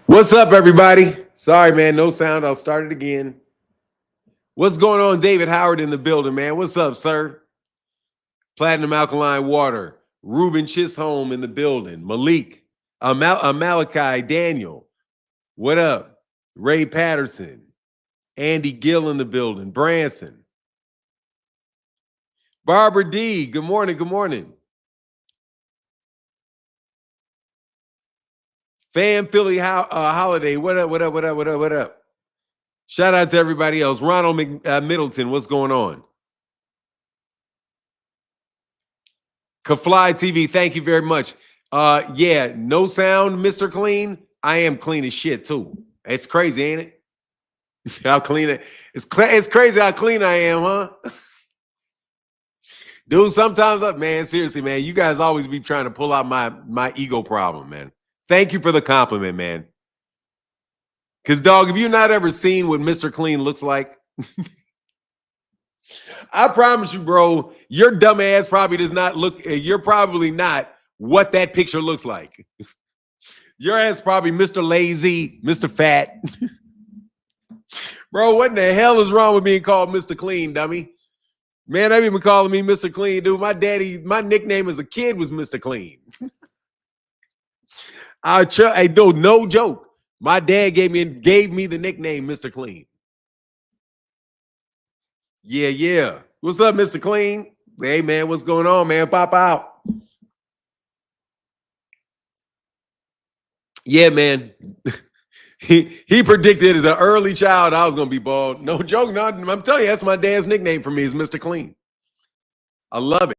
What's up, everybody? Sorry, man, no sound. I'll start it again. What's going on? David Howard in the building, man. What's up, sir? Platinum Alkaline Water. Ruben Chisholm in the building. Malik. Malachi Daniel. What up? Ray Patterson. Andy Gill in the building. Branson. Barbara D. Good morning. Good morning. Fan Philly Holiday. What up? What up? What up? What up? What up? Shout out to everybody else. Ronald Middleton, what's going on? Kafly TV, thank you very much. Yeah, no sound, Mr. Clean. I am clean as shit too. It's crazy, ain't it? How clean it. It's crazy how clean I am, huh? Dude, sometimes man, seriously, man, you guys always be trying to pull out my ego problem, man. Thank you for the compliment, man. Because, dog, have you not ever seen what Mr. Clean looks like? I promise you, bro, your dumb ass probably does not look, you're probably not what that picture looks like. Your ass probably Mr. Lazy, Mr. Fat. Bro, what in the hell is wrong with being called Mr. Clean, dummy? Man, they've been calling me Mr. Clean, dude. My nickname as a kid was Mr. Clean. Hey, dude, no joke. My dad gave me the nickname Mr. Clean. Yeah. What's up, Mr. Clean? Hey, man, what's going on, man? Pop out. Yeah, man. He predicted as an early child I was going to be bald. No joke. No, I'm telling you, that's my dad's nickname for me is Mr. Clean. I love it.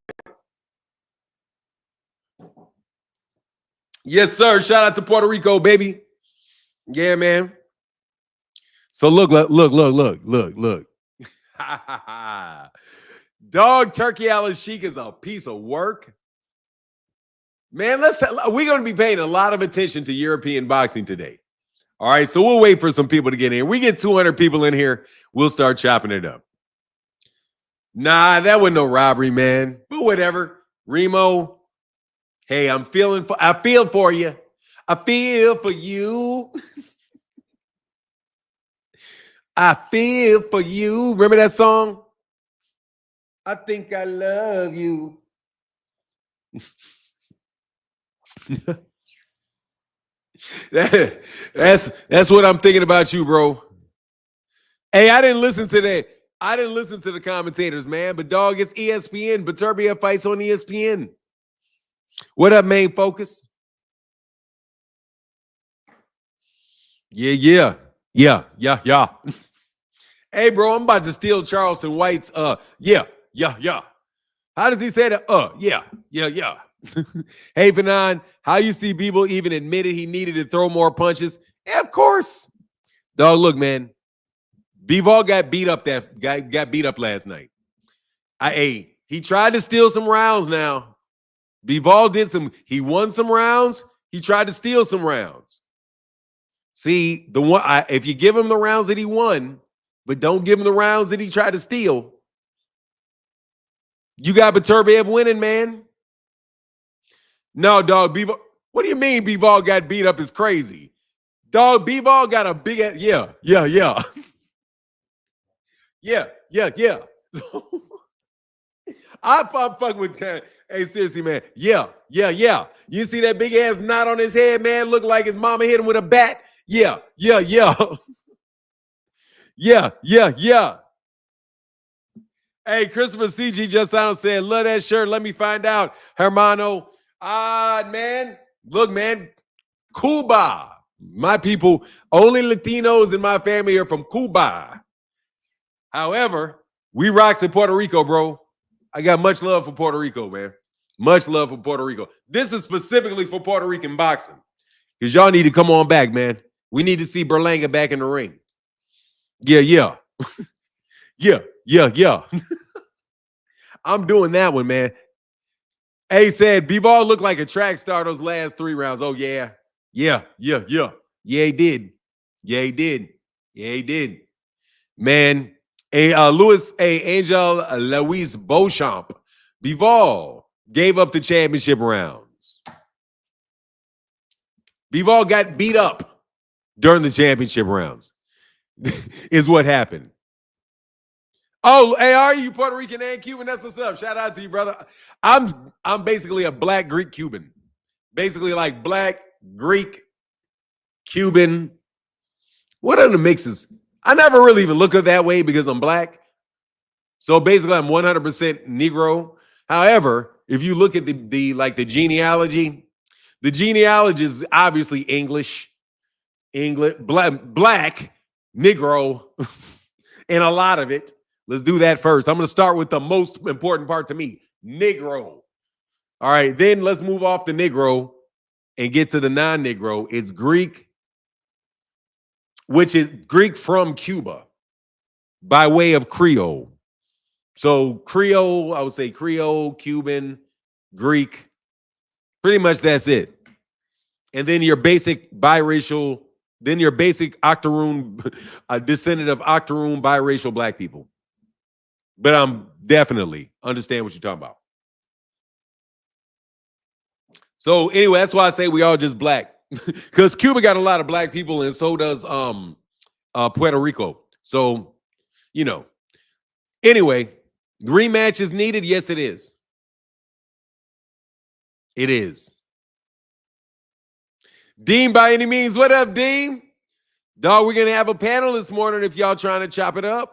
Yes, sir. Shout out to Puerto Rico, baby. Yeah, man. So look. Dog Turki Alalshikh is a piece of work. Man, we're going to be paying a lot of attention to European boxing today. All right, so we'll wait for some people to get in. We get 200 people in here, we'll start chopping it up. Nah, that wasn't no robbery, man. But whatever. Remo, hey, I feel for you. I feel for you. I feel for you. Remember that song? I think I love you. That's what I'm thinking about you, bro. Hey, I didn't listen to that. I didn't listen to the commentators, man. But dog, it's ESPN. Beterbiev fights on ESPN. What up, main focus? Yeah. Hey, bro, I'm about to steal Charleston White's yeah. How does he say that? Yeah. Hey, Fanon, how you see Bivol even admitted he needed to throw more punches? Yeah, of course. Dog, look, man. Bivol got beat up last night. He tried to steal some rounds now. Bivol he won some rounds. He tried to steal some rounds. See, if you give him the rounds that he won, but don't give him the rounds that he tried to steal, you got Beterbiev winning, man. No, dog, Bivol. What do you mean Bivol got beat up is crazy? Dog, Bivol got a big ass. Yeah. Yeah. I'm fucking with Karen. Hey, seriously, man. Yeah. You see that big ass knot on his head, man? Look like his mama hit him with a bat. Yeah. Yeah. Hey, Christopher CG just out said, love that shirt. Let me find out. Hermano. Man. Look, man. Cuba. My people, only Latinos in my family are from Cuba. However, we rocks in Puerto Rico, bro. I got much love for Puerto Rico, man. Much love for Puerto Rico. This is specifically for Puerto Rican boxing. Because y'all need to come on back, man. We need to see Berlanga back in the ring. Yeah. Yeah. I'm doing that one, man. Hey said, Bivol looked like a track star those last 3 rounds. Oh, yeah. Yeah, he did. Man, Angel Luis Beauchamp. Bivol gave up the championship rounds. Bivol got beat up during the championship rounds. Is what happened. Oh, hey, are you Puerto Rican and Cuban? That's what's up. Shout out to you, brother. I'm basically a black Greek Cuban. Basically like black, Greek, Cuban. What are the mixes? I never really even look at it that way because I'm black. So basically I'm 100% Negro. However, if you look at the genealogy is obviously English, black, Negro, and a lot of it. Let's do that first. I'm going to start with the most important part to me, Negro. All right, then let's move off the Negro and get to the non-Negro. It's Greek, which is Greek from Cuba by way of Creole. So Creole, I would say Creole, Cuban, Greek. Pretty much that's it. And then your basic biracial, then your basic octoroon, a descendant of octoroon biracial black people. But I'm definitely understand what you're talking about. So anyway, that's why I say we all just black. Because Cuba got a lot of black people, and so does Puerto Rico. So, you know. Anyway, the rematch is needed. Yes, it is. It is. Dean, by any means, what up, Dean? Dog, we're going to have a panel this morning if y'all trying to chop it up.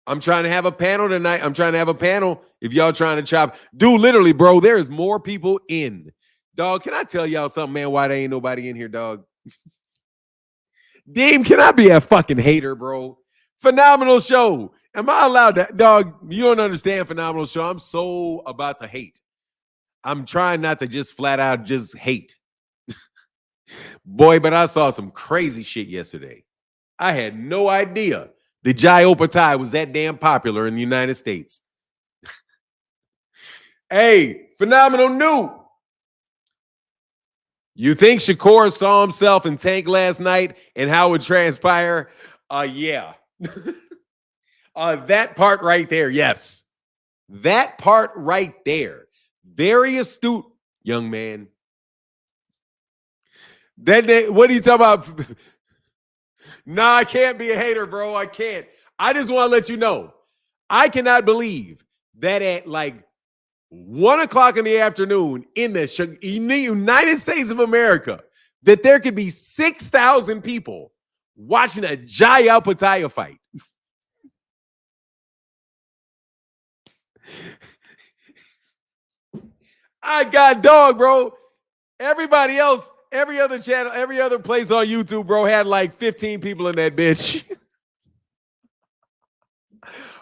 I'm trying to have a panel tonight. I'm trying to have a panel if y'all trying to chop. Dude, literally, bro, there's more people in. Dog, can I tell y'all something, man, why there ain't nobody in here, dog? Dean, can I be a fucking hater, bro? Phenomenal show. Am I allowed to? Dog, you don't understand phenomenal show. I'm so about to hate. I'm trying not to just flat out just hate. Boy, but I saw some crazy shit yesterday. I had no idea the Jai Opatai was that damn popular in the United States. Hey, phenomenal new. You think Shakur saw himself in Tank last night and how it would transpire? Yeah. That part right there, yes. That part right there. Very astute, young man. What are you talking about? Nah, I can't be a hater, bro. I can't. I just want to let you know. I cannot believe that at like 1 o'clock in the afternoon in the United States of America, that there could be 6,000 people watching a Jai Alpataya fight. I got dog, bro. Everybody else, every other channel, every other place on YouTube, bro, had like 15 people in that bitch.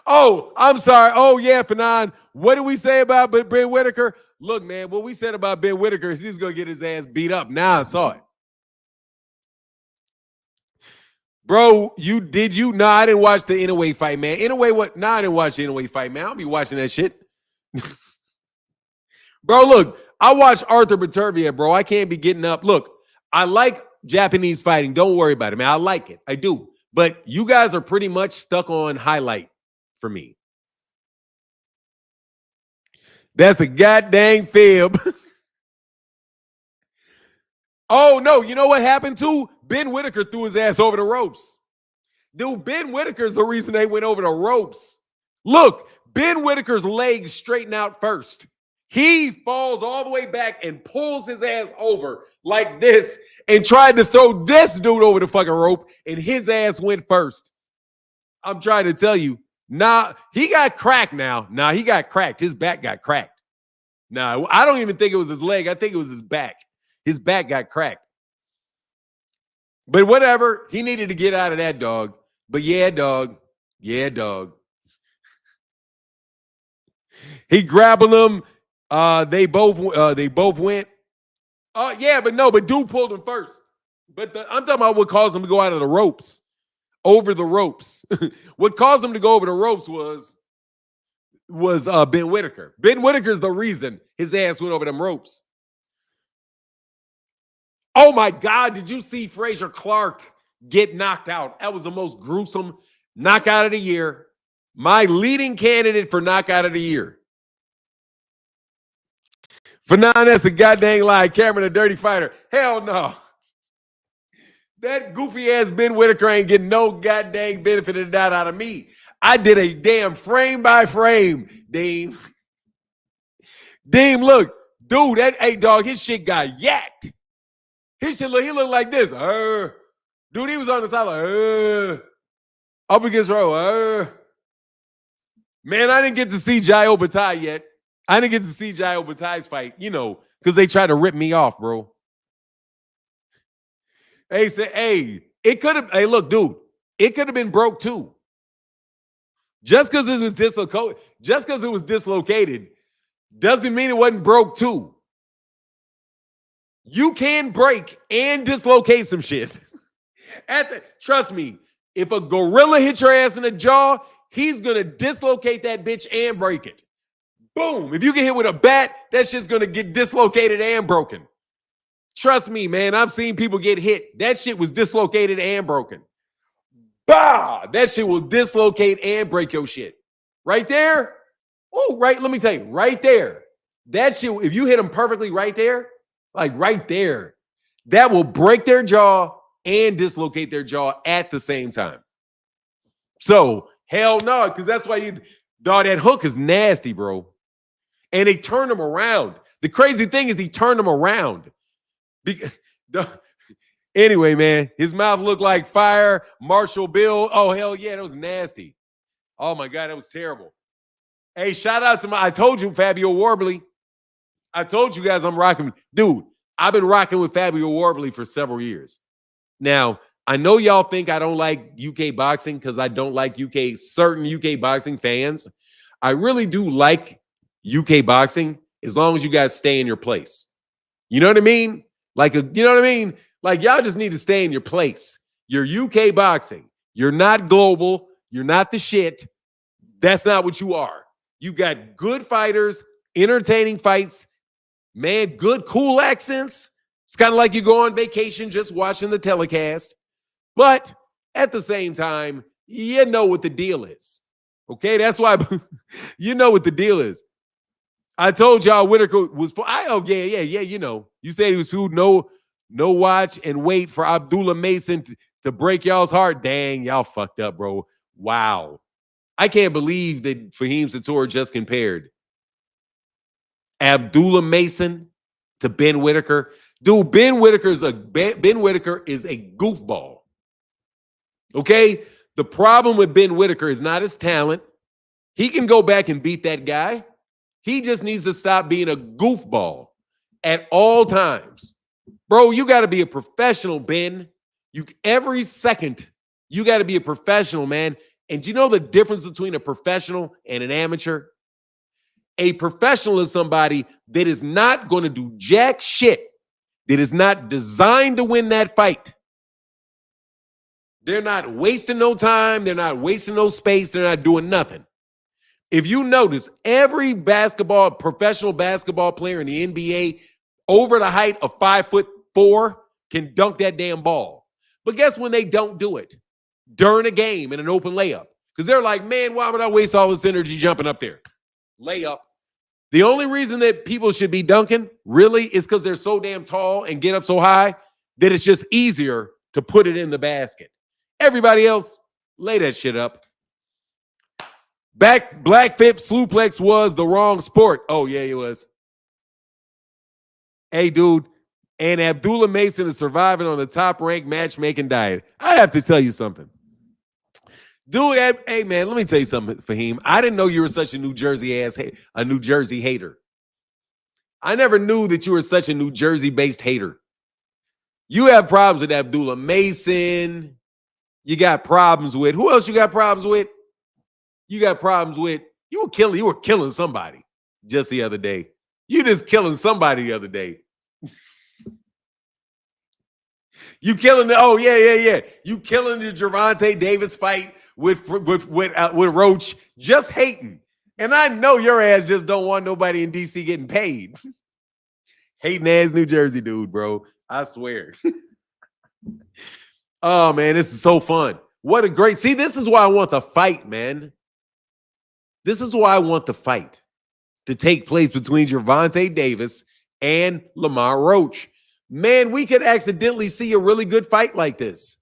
Oh, I'm sorry. Oh, yeah, Fanon. What did we say about Ben Whitaker? Look, man, what we said about Ben Whitaker is he's going to get his ass beat up. Now I saw it. Bro, did you? No, I didn't watch the Inoue fight, man. Inoue, what? No, I didn't watch the Inoue fight, man. I'll be watching that shit. Bro, look, I watched Artur Beterbiev, bro. I can't be getting up. Look, I like Japanese fighting. Don't worry about it, man. I like it. I do. But you guys are pretty much stuck on highlight for me. That's a goddamn fib. Oh, no. You know what happened too? Ben Whitaker threw his ass over the ropes. Dude, Ben Whitaker's the reason they went over the ropes. Look, Ben Whitaker's legs straighten out first. He falls all the way back and pulls his ass over like this and tried to throw this dude over the fucking rope, and his ass went first. I'm trying to tell you. Nah, he got cracked now. Nah, he got cracked. His back got cracked. Nah, I don't even think it was his leg. I think it was his back. His back got cracked. But whatever. He needed to get out of that, dog. But yeah, dog. Yeah, dog. He grabbing them. They both went. Yeah, but dude pulled him first. But I'm talking about what caused him to go out of the ropes. Over the ropes. What caused him to go over the ropes was Ben Whitaker. Ben Whitaker's the reason his ass went over them ropes. Oh my God, did you see Frazier Clark get knocked out? That was the most gruesome knockout of the year. My leading candidate for knockout of the year. For now, that's a goddamn lie. Cameron, a dirty fighter. Hell no. That goofy ass Ben Whitaker ain't getting no goddamn benefit of the doubt out of me. I did a damn frame by frame, Deem. Deem, look, dude, that dog, his shit got yacked. His shit he looked like this. Dude, he was on the side like, up against row. Man, I didn't get to see Jai Obatai yet. I didn't get to see Jai Obatai's fight, because they tried to rip me off, bro. It could have, look, dude, it could have been broke too. Just because it was dislocated, doesn't mean it wasn't broke too. You can break and dislocate some shit. Trust me, if a gorilla hits your ass in the jaw, he's gonna dislocate that bitch and break it. Boom. If you get hit with a bat, that shit's gonna get dislocated and broken. Trust me, man. I've seen people get hit. That shit was dislocated and broken. Bah! That shit will dislocate and break your shit. Right there. Oh, right. Let me tell you, right there. That shit, if you hit them perfectly right there, like right there, that will break their jaw and dislocate their jaw at the same time. So, hell no, because that's why dog, that hook is nasty, bro. And they turned him around. The crazy thing is he turned him around. Anyway, man, his mouth looked like fire. Marshall Bill. Oh, hell yeah, that was nasty. Oh, my God, that was terrible. Hey, shout out to I told you, Fabio Warbly. I told you guys I'm rocking. Dude, I've been rocking with Fabio Warbly for several years. Now, I know y'all think I don't like UK boxing because I don't like certain UK boxing fans. I really do like UK boxing as long as you guys stay in your place. You know what I mean? You know what I mean? Like, y'all just need to stay in your place. You're UK boxing. You're not global. You're not the shit. That's not what you are. You got good fighters, entertaining fights, man, good, cool accents. It's kind of like you go on vacation just watching the telecast. But at the same time, you know what the deal is. Okay? That's why you know what the deal is. I told y'all Whitaker was for you said he was food, no watch and wait for Abdullah Mason to break y'all's heart. Dang, y'all fucked up, bro. Wow. I can't believe that Fahim Sator just compared Abdullah Mason to Ben Whitaker. Dude, Ben Whitaker is a goofball. Okay? The problem with Ben Whitaker is not his talent. He can go back and beat that guy. He just needs to stop being a goofball at all times. Bro, you got to be a professional, Ben. Every second, you got to be a professional, man. And do you know the difference between a professional and an amateur? A professional is somebody that is not going to do jack shit, that is not designed to win that fight. They're not wasting no time. They're not wasting no space. They're not doing nothing. If you notice, every professional basketball player in the NBA over the height of 5'4" can dunk that damn ball. But guess when they don't do it? During a game in an open layup. Because they're like, man, why would I waste all this energy jumping up there? Layup. The only reason that people should be dunking, really, is because they're so damn tall and get up so high that it's just easier to put it in the basket. Everybody else, lay that shit up. Black Fip Slewplex was the wrong sport. Oh, yeah, it was. Hey, dude, and Abdullah Mason is surviving on the top-ranked matchmaking diet. I have to tell you something. Dude, hey, man, let me tell you something, Fahim. I didn't know you were such a New Jersey hater. I never knew that you were such a New Jersey-based hater. You have problems with Abdullah Mason. You got problems with, who else you got problems with? You got problems with, you were killing somebody just the other day. You just killing somebody the other day. You killing yeah. You killing the Gervonta Davis fight with Roach, just hating. And I know your ass just don't want nobody in DC getting paid. Hating ass New Jersey dude, bro. I swear. Oh man, this is so fun. What a great, see, this is why I want the fight, man. This is why I want the fight to take place between Gervonta Davis and Lamar Roach. man, we could accidentally see a really good fight like this.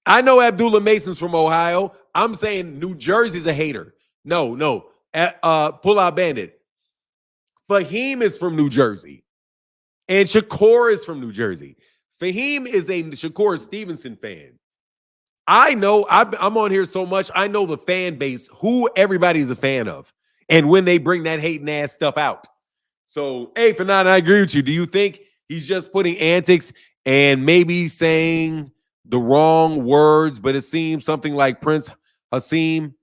I know Abdullah Mason's from Ohio. I'm saying New Jersey's a hater. No. Pull Out Bandit. Fahim is from New Jersey. And Shakur is from New Jersey. Fahim is a Shakur Stevenson fan. I know, I'm on here so much, I know the fan base, who everybody's a fan of, and when they bring that hating ass stuff out. So, hey, Fanan, I agree with you. Do you think he's just putting antics and maybe saying the wrong words, but it seems something like Prince Hasim?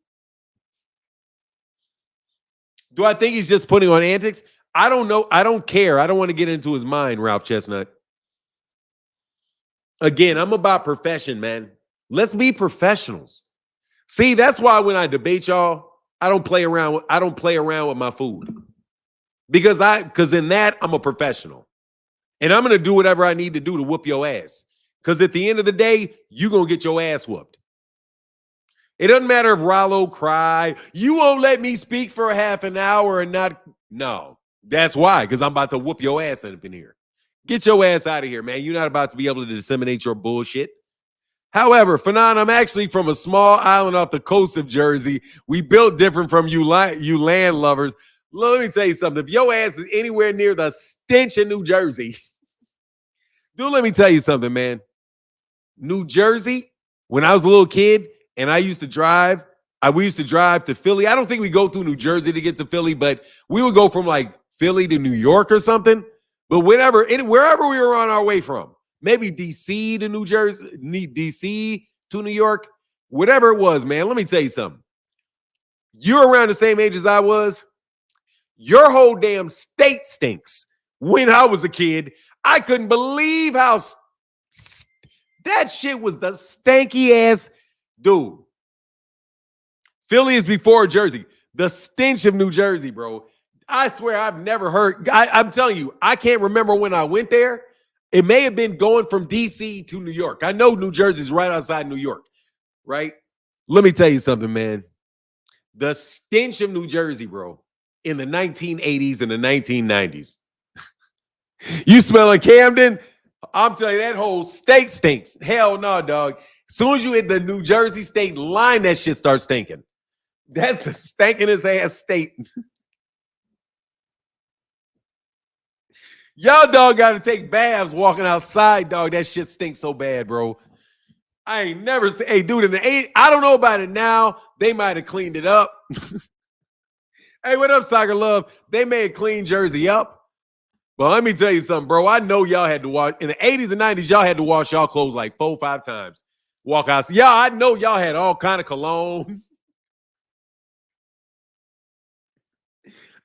Do I think he's just putting on antics? I don't know. I don't care. I don't want to get into his mind, Ralph Chestnut. Again, I'm about profession, man. Let's be professionals. See, that's why when I debate y'all, I don't play around. I don't play around with my food because in that I'm a professional, and I'm gonna do whatever I need to do to whoop your ass. Because at the end of the day, you gonna get your ass whooped. It doesn't matter if Rollo cry. You won't let me speak for a half an hour and not. No, that's why. Because I'm about to whoop your ass up in here. Get your ass out of here, man. You're not about to be able to disseminate your bullshit. However, Fanan, I'm actually from a small island off the coast of Jersey. We built different from you land lovers. Let me tell you something. If your ass is anywhere near the stench of New Jersey, let me tell you something, man. New Jersey, when I was a little kid and I used to drive, we used to drive to Philly. I don't think we go through New Jersey to get to Philly, but we would go from like Philly to New York or something. But wherever we were on our way from, maybe DC to New Jersey, DC to New York, whatever it was, man, let me tell you something. You're around the same age as I was. Your whole damn state stinks. When I was a kid, I couldn't believe how that shit was the stanky ass dude. Philly is before Jersey. The stench of New Jersey, bro. I swear I've never heard. I'm telling you, I can't remember when I went there. It may have been going from DC to New York. I know New Jersey's right outside New York, right? Let me tell you something, man. The stench of New Jersey, bro, in the 1980s and the 1990s. You smelling Camden? I'm telling you, that whole state stinks. Hell no, dog. As soon as you hit the New Jersey state line, that shit starts stinking. That's the stinkingest ass state. Y'all, dog, got to take baths walking outside, dog. That shit stinks so bad, bro. I ain't never seen. Hey, dude, in the 80s, I don't know about it now. They might have cleaned it up. Hey, what up, Soccer Love? They may have cleaned Jersey up. But let me tell you something, bro. I know y'all had to wash. In the 80s and 90s, y'all had to wash y'all clothes like 4 or 5 times. Walk out. Yeah, I know y'all had all kind of cologne.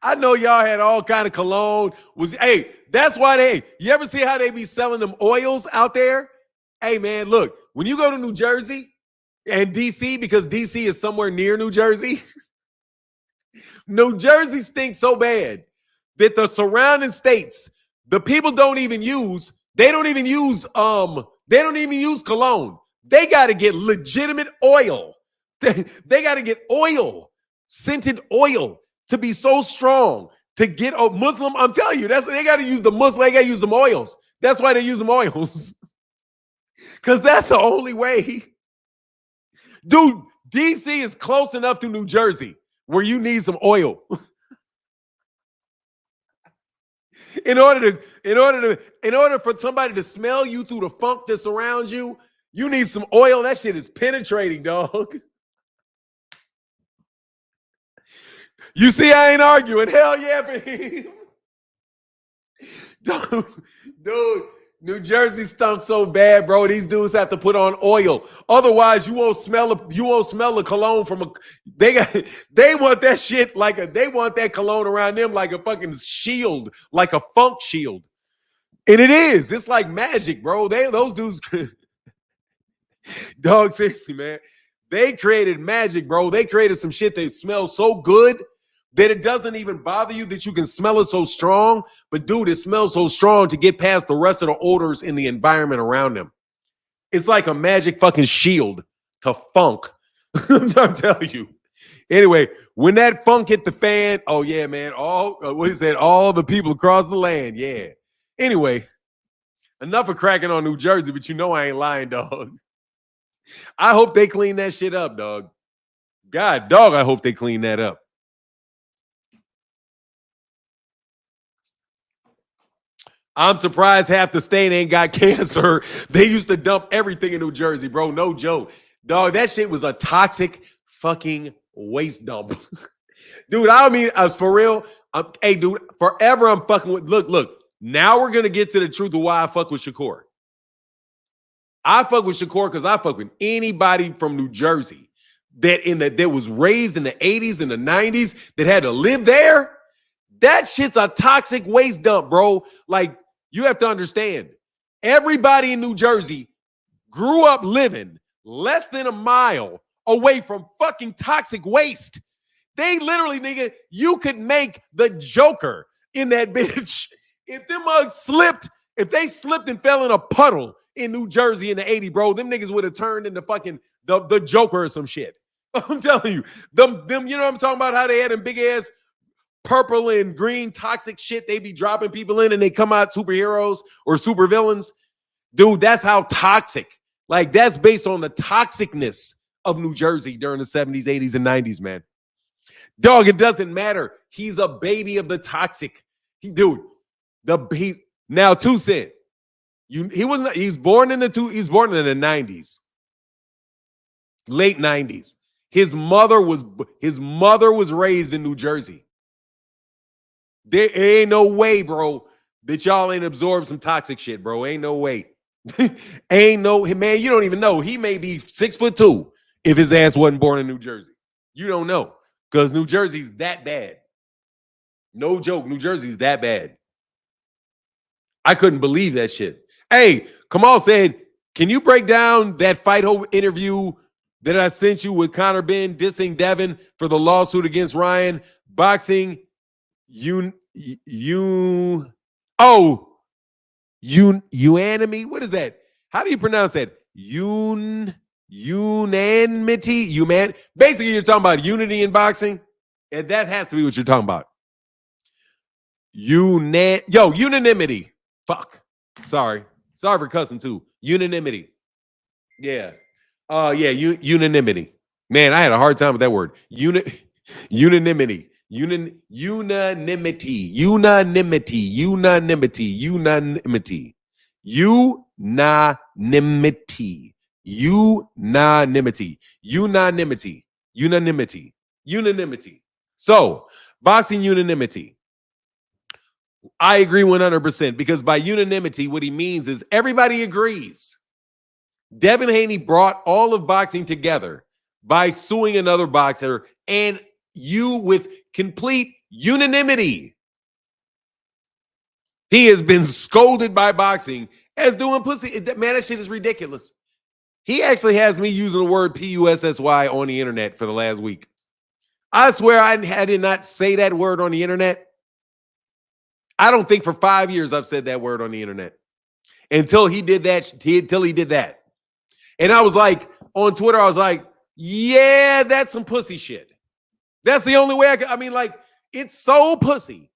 I know y'all had all kind of cologne. Hey, that's why you ever see how they be selling them oils out there? Hey, man, look, when you go to New Jersey and DC, because DC is somewhere near New Jersey, New Jersey stinks so bad that the surrounding states, the people don't even use cologne. They got to get legitimate oil. They got to get oil, scented oil, to be so strong, to get a Muslim. I'm telling you, they got to use the Muslim. They got to use them oils. That's why they use them oils. Because that's the only way. Dude, DC is close enough to New Jersey where you need some oil. In order for somebody to smell you through the funk that surrounds you, you need some oil. That shit is penetrating, dog. You see, I ain't arguing. Hell yeah, baby. Dude, New Jersey stunk so bad, bro. These dudes have to put on oil. Otherwise, you won't smell the cologne from a. They want that shit they want that cologne around them like a fucking shield, like a funk shield. And it is. It's like magic, bro. Those dudes. Dog, seriously, man. They created magic, bro. They created some shit that smells so good that it doesn't even bother you that you can smell it so strong. But, dude, it smells so strong to get past the rest of the odors in the environment around them. It's like a magic fucking shield to funk. I'm telling you. Anyway, when that funk hit the fan, oh, yeah, man. All the people across the land, yeah. Anyway, enough of cracking on New Jersey, but you know I ain't lying, dog. I hope they clean that shit up, dog. God, dog, I hope they clean that up. I'm surprised half the state ain't got cancer. They used to dump everything in New Jersey, bro. No joke. Dog, that shit was a toxic fucking waste dump. Dude, I mean, I was for real. Hey, dude, forever I'm fucking with. Look. Now we're going to get to the truth of why I fuck with Shakur. I fuck with Shakur because I fuck with anybody from New Jersey that was raised in the 80s and the 90s that had to live there. That shit's a toxic waste dump, bro. Like, you have to understand, everybody in New Jersey grew up living less than a mile away from fucking toxic waste. They literally, nigga, you could make the Joker in that bitch. If them mugs slipped, if they slipped and fell in a puddle in New Jersey in the 80s, bro, them niggas would have turned into fucking the Joker or some shit. I'm telling you, them, you know what I'm talking about? How they had them big ass purple and green toxic shit they be dropping people in and they come out superheroes or supervillains. Dude, that's how toxic. Like, that's based on the toxicness of New Jersey during the 70s, 80s, and 90s, man. Dog, it doesn't matter. He's a baby of the toxic. Now 2 Cent. He's born in the 90s. Late 90s. His mother was raised in New Jersey. There ain't no way, bro, that y'all ain't absorbed some toxic shit, bro. Ain't no way. Ain't no, man, you don't even know. He may be 6'2" if his ass wasn't born in New Jersey. You don't know. Because New Jersey's that bad. No joke. New Jersey's that bad. I couldn't believe that shit. Hey, Kamal said, can you break down that Fight Hope interview that I sent you with Conor Benn dissing Devin for the lawsuit against Ryan? Boxing, unanimity? What is that? How do you pronounce that? Unanimity? Basically, you're talking about unity in boxing, and that has to be what you're talking about. Unanimity. Fuck. Sorry for cussing too. Unanimity. Yeah. Unanimity. Man, I had a hard time with that word. Unanimity. Unanimity. So, boxing unanimity. I agree 100% because by unanimity, what he means is everybody agrees. Devin Haney brought all of boxing together by suing another boxer and you with complete unanimity. He has been scolded by boxing as doing pussy. Man, that shit is ridiculous. He actually has me using the word P-U-S-S-Y on the internet for the last week. I swear I did not say that word on the internet. I don't think for 5 years I've said that word on the internet until he did that. And I was like, on Twitter, I was like, yeah, that's some pussy shit. That's the only way it's so pussy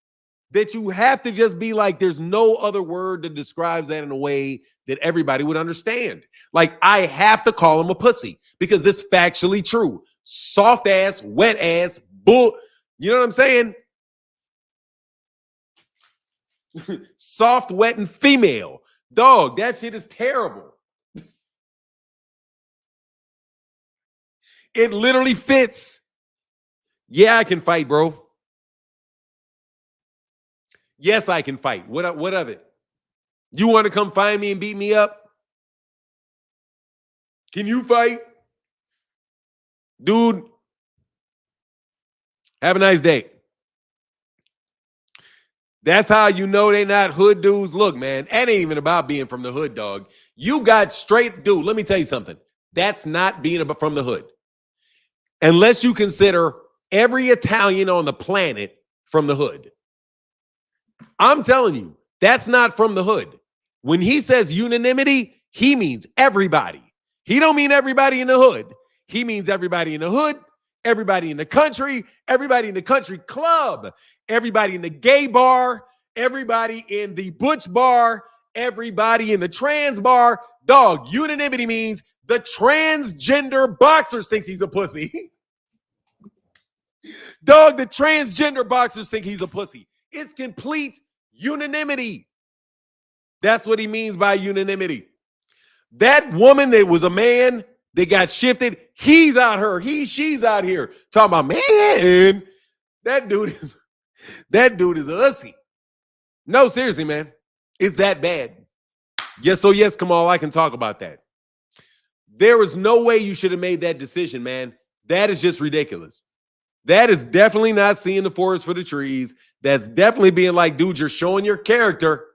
that you have to just be like, there's no other word that describes that in a way that everybody would understand. Like, I have to call him a pussy because it's factually true. Soft ass, wet ass, bull. You know what I'm saying? Soft, wet, and female. Dog, that shit is terrible. It literally fits. Yeah, I can fight, bro. Yes, I can fight. What of it? You want to come find me and beat me up? Can you fight? Dude, have a nice day. That's how you know they not hood dudes. Look, man, that ain't even about being from the hood, dog. You got straight, dude, let me tell you something. That's not being from the hood. Unless you consider every Italian on the planet from the hood. I'm telling you, that's not from the hood. When he says unanimity, he means everybody. He don't mean everybody in the hood. He means everybody in the hood, everybody in the country club, everybody in the gay bar, everybody in the butch bar, everybody in the trans bar. Dog, unanimity means the transgender boxers thinks he's a pussy. Dog, the transgender boxers think he's a pussy. It's complete unanimity. That's what he means by unanimity. That woman that was a man that got shifted, he's out here. She's out here talking about, man, that dude is a hussy. No, seriously, man. It's that bad. Yes, oh yes, Kamal, I can talk about that. There is no way you should have made that decision, man. That is just ridiculous. That is definitely not seeing the forest for the trees. That's definitely being like, dude, you're showing your character.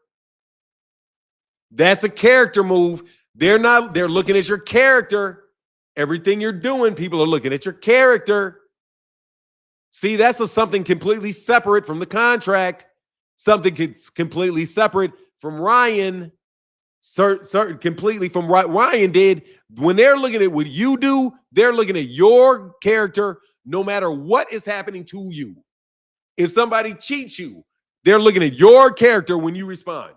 That's a character move. They're looking at your character. Everything you're doing, people are looking at your character. See, that's something completely separate from the contract. Something completely separate from Ryan. Certain completely from what Ryan did. When they're looking at what you do, they're looking at your character no matter what is happening to you. If somebody cheats you, they're looking at your character when you respond.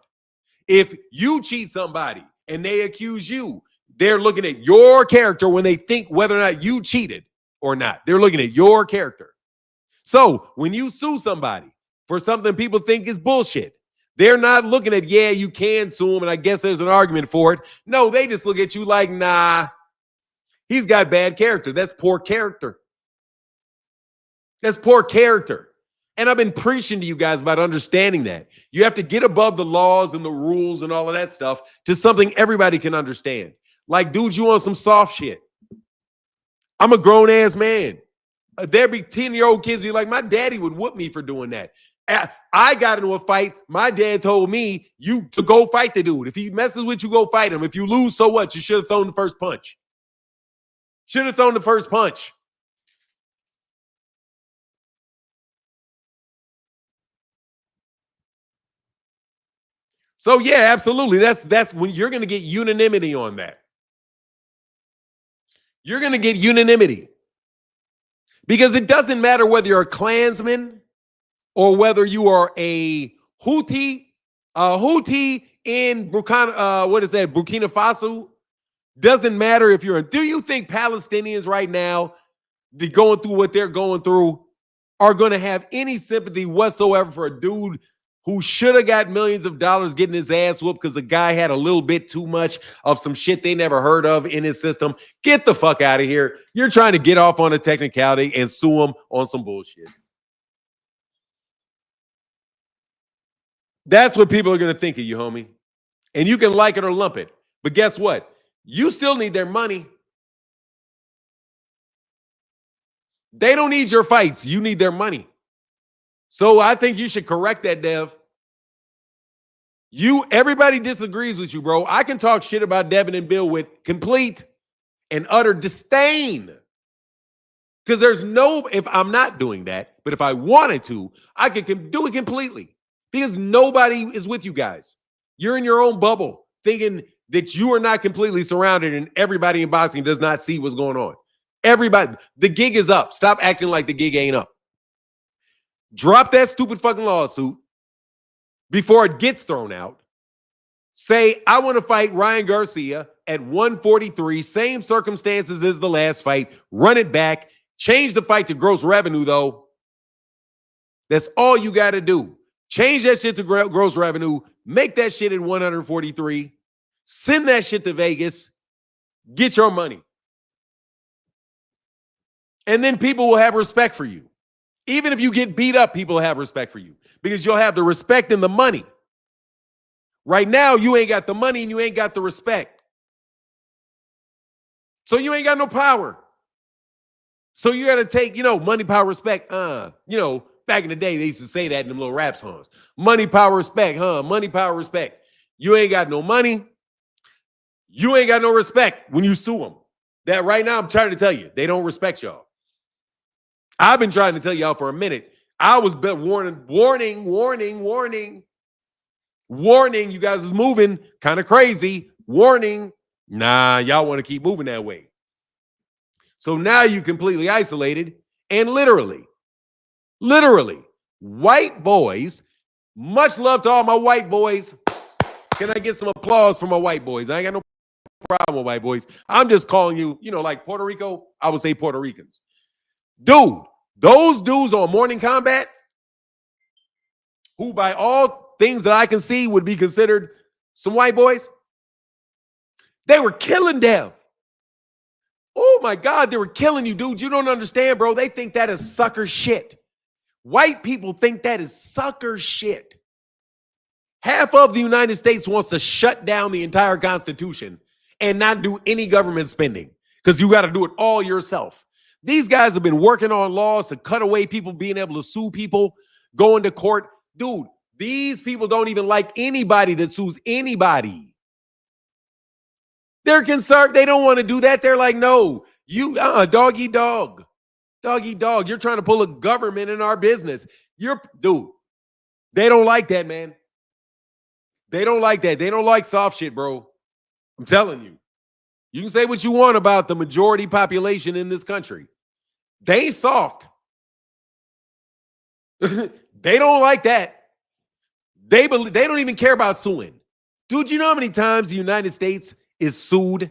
If you cheat somebody and they accuse you, they're looking at your character when they think whether or not you cheated or not. They're looking at your character. So when you sue somebody for something people think is bullshit, they're not looking at, yeah, you can sue him, and I guess there's an argument for it. No, they just look at you like, nah, he's got bad character. That's poor character. That's poor character. And I've been preaching to you guys about understanding that. You have to get above the laws and the rules and all of that stuff to something everybody can understand. Like, dude, you want some soft shit. I'm a grown-ass man. There'd be 10-year-old kids be like, my daddy would whoop me for doing that. I got into a fight. My dad told me you to go fight the dude. If he messes with you, go fight him. If you lose, so what? You should have thrown the first punch. Should have thrown the first punch. So yeah, absolutely. That's when you're going to get unanimity on that. You're going to get unanimity. Because it doesn't matter whether you're a Klansman or whether you are a Houthi in Burkina Faso. Doesn't matter if you're do you think Palestinians right now, going through what they're going through, are going to have any sympathy whatsoever for a dude who should have got millions of dollars getting his ass whooped because the guy had a little bit too much of some shit they never heard of in his system? Get the fuck out of here. You're trying to get off on a technicality and sue him on some bullshit. That's what people are going to think of you, homie. And you can like it or lump it. But guess what? You still need their money. They don't need your fights. You need their money. So I think you should correct that, Dev. Everybody disagrees with you, bro. I can talk shit about Devin and Bill with complete and utter disdain. Because if I'm not doing that, but if I wanted to, I could do it completely. Because nobody is with you guys. You're in your own bubble, thinking that you are not completely surrounded and everybody in boxing does not see what's going on. Everybody, the gig is up. Stop acting like the gig ain't up. Drop that stupid fucking lawsuit before it gets thrown out. Say, I want to fight Ryan Garcia at 143, same circumstances as the last fight. Run it back. Change the fight to gross revenue, though. That's all you got to do. Change that shit to gross revenue. Make that shit at 143. Send that shit to Vegas. Get your money. And then people will have respect for you. Even if you get beat up, people have respect for you because you'll have the respect and the money. Right now, you ain't got the money and you ain't got the respect. So you ain't got no power. So you got to take, money, power, respect. Back in the day, they used to say that in them little rap songs. Money, power, respect, Money, power, respect. You ain't got no money. You ain't got no respect when you sue them. That right now, I'm trying to tell you, they don't respect y'all. I've been trying to tell y'all for a minute. I was warning. You guys is moving kind of crazy. Warning. Nah, y'all want to keep moving that way. So now you completely isolated and literally, white boys Much love to all my white boys. Can I get some applause for my white boys? I ain't got no problem with white boys. I'm just calling you, like Puerto Rico, I would say Puerto Ricans. Dude, those dudes on Morning Combat, who by all things that I can see would be considered some white boys, they were killing Dev. Oh my God, they were killing you, dude. You don't understand, bro. They think that is sucker shit. White people think that is sucker shit. Half of the United States wants to shut down the entire Constitution and not do any government spending because you got to do it all yourself. These guys have been working on laws to cut away people being able to sue people, going to court. Dude, these people don't even like anybody that sues anybody. They're concerned. They don't want to do that. They're like, no, you, doggy dog. Doggy dog. You're trying to pull a government in our business. Dude, they don't like that, man. They don't like that. They don't like soft shit, bro. I'm telling you. You can say what you want about the majority population in this country. They ain't soft. They don't like that. They don't even care about suing. Dude, you know how many times the United States is sued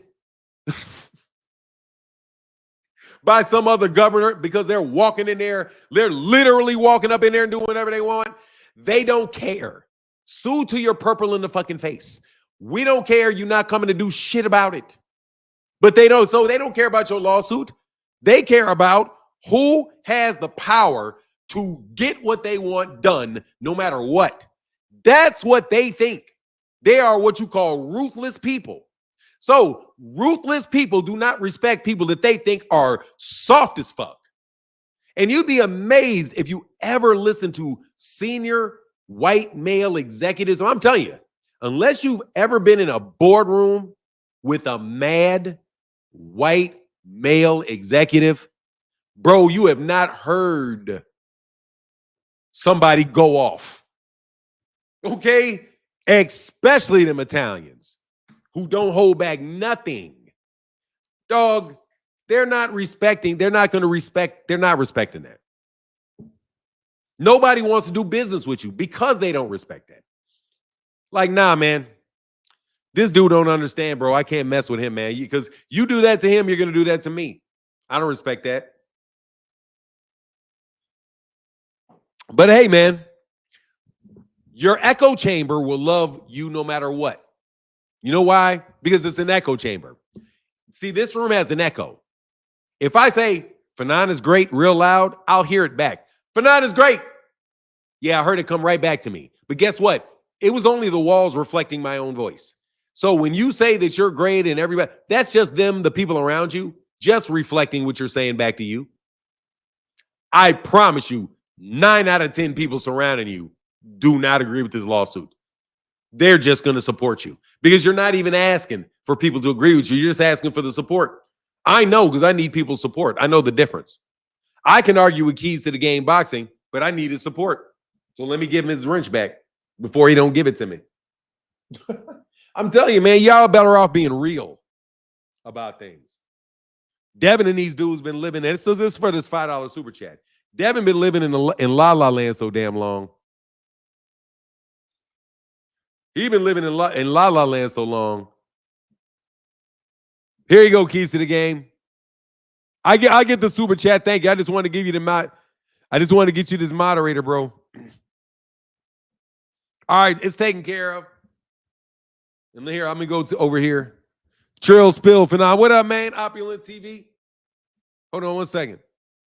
by some other governor because they're walking in there? They're literally walking up in there and doing whatever they want. They don't care. Sue to your purple in the fucking face. We don't care. You're not coming to do shit about it. But they don't. So they don't care about your lawsuit. They care about who has the power to get what they want done no matter what. That's what they think. They are what you call ruthless people. So ruthless people do not respect people that they think are soft as fuck. And you'd be amazed if you ever listen to senior white male executives. I'm telling you, unless you've ever been in a boardroom with a mad white male executive, bro, you have not heard somebody go off. Okay? Especially them Italians who don't hold back nothing. Dog, they're not respecting that. Nobody wants to do business with you because they don't respect that. Like, nah, man. This dude don't understand, bro. I can't mess with him, man. Because you do that to him, you're going to do that to me. I don't respect that. But hey, man, your echo chamber will love you no matter what. You know why? Because it's an echo chamber. See, this room has an echo. If I say, Fanon is great, real loud, I'll hear it back. Fanon is great. Yeah, I heard it come right back to me. But guess what? It was only the walls reflecting my own voice. So when you say that you're great and everybody, that's just them, the people around you, just reflecting what you're saying back to you. I promise you, 9 out of 10 people surrounding you do not agree with this lawsuit. They're just going to support you because you're not even asking for people to agree with you. You're just asking for the support. I know because I need people's support. I know the difference. I can argue with Keys to the Game boxing, but I need his support. So let me give him his wrench back before he don't give it to me. I'm telling you, man, y'all better off being real about things. Devin and these dudes been living, and this is for this $5 super chat. Devin been living in La La Land so damn long. He been living in La La Land so long. Here you go, Keys to the Game. I get the super chat. Thank you. I just want to give you I just want to get you this moderator, bro. All right, it's taken care of. And here, I'm gonna go over here. Trill Spill Phenom. What up, man? Opulent TV. Hold on one second.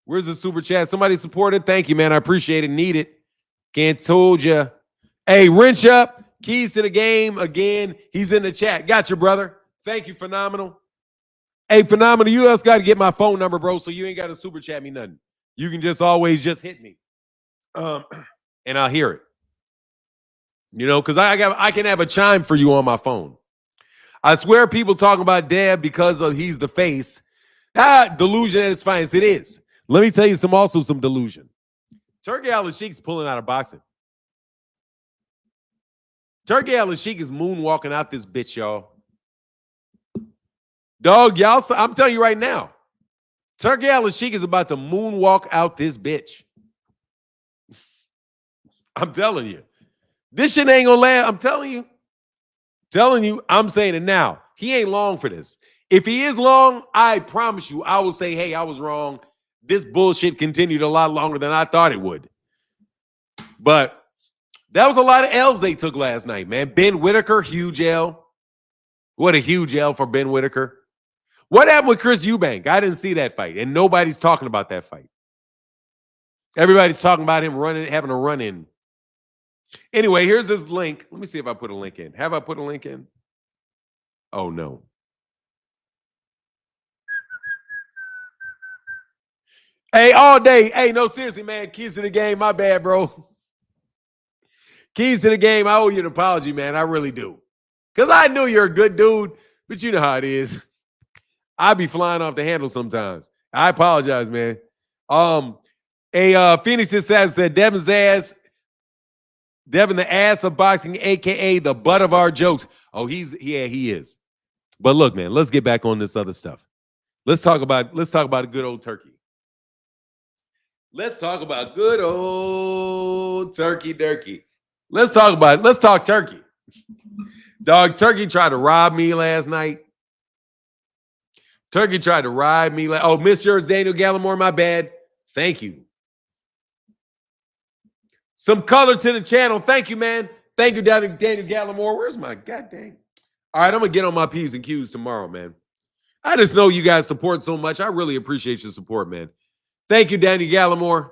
Where's the super chat? Somebody supported. Thank you, man. I appreciate it. Need it. Can't told you. Hey, wrench up. Keys to the Game again. He's in the chat. Got you, brother. Thank you, Phenomenal. Hey, Phenomenal, you else got to get my phone number, bro, so you ain't got to super chat me nothing. You can just always just hit me. And I'll hear it. You know, because I can have a chime for you on my phone. I swear people talking about Deb because of he's the face. Delusion at its finest. It is. Let me tell you some delusion. Turki Alalshikh's pulling out of boxing. Turki Alalshikh is moonwalking out this bitch, y'all. Dog, y'all, I'm telling you right now, Turki Alalshikh is about to moonwalk out this bitch. I'm telling you. This shit ain't gonna last. I'm telling you. I'm saying it now. He ain't long for this. If he is long, I promise you, I will say, hey, I was wrong. This bullshit continued a lot longer than I thought it would. But that was a lot of L's they took last night, man. Ben Whitaker, huge L. What a huge L for Ben Whitaker. What happened with Chris Eubank? I didn't see that fight, and nobody's talking about that fight. Everybody's talking about him having a run-in. Anyway, here's his link. Let me see if I put a link in. Have I put a link in? Oh, no. Hey, all day. Hey, no, seriously, man. Keys to the game. My bad, bro. Keys to the game. I owe you an apology, man. I really do. Because I knew you're a good dude, but you know how it is. I be flying off the handle sometimes. I apologize, man. Phoenix said Devin the ass of boxing, aka the butt of our jokes. Oh, he is. But look, man, let's get back on this other stuff. Let's talk about a good old turkey. Let's talk about good old turkey. Let's talk turkey. Dog, turkey tried to rob me last night. Turkey tried to ride me. Oh, miss yours, Daniel Gallimore, my bad. Thank you. Some color to the channel. Thank you, man. Thank you, Daniel Gallimore. Where's my goddamn? All right, I'm going to get on my P's and Q's tomorrow, man. I just know you guys support so much. I really appreciate your support, man. Thank you, Daniel Gallimore.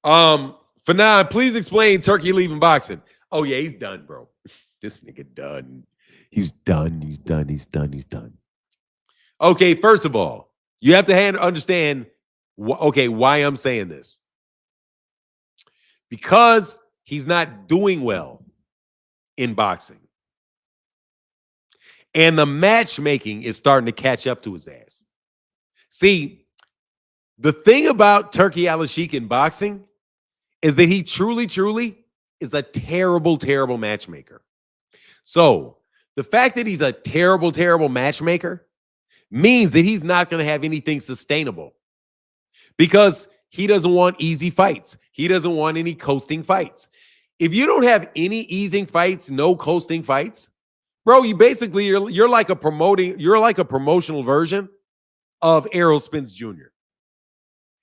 Fanon, please explain Turkey leaving boxing. Oh, yeah, he's done, bro. This nigga done. He's done. Okay, first of all, you have to understand, why I'm saying this. Because he's not doing well in boxing. And the matchmaking is starting to catch up to his ass. See, the thing about Turki Alalshikh in boxing is that he truly is a terrible, terrible matchmaker. So the fact that he's a terrible, terrible matchmaker means that he's not going to have anything sustainable because he doesn't want easy fights. He doesn't want any coasting fights. If you don't have any easing fights, no coasting fights, bro, you're like a promotional version of Errol Spence Jr.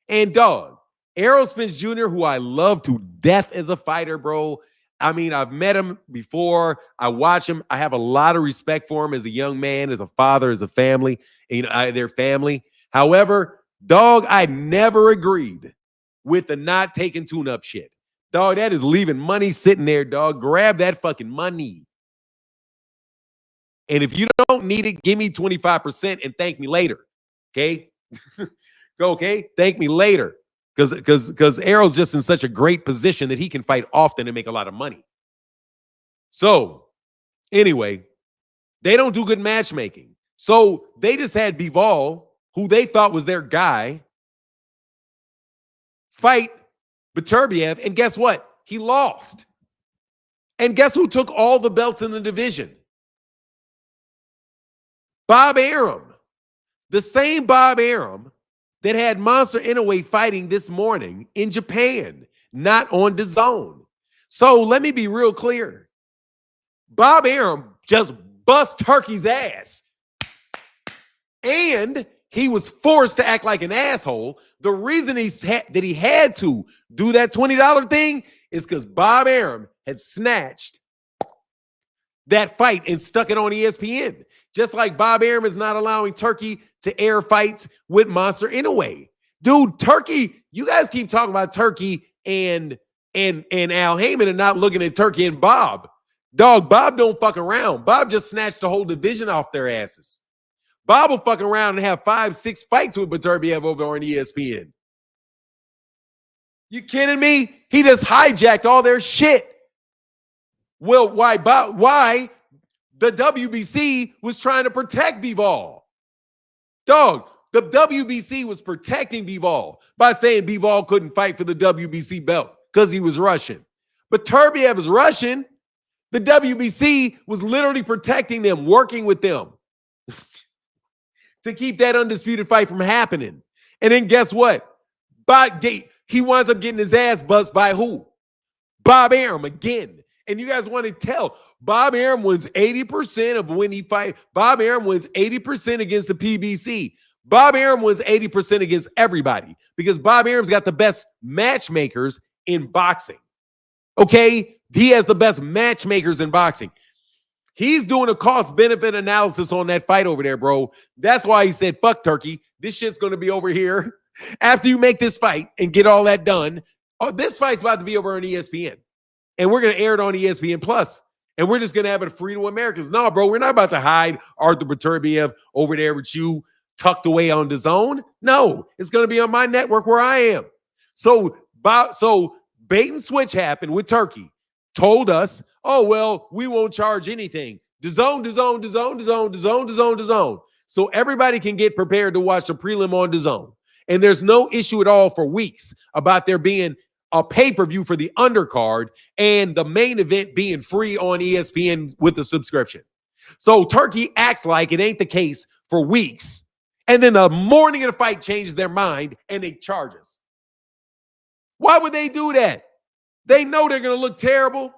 And dog, Errol Spence Jr., who I love to death as a fighter, bro. I mean, I've met him before. I watch him. I have a lot of respect for him as a young man, as a father, as a family, their family. However, dog, I never agreed with the not taking tune-up shit. Dog, that is leaving money sitting there, dog. Grab that fucking money. And if you don't need it, give me 25% and thank me later. Okay? Go, okay? Thank me later. Because Errol's just in such a great position that he can fight often and make a lot of money. So, anyway, they don't do good matchmaking. So, they just had Bivol, who they thought was their guy, fight Beterbiev, and guess what? He lost. And guess who took all the belts in the division? Bob Arum. The same Bob Arum that had Monster Inoue fighting this morning in Japan, not on DAZN. So let me be real clear. Bob Arum just bust Turkey's ass. And he was forced to act like an asshole. The reason that he had to do that $20 thing is because Bob Arum had snatched that fight and stuck it on ESPN. Just like Bob Arum is not allowing Turkey to air fights with Monster Inoue. Dude, Turkey, you guys keep talking about Turkey and Al Heyman and not looking at Turkey and Bob. Dog, Bob don't fuck around. Bob just snatched the whole division off their asses. Bob will fuck around and have 5-6 fights with Beterbiev over on ESPN. You kidding me? He just hijacked all their shit. Well, why the WBC was trying to protect Bivol? Dog, the WBC was protecting Bivol by saying Bivol couldn't fight for the WBC belt because he was Russian. But Beterbiev is Russian. The WBC was literally protecting them, working with them to keep that undisputed fight from happening. And then guess what? But He winds up getting his ass buzzed by who? Bob Arum again. And you guys want to tell, Bob Arum wins 80% of when he fight. Bob Arum wins 80% against the PBC. Bob Arum wins 80% against everybody because Bob Arum's got the best matchmakers in boxing. Okay? He has the best matchmakers in boxing. He's doing a cost-benefit analysis on that fight over there, bro. That's why he said, fuck Turkey. This shit's going to be over here. After you make this fight and get all that done, this fight's about to be over on ESPN. And we're going to air it on ESPN Plus. And we're just going to have it free to Americans. No, bro, we're not about to hide Artur Beterbiev over there with you tucked away on the zone. No, it's going to be on my network where I am. So bait and switch happened with Turkey. Told us, oh, well, we won't charge anything. DAZN, DAZN, DAZN, DAZN, DAZN, DAZN, DAZN. So everybody can get prepared to watch the prelim on DAZN. And there's no issue at all for weeks about there being a pay-per-view for the undercard and the main event being free on ESPN with a subscription. So Turkey acts like it ain't the case for weeks. And then the morning of the fight changes their mind and they charge us. Why would they do that? They know they're going to look terrible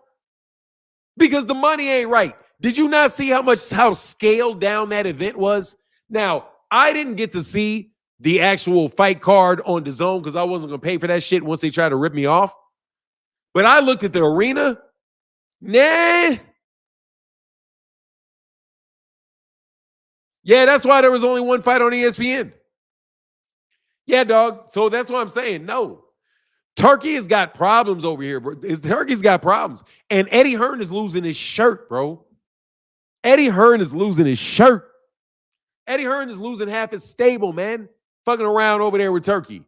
because the money ain't right. Did you not see how scaled down that event was? Now, I didn't get to see the actual fight card on DAZN because I wasn't going to pay for that shit once they tried to rip me off. But I looked at the arena. Nah. Yeah, that's why there was only one fight on ESPN. Yeah, dog. So that's what I'm saying. No. Turkey has got problems over here, bro. Turkey's got problems. And Eddie Hearn is losing his shirt, bro. Eddie Hearn is losing his shirt. Eddie Hearn is losing half his stable, man. Fucking around over there with Turkey.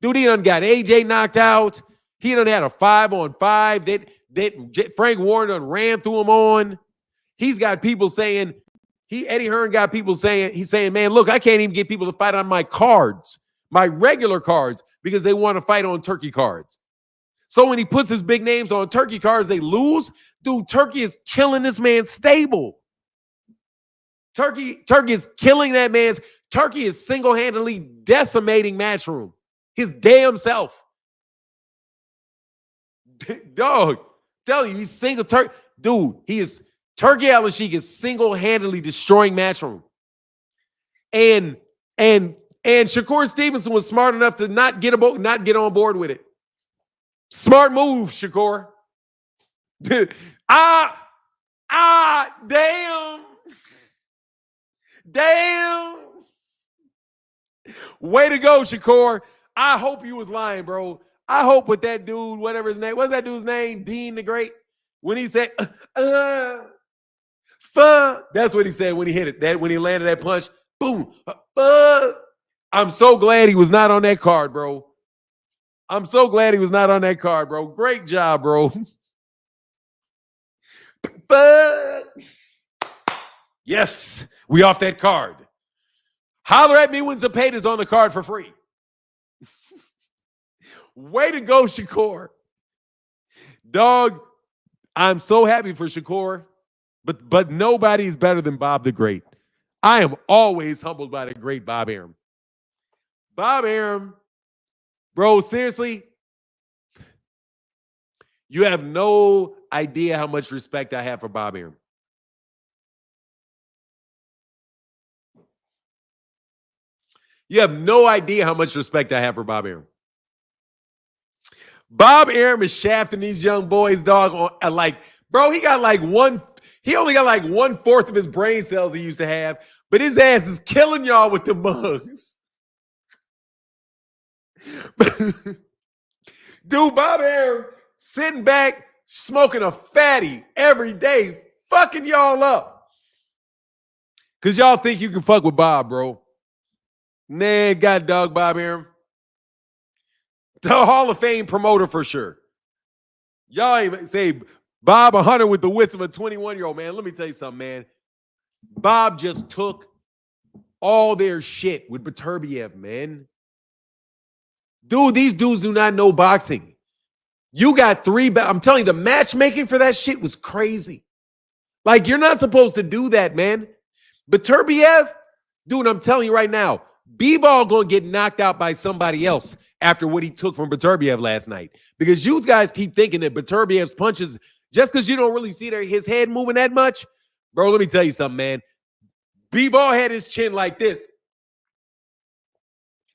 Dude, he done got AJ knocked out. He done had a 5-on-5 that Frank Warren done ran through him on. He's got people saying, Eddie Hearn got people saying, he's saying, man, look, I can't even get people to fight on my cards, my regular cards, because they want to fight on Turkey cards. So when he puts his big names on Turkey cards, they lose. Dude, Turkey is killing this man's stable. Turkey is killing that man's. Turkey is single-handedly decimating Matchroom. His damn self. Dog, tell you, he's single. Dude, Turki Alalshikh is single-handedly destroying Matchroom. And Shakur Stevenson was smart enough to not get on board with it. Smart move, Shakur. Damn. Way to go, Shakur. I hope you was lying, bro. I hope with that dude, whatever his name, what's that dude's name? Dean the Great. When he said, fuck. That's what he said when he hit it. When he landed that punch, boom, fuck. I'm so glad he was not on that card, bro. I'm so glad he was not on that card, bro. Great job, bro. Fuck. Yes, we off that card. Holler at me when Zepeda's on the card for free. Way to go, Shakur. Dog, I'm so happy for Shakur, but nobody's better than Bob the Great. I am always humbled by the great Bob Arum. Bob Arum, bro, seriously, you have no idea how much respect I have for Bob Arum. You have no idea how much respect I have for Bob Arum. Bob Arum is shafting these young boys, dog, on bro, he only got like 1/4 of his brain cells he used to have, but his ass is killing y'all with the mugs. Dude, Bob Arum sitting back, smoking a fatty every day, fucking y'all up. Because y'all think you can fuck with Bob, bro. Nah, God dog, Bob Arum. The Hall of Fame promoter for sure. Y'all ain't say Bob 100 with the wits of a 21-year-old, man. Let me tell you something, man. Bob just took all their shit with Beterbiev, man. Dude, these dudes do not know boxing. You got I'm telling you, the matchmaking for that shit was crazy. Like, you're not supposed to do that, man. Beterbiev, dude, I'm telling you right now, Bivol gonna get knocked out by somebody else after what he took from Beterbiev last night. Because you guys keep thinking that Beterbiev's punches, just because you don't really see his head moving that much, bro, let me tell you something, man. Bivol had his chin like this.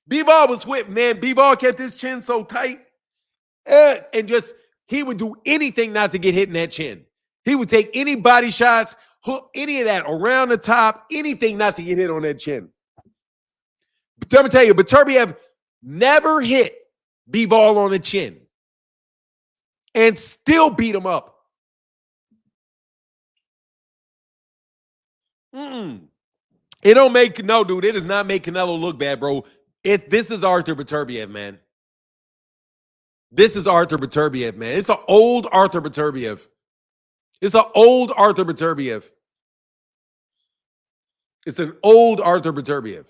Bivol was whipped, man. Bivol kept his chin so tight. And just, he would do anything not to get hit in that chin. He would take any body shots, hook any of that around the top, anything not to get hit on that chin. But let me tell you, Beterbiev never hit Bivol on the chin and still beat him up. It don't make, no, dude, it does not make Canelo look bad, bro. This is Artur Beterbiev, man. This is Artur Beterbiev, man. It's an old Artur Beterbiev. It's an old Artur Beterbiev. It's an old Artur Beterbiev.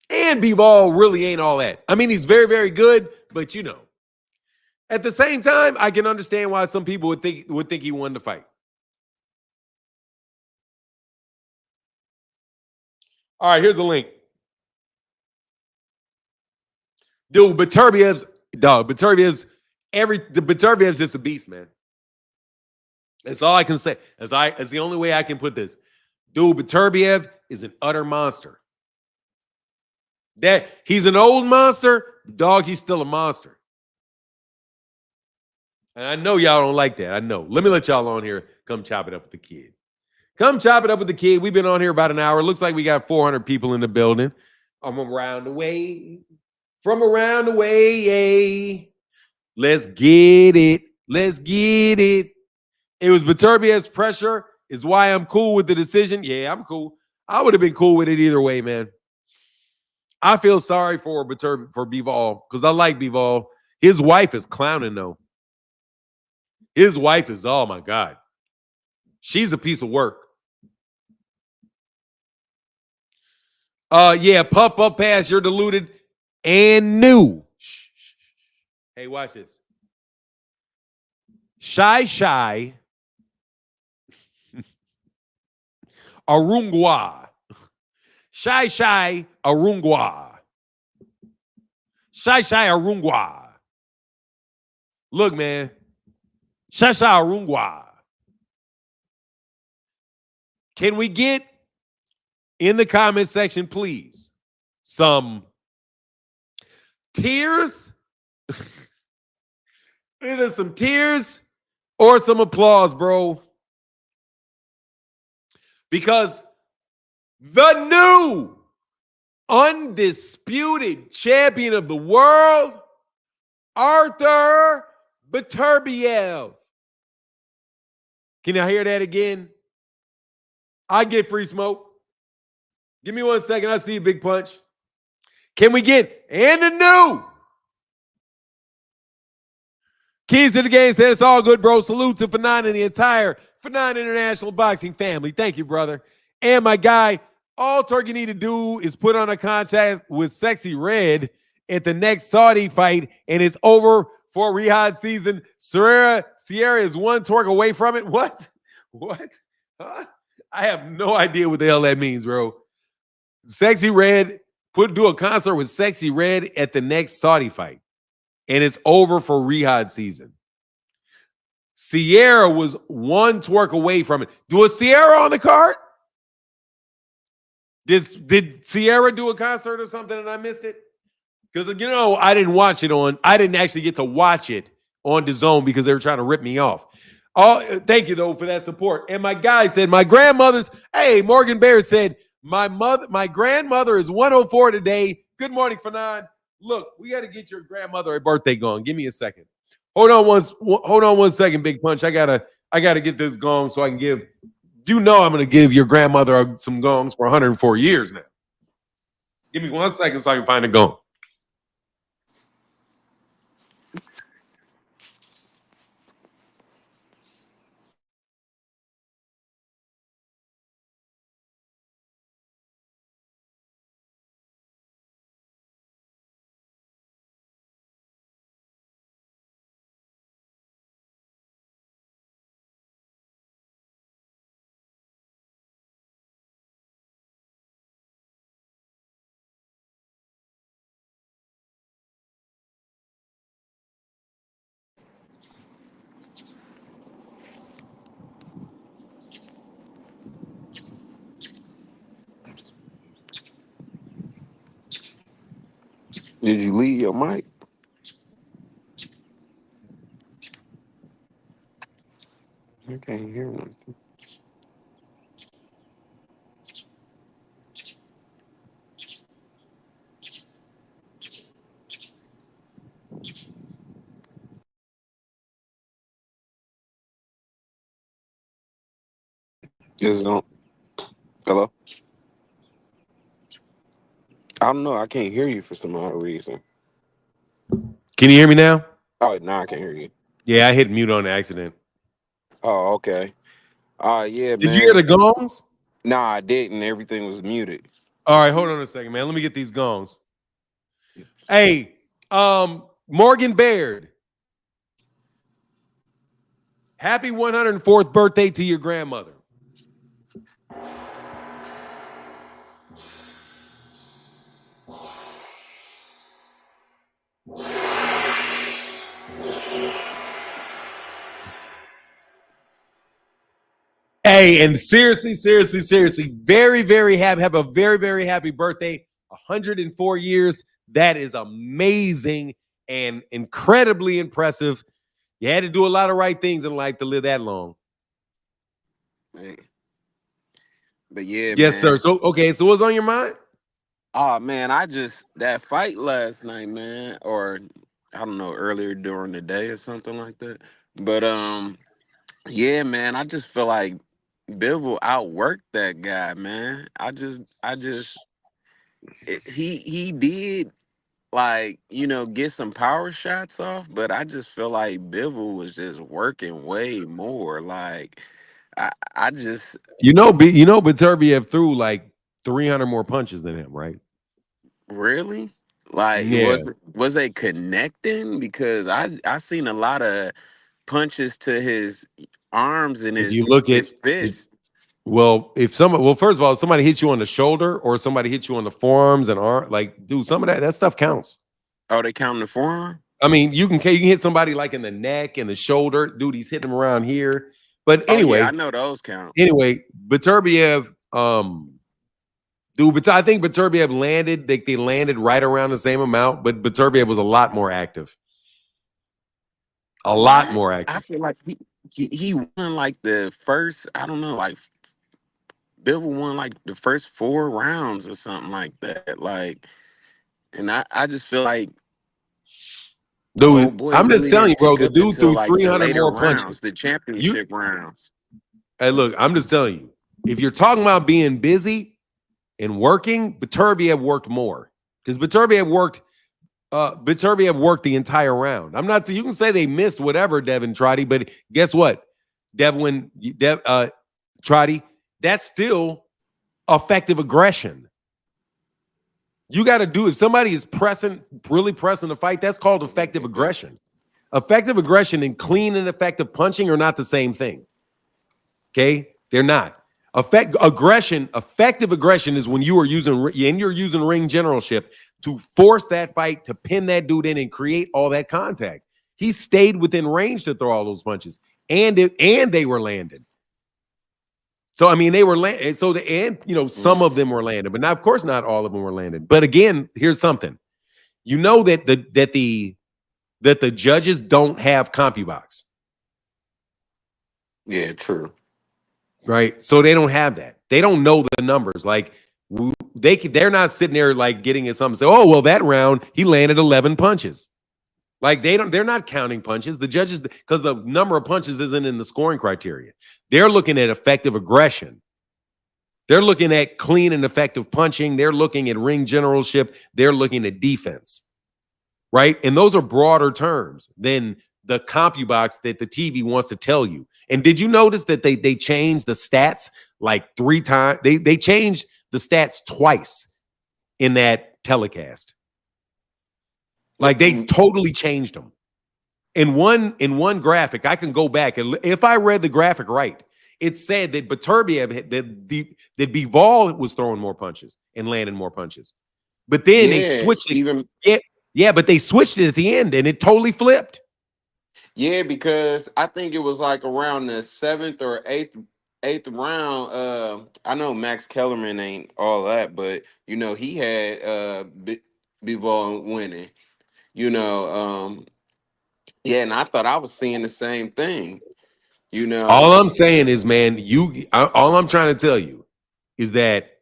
And Bivol really ain't all that. I mean, he's very, very good, but you know. At the same time, I can understand why some people would think he won the fight. All right, here's a link. Dude, Beterbiev's just a beast, man. That's all I can say. That's the only way I can put this. Dude, Beterbiev is an utter monster. That he's an old monster, dog, he's still a monster. And I know y'all don't like that. I know. Let me let y'all on here come chop it up with the kid. Come chop it up with the kid. We've been on here about an hour. Looks like we got 400 people in the building. I'm around the way. From around the way, yay. Let's get it. Let's get it. It was Beterbiev's pressure is why I'm cool with the decision. Yeah, I'm cool. I would have been cool with it either way, man. I feel sorry for Bivol because I like Bivol. His wife is clowning, though. His wife is, oh, my God. She's a piece of work. Yeah, puff up pass, you're deluded and new. Hey, watch this. Shy Arungwa. Shy Arungwa. Shy Arungwa. Look, man. Shy Arungwa. Can we get in the comment section, please, some tears? Either some tears or some applause, bro. Because the new undisputed champion of the world, Artur Beterbiev. Can I hear that again? I get free smoke. Give me 1 second. I see a big punch. Can we get and the new keys to the game? Said it's all good, bro. Salute to Fanon and the entire Fanon International Boxing family. Thank you, brother. And my guy, all Turkey need to do is put on a contract with Sexy Red at the next Saudi fight, and it's over for Riyadh season. Sierra is one twerk away from it. What? Huh? I have no idea what the hell that means, bro. Sexy Red, do a concert with Sexy Red at the next Saudi fight, and it's over for Riyadh season. Sierra was one twerk away from it. Do a Sierra on the card? Did Sierra do a concert or something and I missed it? Because, you know, I didn't actually get to watch it on DAZN because they were trying to rip me off. Oh, thank you, though, for that support. And my guy said, Morgan Bear said, my grandmother is 104 today. Good morning, Fanon. Look, we got to get your grandmother a birthday gong. Give me a second. Hold on 1 second, Big Punch. I gotta get this gong so I can give. You know I'm gonna give your grandmother some gongs for 104 years now. Give me 1 second so I can find a gong. Did you leave your mic? I can't hear nothing. Is it on? Hello? I don't know. I can't hear you for some odd reason. Can you hear me now? Oh, now I can hear you. Yeah, I hit mute on accident. Oh, okay. Yeah, Did you hear man. the gongs? Nah, I didn't. Everything was muted. All right, hold on a second, man. Let me get these gongs. Hey, Morgan Baird. Happy 104th birthday to your grandmother. Hey, and seriously, very, very happy. Have a very, very happy birthday. 104 years. That is amazing and incredibly impressive. You had to do a lot of right things in life to live that long. Hey. But yeah, Yes, sir. man. So, okay, so what's on your mind? Oh man, that fight last night, man, or I don't know, earlier during the day or something like that. But yeah, man, I just feel like Bivol outworked that guy, man. He did, like, get some power shots off, but I just feel like Bivol was just working way more. Like I just Beterbiev threw like 300 more punches than him, right? really, like, Yeah. was they connecting? Because I seen a lot of punches to his arms and If you look at his fist. first of all, if somebody hits you on the shoulder or somebody hits you on the forearms and arm, like, dude, some of that stuff counts. Oh, they counting the forearm? I mean, you can hit somebody like in the neck and the shoulder, dude. He's hitting them around here. But Oh yeah, I anyway, know those count. Beterbiev, dude, but I think Beterbiev landed. They landed right around the same amount, but Beterbiev was a lot more active. A lot more I active. feel like he won like the first. I don't know, like Bivol won like the first 4 rounds or something like that. Like, and I just feel like old Dude, boy I'm just really telling you, didn't bro. pick The up dude until threw like the 300 later more punches. rounds, the You, championship rounds. hey, look, I'm just telling you. If you're talking about being busy and working, Beterbiev worked more because Beterbiev worked the entire round. I'm not. You can say they missed whatever, Devin Trotty, but guess what, Trotty, that's still effective aggression. You got to do if somebody is really pressing the fight. That's called effective aggression. Effective aggression and clean and effective punching are not the same thing. Okay, they're not. Effective aggression is when you're using ring generalship to force that fight, to pin that dude in and create all that contact. He stayed within range to throw all those punches, and they were landed. So I mean, they were landed. So some of them were landed, but now, of course, not all of them were landed. But again, here's something: that the judges don't have CompuBox. Yeah, true. Right? So they don't have that. They don't know the numbers. Like they're not sitting there like getting at something. Say, oh well, that round he landed 11 punches. Like they're not counting punches. The judges, because the number of punches isn't in the scoring criteria. They're looking at effective aggression. They're looking at clean and effective punching. They're looking at ring generalship. They're looking at defense. Right? And those are broader terms than the CompuBox that the TV wants to tell you. And did you notice that they changed the stats like 3 times? They changed the stats twice in that telecast. Like they totally changed them. In one graphic, I can go back and if I read the graphic right, it said that Beterbiev that Bivol was throwing more punches and landing more punches. But then they switched it. Yeah, but they switched it at the end and it totally flipped. Yeah, because I think it was like around the 7th or eighth round. I know Max Kellerman ain't all that, but he had Bivol winning. You know, yeah, and I thought I was seeing the same thing. You All know, I'm saying is, man, all I'm trying to tell you is that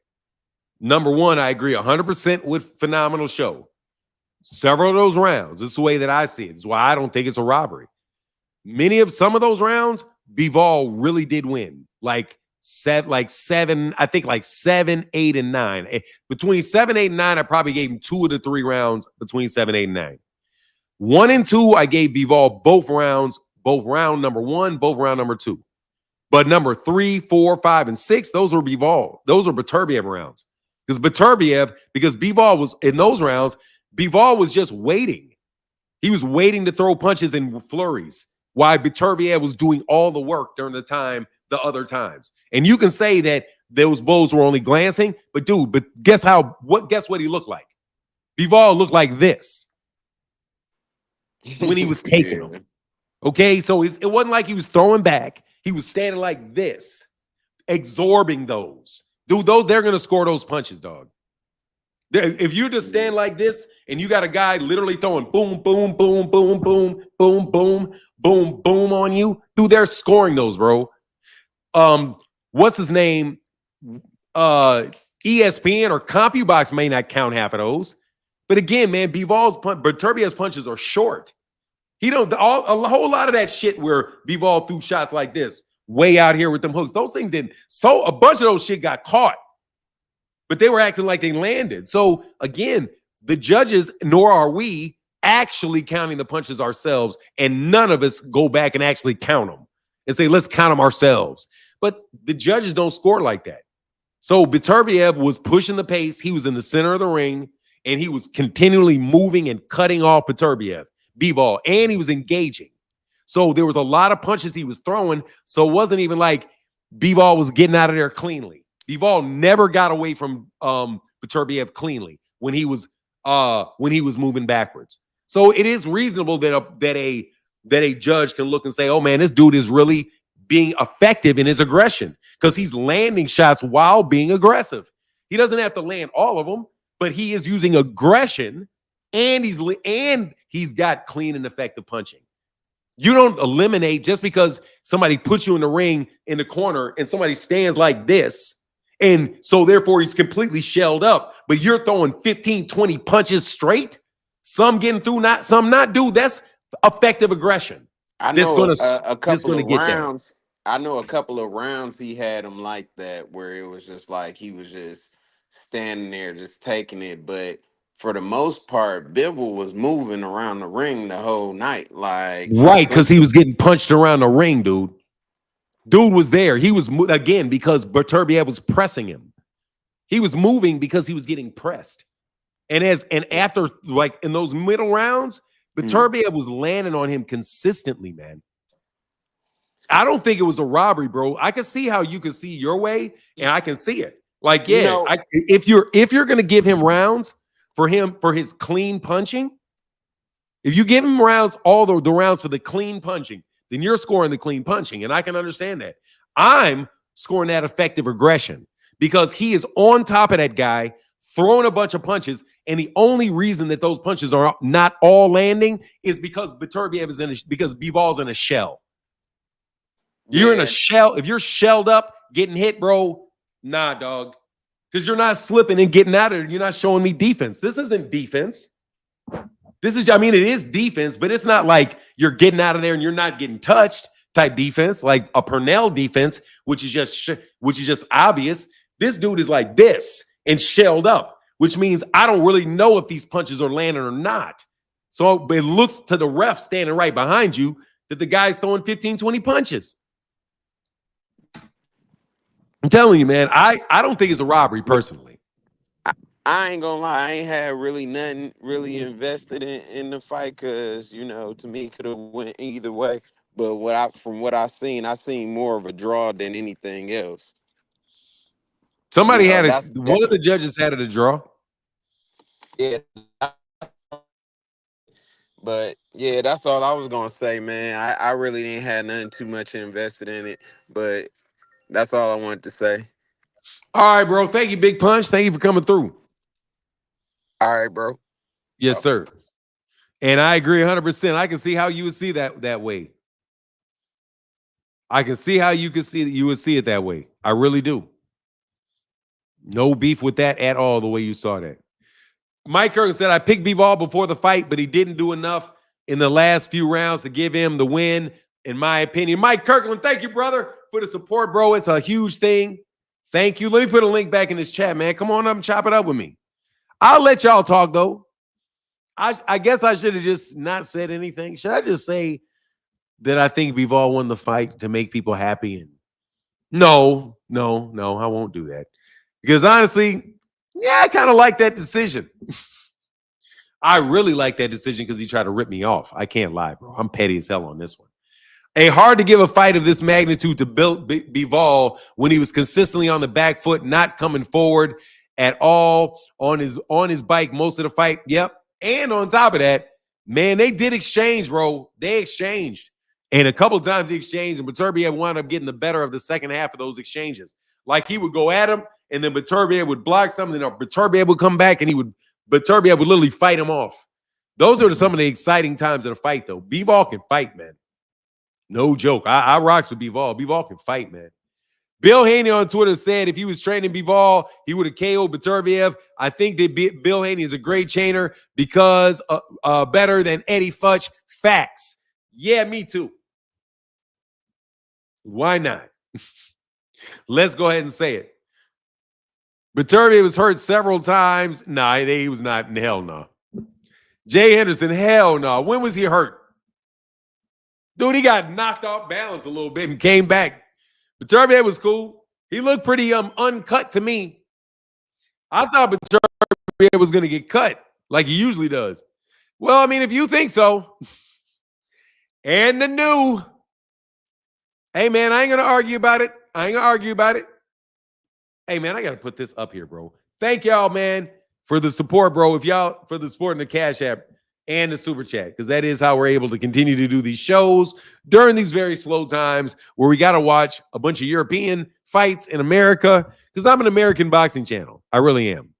number one, I agree 100% with phenomenal show. Several of those rounds, this is the way that I see it. This is why I don't think it's a robbery. Some of those rounds, Bivol really did win. Like seven, I think like 7, 8, and 9. Between 7, 8, and 9, I probably gave him 2 of the 3 rounds between 7, 8, and 9. 1 and 2, I gave Bivol both rounds, both round number 1, both round number 2. But number 3, 4, 5, and 6, those were Bivol. Those are Beterbiev rounds. Because Bivol was in those rounds, Bivol was just waiting. He was waiting to throw punches and flurries while Beterbiev was doing all the work during the other times. And you can say that those blows were only glancing, but guess what he looked like? Bivol looked like this when he was taking yeah. them. Okay, so it wasn't like he was throwing back. He was standing like this, absorbing those. Dude, they're going to score those punches, dog. If you just stand like this and you got a guy literally throwing boom, boom, boom, boom, boom, boom, boom, boom, boom on you, dude, they're scoring those, bro. What's his name? ESPN or CompuBox may not count half of those. But again, man, Beterbiev's punches are short. A whole lot of that shit where Bivol threw shots like this, way out here with them hooks. Those things didn't. So a bunch of those shit got caught, but they were acting like they landed. So again, the judges, nor are we actually counting the punches ourselves, and none of us go back and actually count them and say, let's count them ourselves. But the judges don't score like that. So Beterbiev was pushing the pace. He was in the center of the ring, and he was continually moving and cutting off Bivol, and he was engaging. So there was a lot of punches he was throwing. So it wasn't even like Bivol was getting out of there cleanly. Bivol never got away from Beterbiev cleanly when he was moving backwards. So it is reasonable that a judge can look and say, "Oh man, this dude is really being effective in his aggression because he's landing shots while being aggressive. He doesn't have to land all of them, but he is using aggression." And he's got clean and effective punching. You don't eliminate just because somebody puts you in the ring in the corner and somebody stands like this. And so therefore he's completely shelled up, but you're throwing 15, 20 punches straight. Some getting through, some not. Dude, that's effective aggression. I know a couple of rounds. I know a couple of rounds he had him like that, where it was just like he was just standing there, just taking it. But for the most part, Bivol was moving around the ring the whole night, like right, because he was getting punched around the ring, dude. Dude was there. He was again because Beterbiev was pressing him. He was moving because he was getting pressed. And after like in those middle rounds, Beterbiev was landing on him consistently, man. I don't think it was a robbery, bro. I can see how you can see your way, and I can see it. Like, yeah, if you're gonna give him rounds for his clean punching, if you give him rounds, all the rounds for the clean punching, then you're scoring the clean punching, and I can understand that. I'm scoring that effective aggression because he is on top of that guy, throwing a bunch of punches, and the only reason that those punches are not all landing is because Beterbiev is because Bivol's in a shell. You're in a shell. If you're shelled up, getting hit, bro, nah, dog. Because you're not slipping and getting out of it. You're not showing me defense. This isn't defense. It is defense, but it's not like you're getting out of there and you're not getting touched type defense, like a Purnell defense, which is just obvious. This dude is like this and shelled up, which means I don't really know if these punches are landing or not. So it looks to the ref standing right behind you that the guy's throwing 15, 20 punches. I'm telling you, man, I don't think it's a robbery personally. I ain't gonna lie, I ain't had really nothing really invested in the fight because, to me it could have went either way. But from what I seen more of a draw than anything else. Somebody one of the judges had it a draw. Yeah. But yeah, that's all I was gonna say, man. I really didn't have nothing too much invested in it, but that's all I wanted to say. All right, bro. Thank you, Big Punch. Thank you for coming through. All right, bro. Yes, sir. And I agree 100%. I can see how you would see that way. I can see how you would see it that way. I really do. No beef with that at all, the way you saw that. Mike Kirkland said, I picked Bivol before the fight, but he didn't do enough in the last few rounds to give him the win, in my opinion. Mike Kirkland, thank you, brother, for the support, bro. It's a huge thing. Thank you. Let me put a link back in this chat, man. Come on up and chop it up with me. I'll let y'all talk, though. I guess I should have just not said anything. Should I just say that I think Bivol won the fight to make people happy? And no, I won't do that. Because honestly, yeah, I kind of like that decision. I really like that decision because he tried to rip me off. I can't lie, bro. I'm petty as hell on this one. Hard to give a fight of this magnitude to Bivol when he was consistently on the back foot, not coming forward at all on his bike most of the fight. Yep. And on top of that, man, they did exchange, bro. They exchanged. And a couple of times he exchanged, and Beterbiev wound up getting the better of the second half of those exchanges. Like he would go at him, and then Beterbiev would block something, or Beterbiev would come back, and Beterbiev would literally fight him off. Those are some of the exciting times of the fight, though. Bivol can fight, man. No joke. I rocks with Bivol. Bivol can fight, man. Bill Haney on Twitter said if he was training Bivol, he would have KO'd Beterbiev. I think that Bill Haney is a great trainer because better than Eddie Futch. Facts. Yeah, me too. Why not? Let's go ahead and say it. Beterbiev was hurt several times. Nah, he was not. Hell no. Jay Henderson, hell no. When was he hurt? Dude, he got knocked off balance a little bit and came back. Beterbiev was cool. He looked pretty uncut to me. I thought Beterbiev was going to get cut like he usually does. Well, I mean, if you think so. And the new. Hey, man, I ain't going to argue about it. Hey, man, I got to put this up here, bro. Thank y'all, man, for the support, bro. For the support in the Cash App and the Super Chat, because that is how we're able to continue to do these shows during these very slow times where we got to watch a bunch of European fights in America, because I'm an American boxing channel. I really am.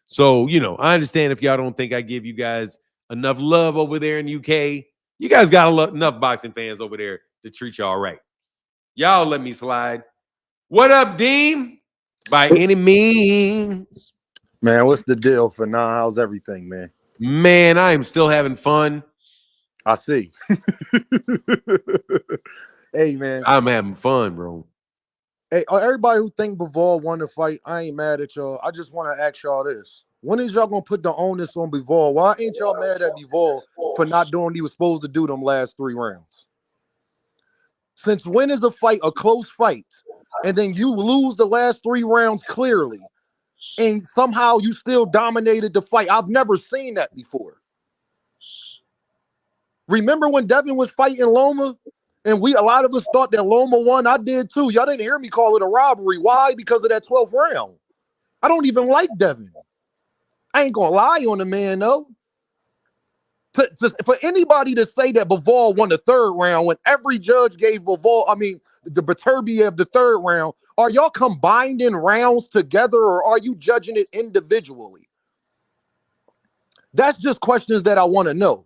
So, I understand if y'all don't think I give you guys enough love over there in the UK. You guys got enough boxing fans over there to treat y'all right. Y'all let me slide. What up, Dean? By any means. Man, what's the deal for now? How's everything, man? Man, I am still having fun. I see. Hey, man. I'm having fun, bro. Hey, everybody who think Bivol won the fight, I ain't mad at y'all. I just want to ask y'all this. When is y'all going to put the onus on Bivol? Why ain't y'all mad at Bivol for not doing what he was supposed to do them last 3 rounds? Since when is a fight a close fight, and then you lose the last 3 rounds clearly, and somehow you still dominated the fight? I've never seen that before. Remember when Devin was fighting Loma, and a lot of us thought that Loma won? I did too. Y'all didn't hear me call it a robbery. Why? Because of that 12th round. I don't even like Devin. I ain't gonna lie on the man, though. For anybody to say that Bivol won the 3rd round when every judge gave the Beterbiev the 3rd round, are y'all combining rounds together, or are you judging it individually? That's just questions that I want to know.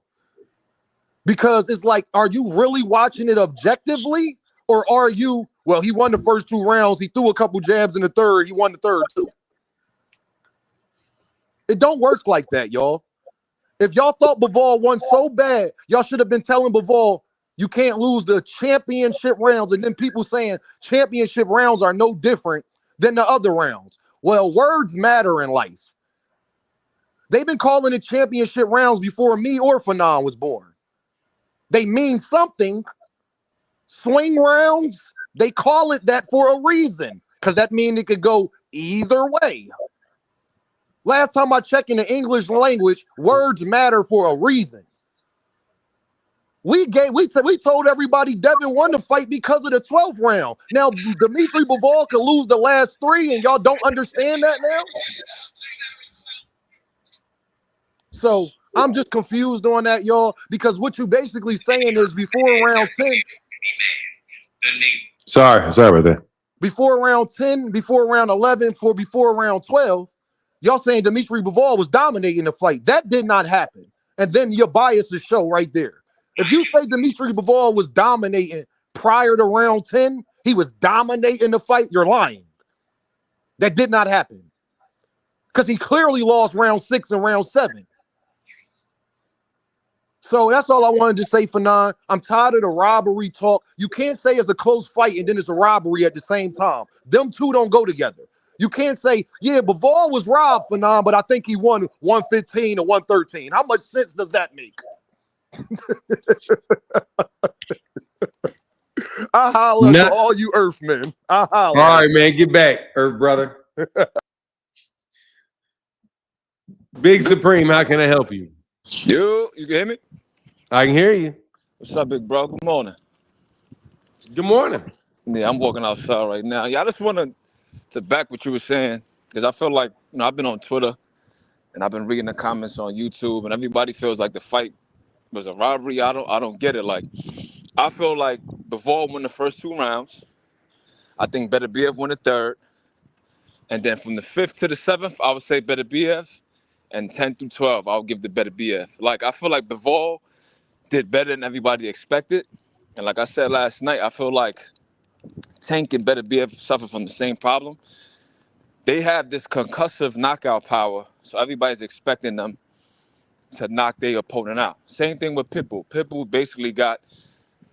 Because it's like, are you really watching it objectively, or are you, well, he won the first 2 rounds, he threw a couple jabs in the 3rd, he won the 3rd too. It don't work like that, y'all. If y'all thought Bivol won so bad, y'all should have been telling Bivol, you can't lose the championship rounds, and then people saying championship rounds are no different than the other rounds. Well, words matter in life. They've been calling it championship rounds before me or Fanon was born. They mean something. Swing rounds, they call it that for a reason, because that means it could go either way. Last time I checked in the English language, words matter for a reason. We told everybody Devin won the fight because of the 12th round. Now, Dimitry Bivol could lose the last 3, and y'all don't understand that now? So I'm just confused on that, y'all, because what you basically saying is before round 10. Sorry about that. Before round 10, before round 11, before round 12, Y'all saying Dimitry Bivol was dominating the fight. That did not happen. And then your biases show right there. If you say Dimitry Bivol was dominating prior to round 10, he was dominating the fight, you're lying. That did not happen. Because he clearly lost round 6 and round 7. So that's all I wanted to say, Fanon. I'm tired of the robbery talk. You can't say it's a close fight and then it's a robbery at the same time. Them two don't go together. You can't say, yeah, Bivol was robbed, Fanon, but I think he won 115 or 113. How much sense does that make? I holler to all you Earthmen. I holler. All right, man, get back, Earth brother. Big Supreme, how can I help you? Yo, you can hear me? I can hear you. What's up, big bro? Good morning. Good morning. Yeah, I'm walking outside right now. Yeah, I just wanted to back what you were saying because I feel like, I've been on Twitter and I've been reading the comments on YouTube and everybody feels like the fight was a robbery. I don't get it. Like, I feel like Bivol won the first 2 rounds. I think Beterbiev won the 3rd. And then from the 5th to the 7th, I would say Beterbiev. And 10 through 12, I'll give the Beterbiev. Like, I feel like Bivol did better than everybody expected. And like I said last night, I feel like Tank and Beterbiev suffer from the same problem. They have this concussive knockout power, so everybody's expecting them to knock their opponent out. Same thing with Pitbull. Pitbull basically got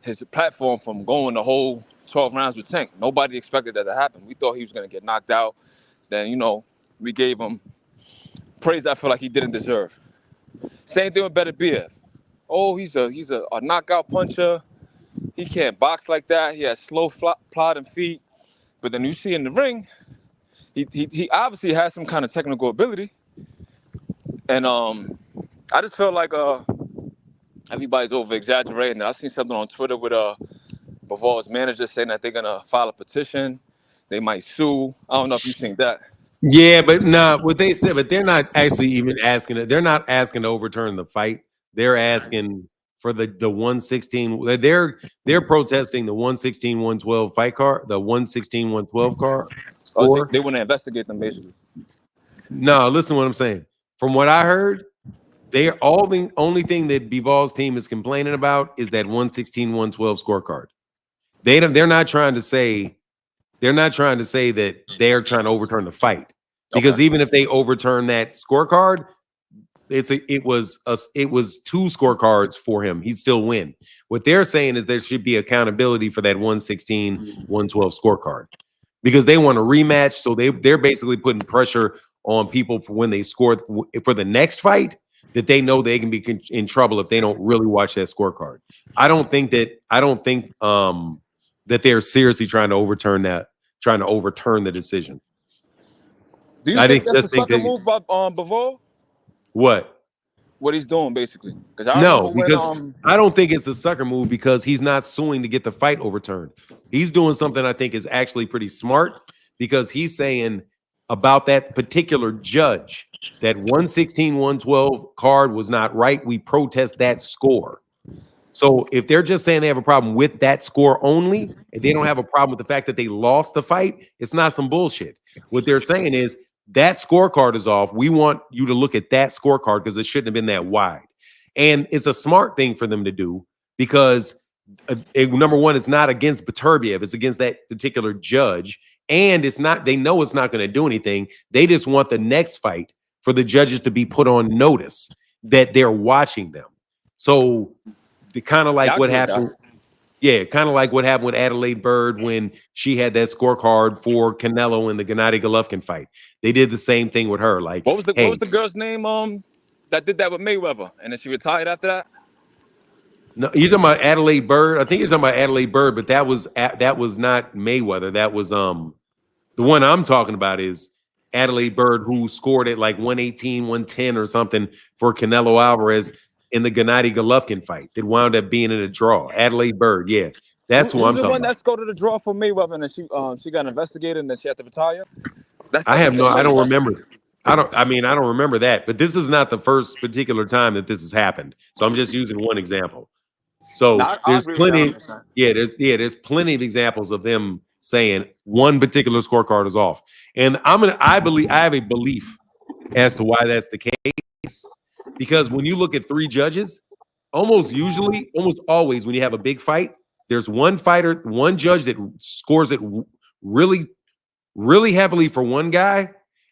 his platform from going the whole 12 rounds with Tank. Nobody expected that to happen. We thought he was going to get knocked out. Then, we gave him praise that I feel like he didn't deserve. Same thing with Beterbiev. Oh, he's a knockout puncher. He can't box like that. He has slow plodding feet. But then you see in the ring, he obviously has some kind of technical ability. And I just feel like everybody's over exaggerating. I seen something on Twitter with Bivol's manager saying that they're gonna file a petition. They might sue. I don't know if you've seen that. Yeah, but what they said, but they're not actually even asking it. They're not asking to overturn the fight. They're asking for the 116. They're protesting the 116, 112 fight card, the 116, 112 card score. They want to investigate them basically. No, listen to what I'm saying. From what I heard, the only thing that Bivol's team is complaining about is that 116, 112 scorecard. They're not trying to say that they're trying to overturn the fight. Because even if they overturn that scorecard, it was 2 scorecards for him. He'd still win. What they're saying is there should be accountability for that 116, 112 scorecard because they want a rematch. So they're basically putting pressure on people for when they score for the next fight that they know they can be in trouble if they don't really watch that scorecard. I don't think that they're seriously trying to overturn the decision. Do you think that's a sucker move by Bivol? What he's doing basically? Because I don't think it's a sucker move because he's not suing to get the fight overturned. He's doing something I think is actually pretty smart because he's saying about that particular judge that 116, 112 card was not right. We protest that score. So if they're just saying they have a problem with that score only, and they don't have a problem with the fact that they lost the fight, it's not some bullshit. What they're saying is that scorecard is off. We want you to look at that scorecard because it shouldn't have been that wide. And it's a smart thing for them to do because number one, it's not against Beterbiev. It's against that particular judge. And they know it's not going to do anything. They just want the next fight for the judges to be put on notice that they're watching them. So kind of like what happened. Yeah, kind of like what happened with Adelaide Byrd when she had that scorecard for Canelo in the Gennady Golovkin fight. They did the same thing with her. Like, what was the girl's name that did that with Mayweather and then she retired after that? No, you're talking about Adelaide Byrd. I think you're talking about Adelaide Byrd, but that was not Mayweather. That was the one I'm talking about is Adelaide Byrd, who scored at like 118, 110 or something for Canelo Alvarez in the Gennady Golovkin fight that wound up being in a draw. Adelaide Byrd, yeah. That's who I'm talking about. The one that's go to the draw for Mayweather and then she got investigated and then she had to retire? I don't remember. I don't remember that, but this is not the first particular time that this has happened. So I'm just using one example. So there's plenty of examples of them saying one particular scorecard is off. And I have a belief as to why that's the case. Because when you look at 3 judges, almost always when you have a big fight, there's one judge that scores it really, really heavily for one guy,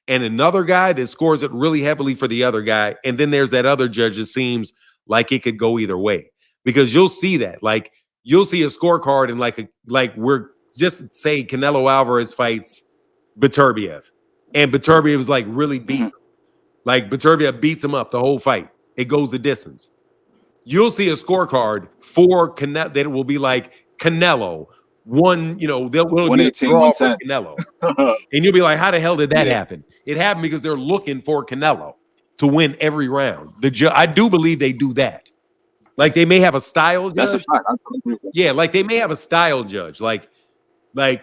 and another guy that scores it really heavily for the other guy. And then there's that other judge that seems like it could go either way. Because you'll see that. Like, you'll see a scorecard and like we're just say Canelo Alvarez fights Beterbiev. And Beterbiev is like really beat him. Like Beterbiev beats him up the whole fight. It goes the distance. You'll see a scorecard for Canelo that will be like Canelo one, they'll be a draw for Canelo. And you'll be like, how the hell did that happen? It happened because they're looking for Canelo to win every round. I do believe they do that. Like they may have a style judge. That's a fact. Yeah, like they may have a style judge. Like, and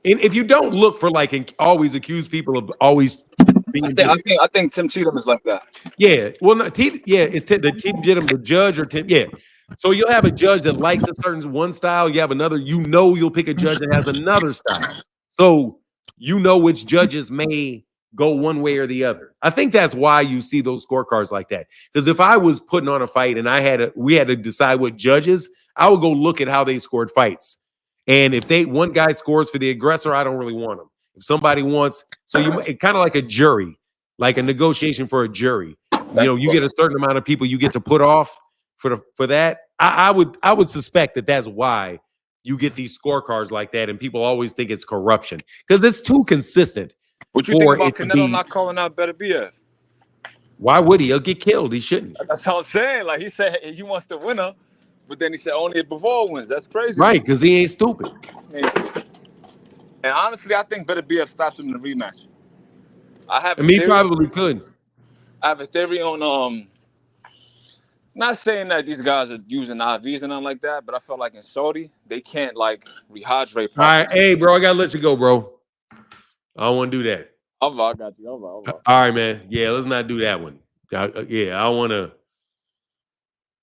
if you don't look for always accuse people of always being. I think Tim Cheatham is like that. Yeah, well, no, it's the Tim Cheatham, the judge, or Tim. Yeah, so you'll have a judge that likes a certain one style. You have another. You'll pick a judge that has another style. So which judges may go one way or the other. I think that's why you see those scorecards like that. Because if I was putting on a fight and we had to decide what judges, I would go look at how they scored fights. And if one guy scores for the aggressor, I don't really want him. If somebody wants, it's kind of like a jury, like a negotiation for a jury. You get a certain amount of people you get to put off for that. I would suspect that that's why you get these scorecards like that, and people always think it's corruption because it's too consistent. What you think about Canelo not calling out Beterbiev? Why would he? He'll get killed. He shouldn't. That's what I'm saying. Like he said, he wants the winner, but then he said only if Bivol wins. That's crazy. Right, because he ain't stupid. And honestly, I think Beterbiev stops him in the rematch. He probably could. I have a theory on not saying that these guys are using IVs and nothing like that, but I felt like in Saudi they can't rehydrate. All right, hey bro, I gotta let you go, bro. I don't want to do that. I got you. All right, man. Yeah, let's not do that one. I don't want to.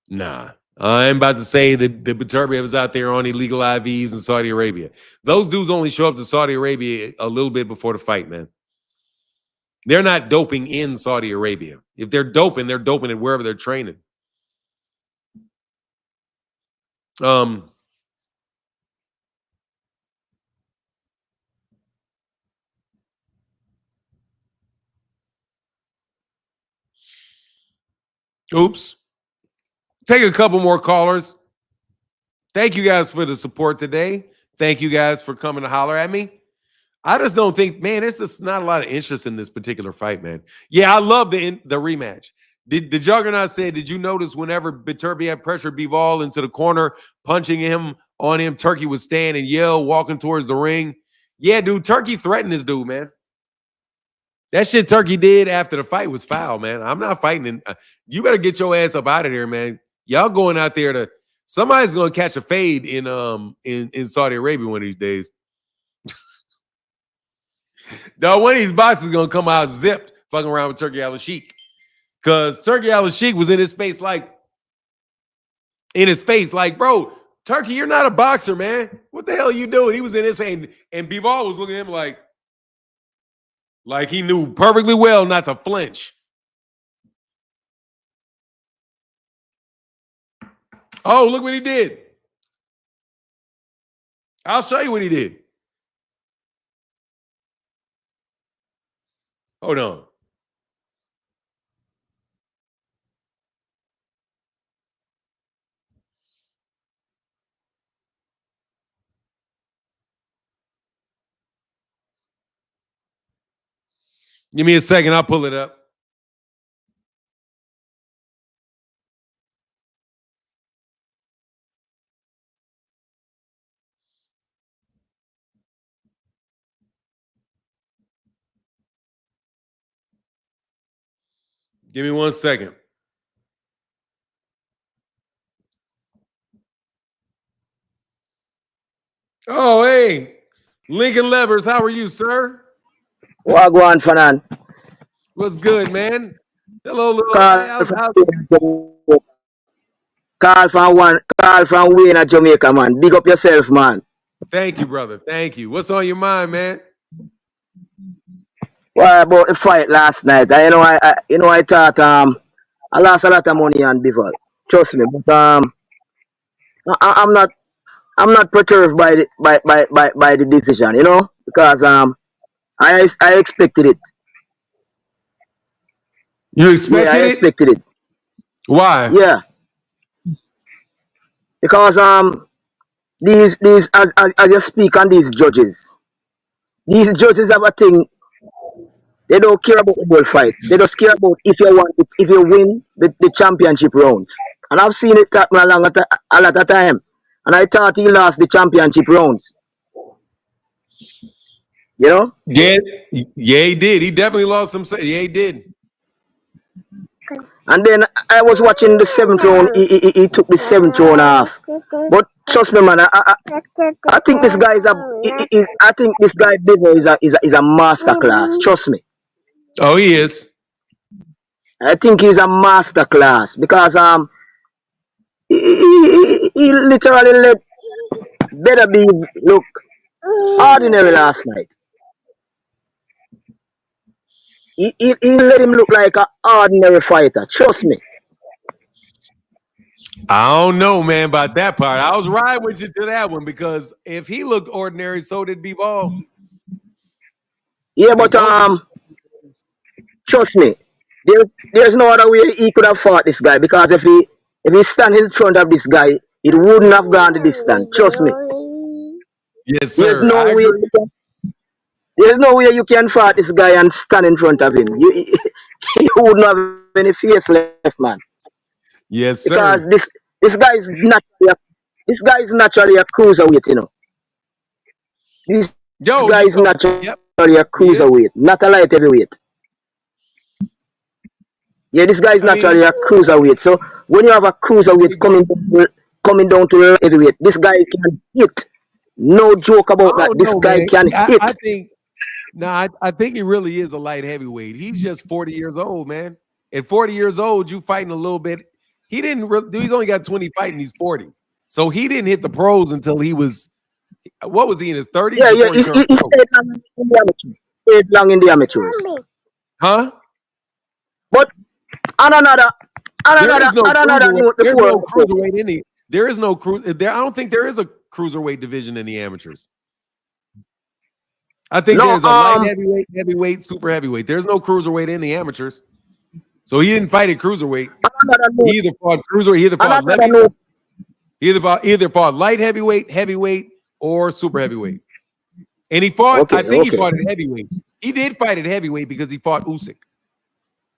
Nah. I'm about to say that the Beterbiev is out there on illegal IVs in Saudi Arabia. Those dudes only show up to Saudi Arabia a little bit before the fight, man. They're not doping in Saudi Arabia. If they're doping it wherever they're training. Oops. Take a couple more callers. Thank you guys for the support today. Thank you guys for coming to holler at me. I just don't think, man, there's just not a lot of interest in this particular fight, man. Yeah, I love the rematch. The Juggernaut said, did you notice whenever Beterbiev pressured Bivol into the corner, punching him on him, Turki would stand and yell, walking towards the ring? Yeah, dude, Turki threatened this dude, man. That shit Turki did after the fight was foul, man. I'm not fighting. You better get your ass up out of there, man. Y'all going out there somebody's going to catch a fade in Saudi Arabia one of these days. Though one of these boxes is going to come out zipped fucking around with Turki Alalshikh. Because Turki Alalshikh was in his face like, bro, Turki, you're not a boxer, man. What the hell are you doing? He was in his face, and Bivol was looking at him like he knew perfectly well not to flinch. Oh, look what he did. I'll show you what he did. Hold on. Give me a second. I'll pull it up. Give me 1 second. Oh, hey. Lincoln Levers, how are you, sir? Wagwan Fanan. What's good, man? Hello, little Carl from Wayne at Jamaica, man. Big up yourself, man. Thank you, brother. Thank you. What's on your mind, man? What about the fight last night? I thought I lost a lot of money on Bivol. Trust me, but I'm not perturbed by by the decision, because I expected it. You Yeah, I expected it? expected it. Why? Yeah, because these as you speak on these judges have a thing. They don't care about the whole fight. They just care about if you win the championship rounds. And I've seen it happen a lot of time. And I thought he lost the championship rounds. You know? Yeah, yeah, he did. He definitely lost some. Yeah, he did. And then I was watching the seventh round. He took the seventh round off. But trust me, man, I think this guy I think this guy Bivol is a master class. Trust me. Oh, he is. I think he's a master class because he literally let Beterbiev look ordinary last night. He let him look like an ordinary fighter. Trust me. I don't know, man, about that part. I was riding with you to that one because if he looked ordinary, so did Bivol. Yeah, They but both. trust me. There's no other way he could have fought this guy because if he stand in front of this guy, it wouldn't have gone the distance. Trust me. Yes, There's sir. no I way. agree. There's no way you can fight this guy and stand in front of him. You wouldn't have any face left, man. Yes, Because sir. this guy is naturally a cruiserweight, This guy is naturally Yep, a he is. cruiserweight, not a light heavyweight. Yeah, this guy is I mean, naturally a cruiserweight. So when you have a cruiserweight coming down to light heavyweight, this guy can hit. No joke I about that. don't This know, guy man. can I hit. think no, I think he really is a light heavyweight. He's just 40 years old, man. At 40 years old, you fighting a little bit. He didn't really, he's only got 20 fighting, he's 40. So he didn't hit the pros until he was what was he in his 30s Yeah, yeah. before he turned He pro? stayed long in the amateurs. Stayed long in the amateurs. Huh? But on another There is no cruiserweight. note There's before no I go, cruiserweight in the. There is no cruise. There, I don't think there is a cruiserweight division in the amateurs. I think no, there's a light heavyweight, heavyweight, super heavyweight. There's no cruiserweight in the amateurs. So he didn't fight at cruiserweight. He either fought cruiserweight, he either fought heavyweight, either fought light heavyweight, heavyweight, or super heavyweight. And he fought. I okay, think he okay. fought at heavyweight. He did fight at heavyweight because he fought Usyk.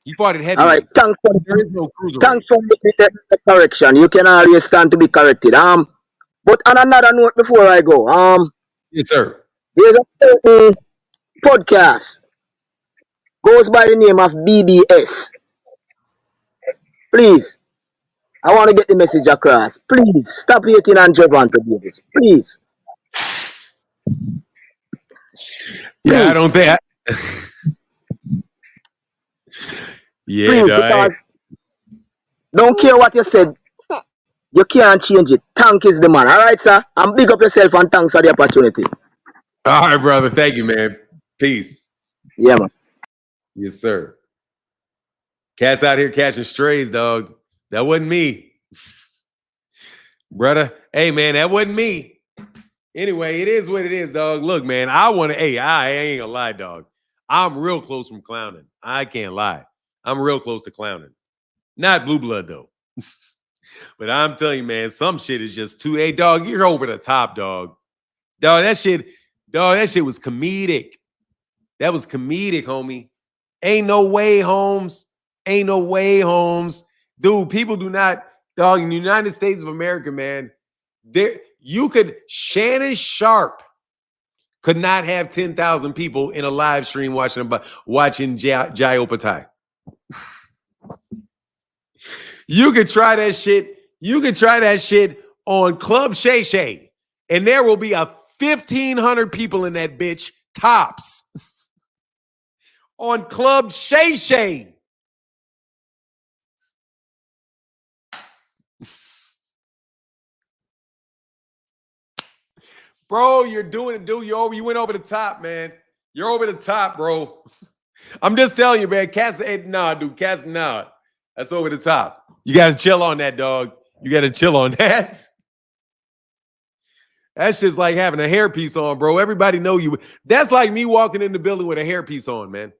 He fought at All right, heavyweight. There is no cruiserweight. thanks for the correction. You can always stand to be corrected. But on another note before I go, Yes, sir. there's a certain podcast goes by the name of BBS. Please, I want to get the message across. Please stop hating on Jovan to do this. Please, Yeah, I please, don't think. Yeah, please, no, because don't care what you said, you can't change it. Thank is the man. All right, sir. And big up yourself and thanks for the opportunity. all right, brother. Thank you, man. Peace. Yeah, man. Yes, sir. Cats out here catching strays, dog. That wasn't me, brother. Hey, man, that wasn't me. Anyway, it is what it is, dog. Look, man, I want to. Hey, I ain't gonna lie, dog. I'm real close from clowning. I can't lie. I'm real close to clowning. Not blue blood though. But I'm telling you, man, some shit is just too. Hey, dog, you're over the top, dog. Dog, that shit was comedic. That was comedic, homie. Ain't no way, Holmes. Ain't no way, Holmes. Dude, people do not, dog, in the United States of America, man, there you could, Shannon Sharp could not have 10,000 people in a live stream watching Jai Opatai. You could try that shit. You could try that shit on Club Shay Shay, and there will be 1,500 people in that bitch tops on Club Shay Shay. Bro, you're doing it, dude. You went over the top, man. You're over the top, bro. I'm just telling you, man. Cats, nah, dude. Cats, nah. That's over the top. You got to chill on that, dog. You got to chill on that. That's just like having a hairpiece on, bro. Everybody know you. That's like me walking in the building with a hairpiece on, man.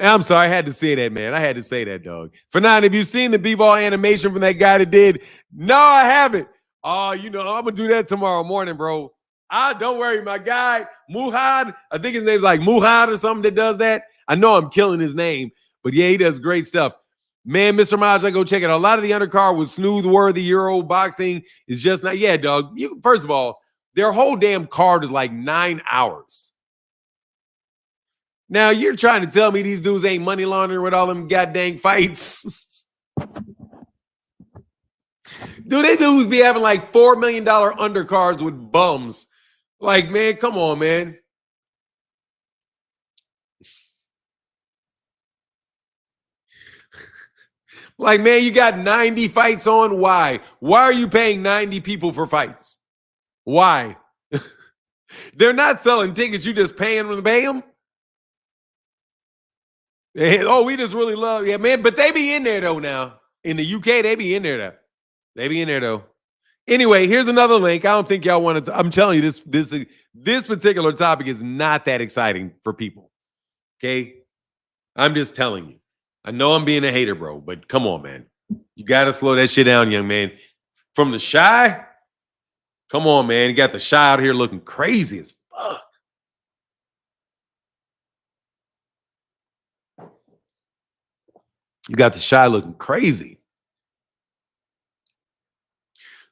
And I'm sorry, I had to say that, man. I had to say that, dog. For now, have you seen the Bivol animation from that guy that did? No, I haven't. Oh, you know, I'm gonna do that tomorrow morning, bro. Don't worry, my guy, Muhad. I think his name's like Muhad or something that does that. I know I'm killing his name, but yeah, he does great stuff. Man, Mr. Miles, I go check it out. A lot of the undercard was snooze-worthy. Euro boxing is just not. Yeah, dog. First of all, their whole damn card is like 9 hours. Now you're trying to tell me these dudes ain't money laundering with all them goddamn fights? Dude, they dudes be having like $4 million undercards with bums. Like, man, come on, man. Like, man, you got 90 fights on. Why? Why are you paying 90 people for fights? Why? They're not selling tickets. You just paying them to pay them? Oh, we just really love, yeah, man. But they be in there, though, now. In the UK, they be in there, though. They be in there, though. Anyway, here's another link. I don't think y'all want to. I'm telling you, this particular topic is not that exciting for people. Okay? I'm just telling you. I know I'm being a hater, bro, but come on, man. You got to slow that shit down, young man. From the Shy, come on, man. You got the Shy out here looking crazy as fuck. You got the Shy looking crazy.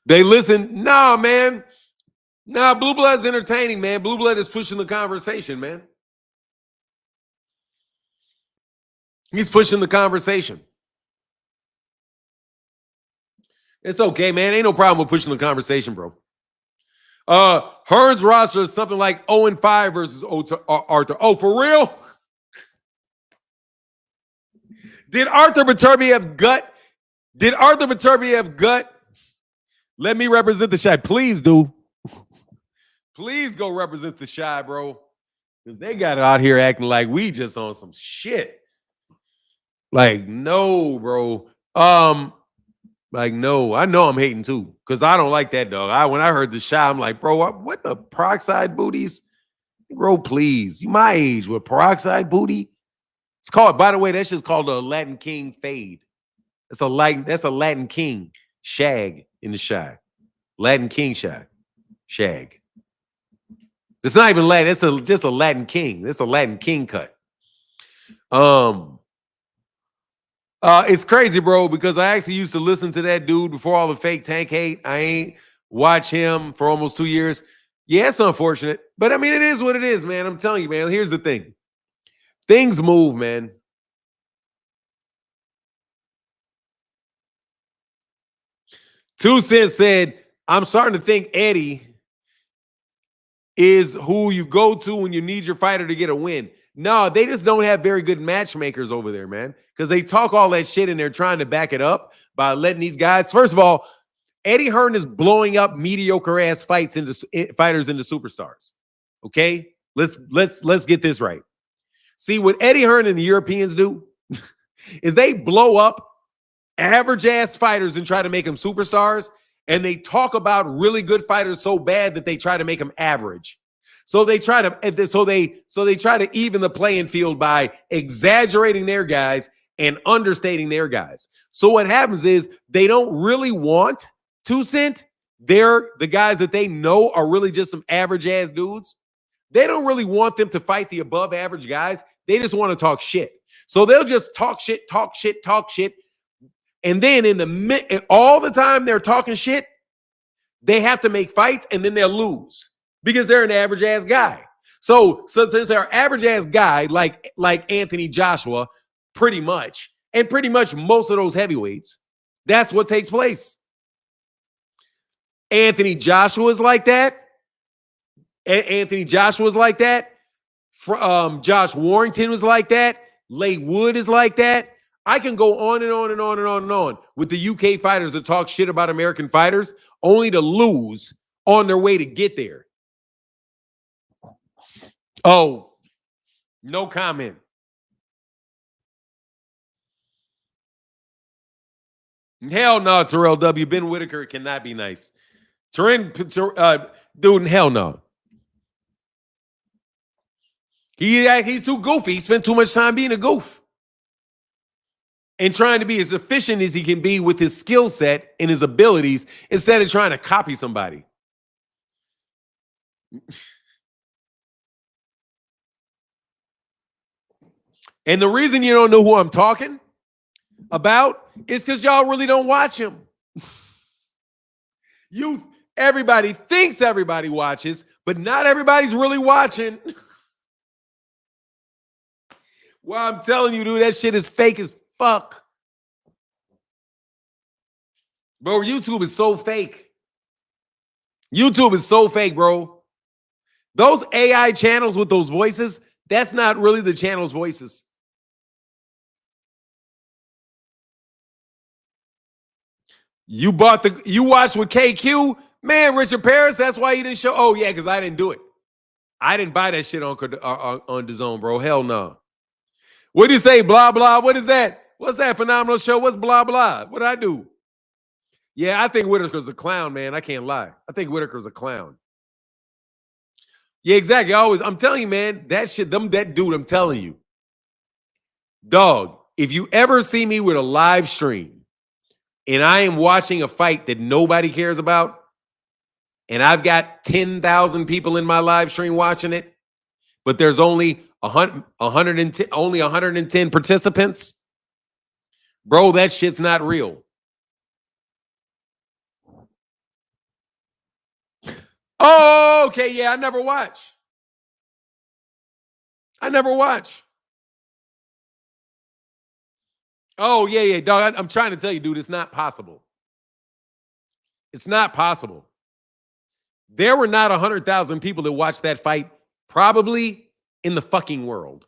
They listen. Nah, man. Nah, Blue Blood's entertaining, man. Blue Blood is pushing the conversation, man. He's pushing the conversation. It's okay, man. Ain't no problem with pushing the conversation, bro. Hearn's roster is something like 0-5 versus Artur. Oh, for real? Did Artur Beterbiev gut? Did Artur Beterbiev gut? Let me represent the Shy. Please do. Please go represent the Shy, bro. Because they got out here acting like we just on some shit. Like, no, bro. Like, no. I know I'm hating too. Because I don't like that, dog. When I heard the Shy, I'm like, bro, what the peroxide booties? Bro, please. You my age with peroxide booty? It's called, by the way, that's just called a Latin King fade. That's a Latin King shag in the Shy. Latin King shag. It's not even Latin. It's just a Latin King. It's a Latin King cut. It's crazy, bro, because I actually used to listen to that dude before all the fake tank hate. I ain't watched him for almost 2 years. Yeah, it's unfortunate. But I mean, it is what it is, man. I'm telling you, man. Here's the thing. Things move, man. Two Cents said, I'm starting to think Eddie is who you go to when you need your fighter to get a win. No, they just don't have very good matchmakers over there, man, because they talk all that shit and they're trying to back it up by letting these guys. First of all, Eddie Hearn is blowing up mediocre ass fighters into superstars. Okay, let's get this right. See, what Eddie Hearn and the Europeans do is they blow up average ass fighters and try to make them superstars, and they talk about really good fighters so bad that they try to make them average. So they try to try to even the playing field by exaggerating their guys and understating their guys. So what happens is they don't really want 2 Cent. They're the guys that they know are really just some average ass dudes. They don't really want them to fight the above average guys. They just want to talk shit. So they'll just talk shit. And then all the time they're talking shit, they have to make fights and then they'll lose because they're an average ass guy. So since they're an average ass guy like Anthony Joshua, pretty much most of those heavyweights, that's what takes place. Anthony Joshua is like that. Anthony Joshua is like that. Josh Warrington was like that. Leigh Wood is like that. I can go on and on and on and on and on with the UK fighters that talk shit about American fighters only to lose on their way to get there. Oh, no comment. Hell no, Terrell W. Ben Whitaker cannot be nice. Dude, hell no. He's too goofy. He spent too much time being a goof and trying to be as efficient as he can be with his skill set and his abilities instead of trying to copy somebody. And the reason you don't know who I'm talking about is because y'all really don't watch him. Everybody thinks everybody watches, but not everybody's really watching. Well, I'm telling you, dude, that shit is fake as fuck. Bro, YouTube is so fake. YouTube is so fake, bro. Those AI channels with those voices, that's not really the channel's voices. You watched with KQ? Man, Richard Paris, that's why you didn't show. Oh, yeah, because I didn't do it. I didn't buy that shit on DAZN, bro. Hell no. What do you say, blah, blah? What is that? What's that phenomenal show? What's blah, blah? What did I do? Yeah, I think Whitaker's a clown, man. I can't lie. I think Whitaker's a clown. Yeah, exactly. I'm telling you, man, that dude, I'm telling you. Dog, if you ever see me with a live stream and I am watching a fight that nobody cares about, and I've got 10,000 people in my live stream watching it, but there's only 110 participants, bro, that shit's not real. Oh, okay, yeah, I never watch. Oh, yeah, dog, I'm trying to tell you, dude, it's not possible. It's not possible. There were not 100,000 people that watched that fight, probably in the fucking world.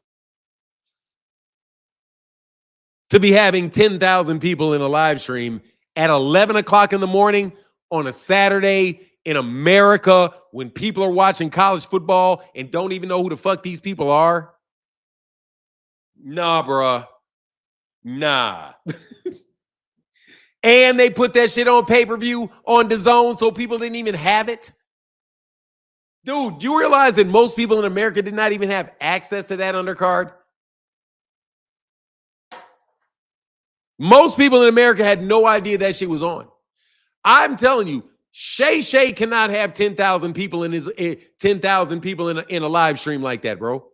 To be having 10,000 people in a live stream at 11 o'clock in the morning on a Saturday in America when people are watching college football and don't even know who the fuck these people are. Nah, bruh. Nah. And they put that shit on pay-per-view on DAZN so people didn't even have it. Dude, do you realize that most people in America did not even have access to that undercard? Most people in America had no idea that shit was on. I'm telling you, Shay cannot have 10,000 people in a live stream like that, bro.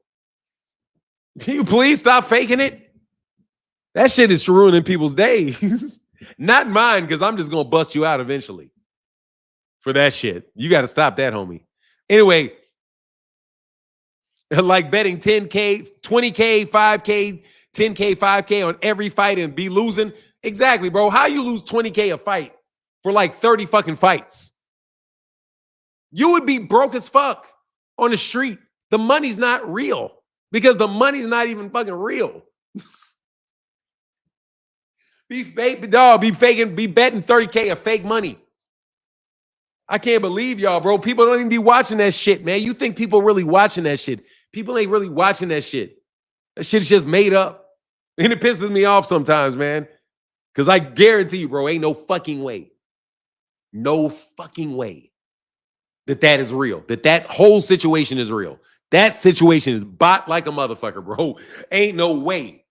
Can you please stop faking it? That shit is ruining people's days. Not mine, because I'm just gonna bust you out eventually for that shit. You got to stop that, homie. Anyway, like betting 10K, 20K, 5K, 10K, 5K on every fight and be losing. Exactly, bro. How you lose 20K a fight for like 30 fucking fights? You would be broke as fuck on the street. The money's not real because the money's not even fucking real. Be fake, dog. Be betting 30K of fake money. I can't believe y'all, bro. People don't even be watching that shit, man. You think people really watching that shit? People ain't really watching that shit. That shit's just made up. And it pisses me off sometimes, man. Because I guarantee you, bro, ain't no fucking way. No fucking way that is real. That whole situation is real. That situation is bot like a motherfucker, bro. Ain't no way.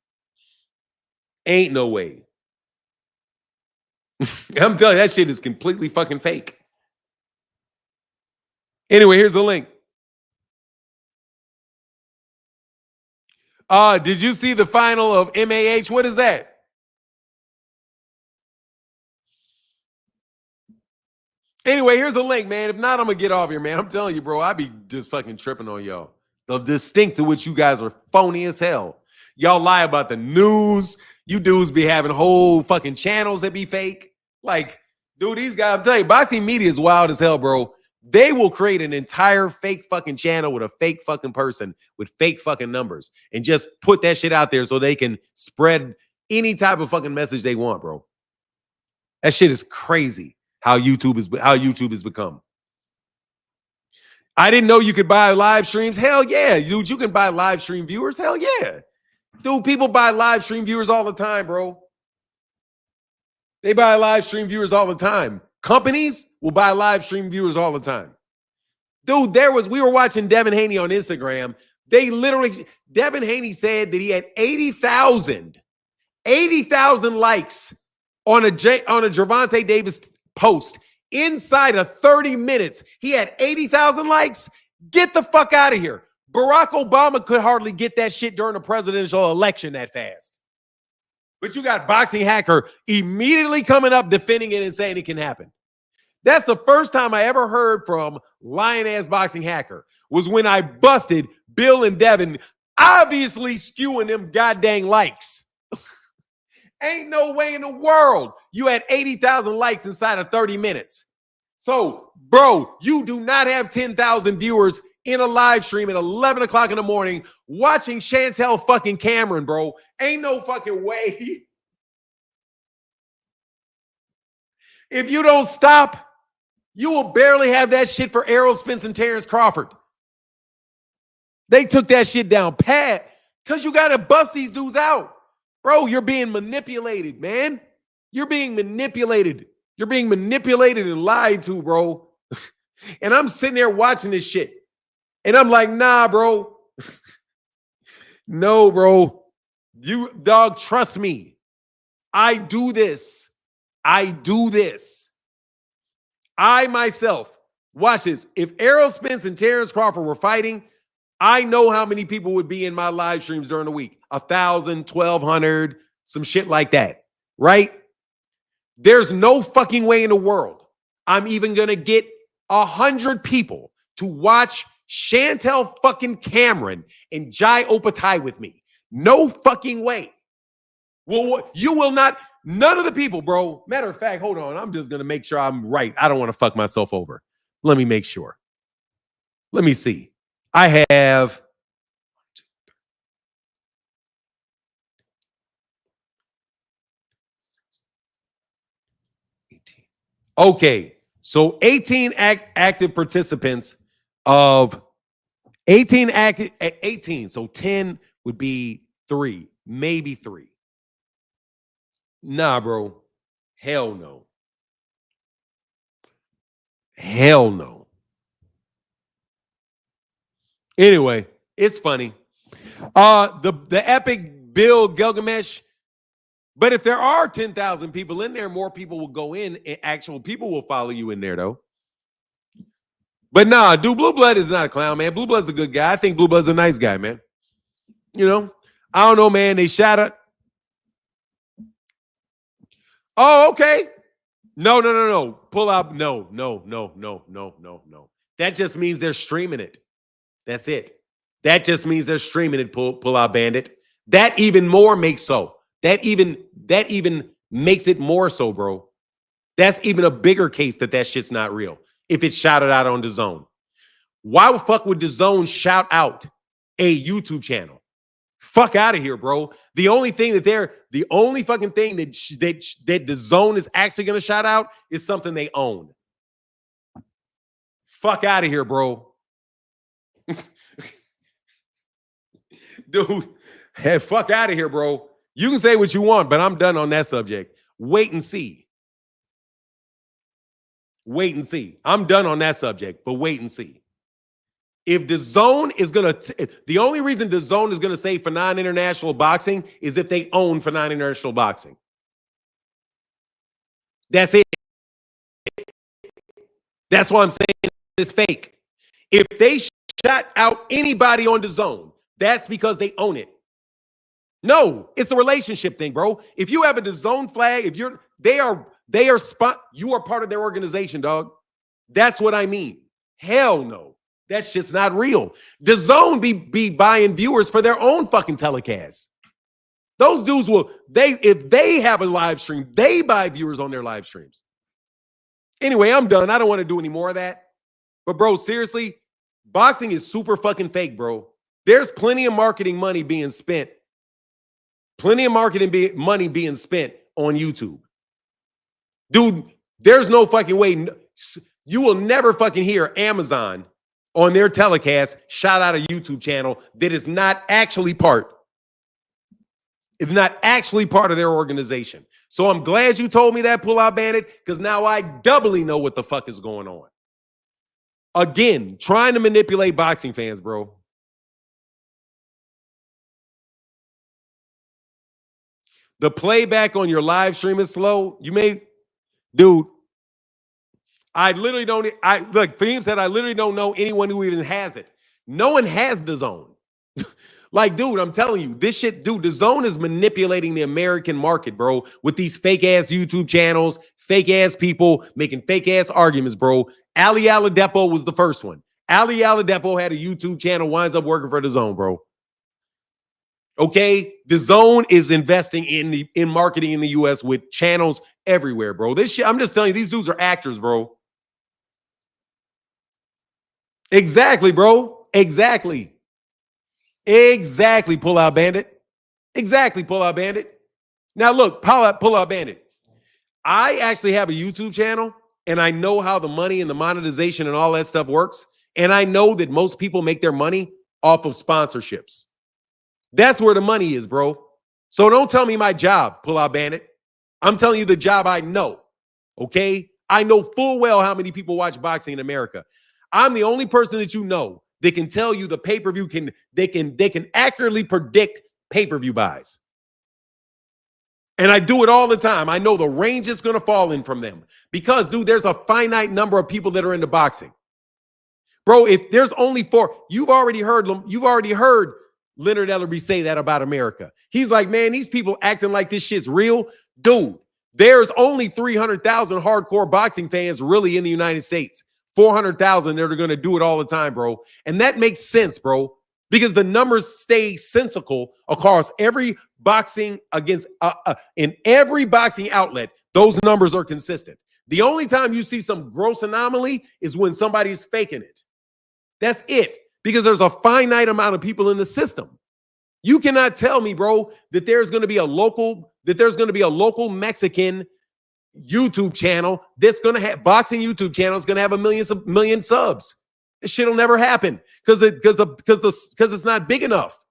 Ain't no way. I'm telling you, that shit is completely fucking fake. Anyway, here's the link. Did you see the final of MAH? What is that? Anyway, here's the link, man. If not, I'm going to get off here, man. I'm telling you, bro, I be just fucking tripping on y'all. The distinct to which you guys are phony as hell. Y'all lie about the news. You dudes be having whole fucking channels that be fake. Like, dude, these guys, I'm telling you, Boxing Media is wild as hell, bro. They will create an entire fake fucking channel with a fake fucking person with fake fucking numbers and just put that shit out there so they can spread any type of fucking message they want, bro. That shit is crazy how YouTube has become. I didn't know you could buy live streams. Hell yeah, dude, you can buy live stream viewers. Hell yeah. Dude, people buy live stream viewers all the time, bro. They buy live stream viewers all the time. Companies will buy live stream viewers all the time. Dude, we were watching Devin Haney on Instagram. They literally, Devin Haney said that he had 80,000 likes on a Gervonta Davis post inside of 30 minutes. He had 80,000 likes. Get the fuck out of here. Barack Obama could hardly get that shit during a presidential election that fast. But you got Boxing Hacker immediately coming up, defending it and saying it can happen. That's the first time I ever heard from lion-ass Boxing Hacker was when I busted Bill and Devin obviously skewing them goddamn likes. Ain't no way in the world you had 80,000 likes inside of 30 minutes. So, bro, you do not have 10,000 viewers in a live stream at 11 o'clock in the morning watching Chantel fucking Cameron, bro. Ain't no fucking way. If you don't stop, you will barely have that shit for Errol Spence and Terrence Crawford. They took that shit down pat because you got to bust these dudes out. Bro, you're being manipulated, man. You're being manipulated. You're being manipulated and lied to, bro. And I'm sitting there watching this shit. And I'm like, nah, bro. No, bro. You, dog, trust me. I do this. I do this. I myself, watch this. If Errol Spence and Terrence Crawford were fighting, I know how many people would be in my live streams during the week. 1,000, 1,200, some shit like that, right? There's no fucking way in the world I'm even going to get 100 people to watch Chantel fucking Cameron and Jai Opatai with me. No fucking way. Well, you will not. None of the people, bro. Matter of fact, hold on. I'm just going to make sure I'm right. I don't want to fuck myself over. Let me make sure. Let me see. I have okay. So 18 active participants of 18 active 18. So 10 would be 3, maybe 3. Nah, bro. Hell no. Hell no. Anyway, it's funny. The epic Bill Gilgamesh. But if there are 10,000 people in there, more people will go in, and actual people will follow you in there, though. But nah, dude, Blue Blood is not a clown, man. Blue Blood's a good guy. I think Blue Blood's a nice guy, man. You know, I don't know, man. They shot it. Oh, okay. No. Pull out. No. That just means they're streaming it. That's it. That just means they're streaming it. Pull out Bandit. That even more makes so. That even makes it more so, bro. That's even a bigger case that shit's not real. If it's shouted out on DAZN. Why the fuck would DAZN shout out a YouTube channel? Fuck out of here, bro. The only fucking thing that DAZN is actually going to shout out is something they own. Fuck out of here, bro. Dude, hey, fuck out of here, bro. You can say what you want, but I'm done on that subject. Wait and see. Wait and see. I'm done on that subject, but wait and see. If DAZN is going to, the only reason DAZN is going to say Fanon International Boxing is if they own Fanon International Boxing. That's it. That's why I'm saying it's fake. If they shut out anybody on DAZN, that's because they own it. No, it's a relationship thing, bro. If you have a DAZN flag, if you are part of their organization, dog. That's what I mean. Hell no. That shit's not real. DAZN be buying viewers for their own fucking telecasts. Those dudes if they have a live stream, they buy viewers on their live streams. Anyway, I'm done. I don't want to do any more of that. But bro, seriously, boxing is super fucking fake, bro. There's plenty of marketing money being spent. Plenty of money being spent on YouTube. Dude, there's no fucking way. You will never fucking hear Amazon on their telecast shout out a YouTube channel that is not actually part of their organization. So I'm glad you told me that, Pull Out Bandit, because now I doubly know what the fuck is going on. Again, trying to manipulate boxing fans, bro. The playback on your live stream is slow. Dude, I literally don't, look, Fahim said, I literally don't know anyone who even has it. No one has DAZN. Like, dude, I'm telling you, this shit, dude, DAZN is manipulating the American market, bro, with these fake-ass YouTube channels, fake-ass people making fake-ass arguments, bro. Ali Aladepo was the first one. Ali Aladepo had a YouTube channel, winds up working for DAZN, bro. Okay? DAZN is investing in marketing in the U.S. with channels everywhere, bro. This shit, I'm just telling you, these dudes are actors, bro. Exactly, bro. Exactly. Exactly, Pull Out Bandit. Exactly, Pull Out Bandit. Now, look, Pull Out Bandit. I actually have a YouTube channel, and I know how the money and the monetization and all that stuff works. And I know that most people make their money off of sponsorships. That's where the money is, bro. So don't tell me my job, Pull Out Bandit. I'm telling you the job I know, okay? I know full well how many people watch boxing in America. I'm the only person that you know that can tell you the pay-per-view they can accurately predict pay-per-view buys. And I do it all the time. I know the range is going to fall in from them because, dude, there's a finite number of people that are into boxing. Bro, if there's only 4, you've already heard Leonard Ellerby say that about America. He's like, man, these people acting like this shit's real. Dude, there's only 300,000 hardcore boxing fans really in the United States. 400,000 that are going to do it all the time, bro. And that makes sense, bro, because the numbers stay sensical across every boxing in every boxing outlet. Those numbers are consistent. The only time you see some gross anomaly is when somebody's faking it. That's it, because there's a finite amount of people in the system. You cannot tell me, bro, that there's going to be a local Mexican YouTube channel that's going to have boxing YouTube channel is going to have a million subs. This shit'll never happen because it's not big enough.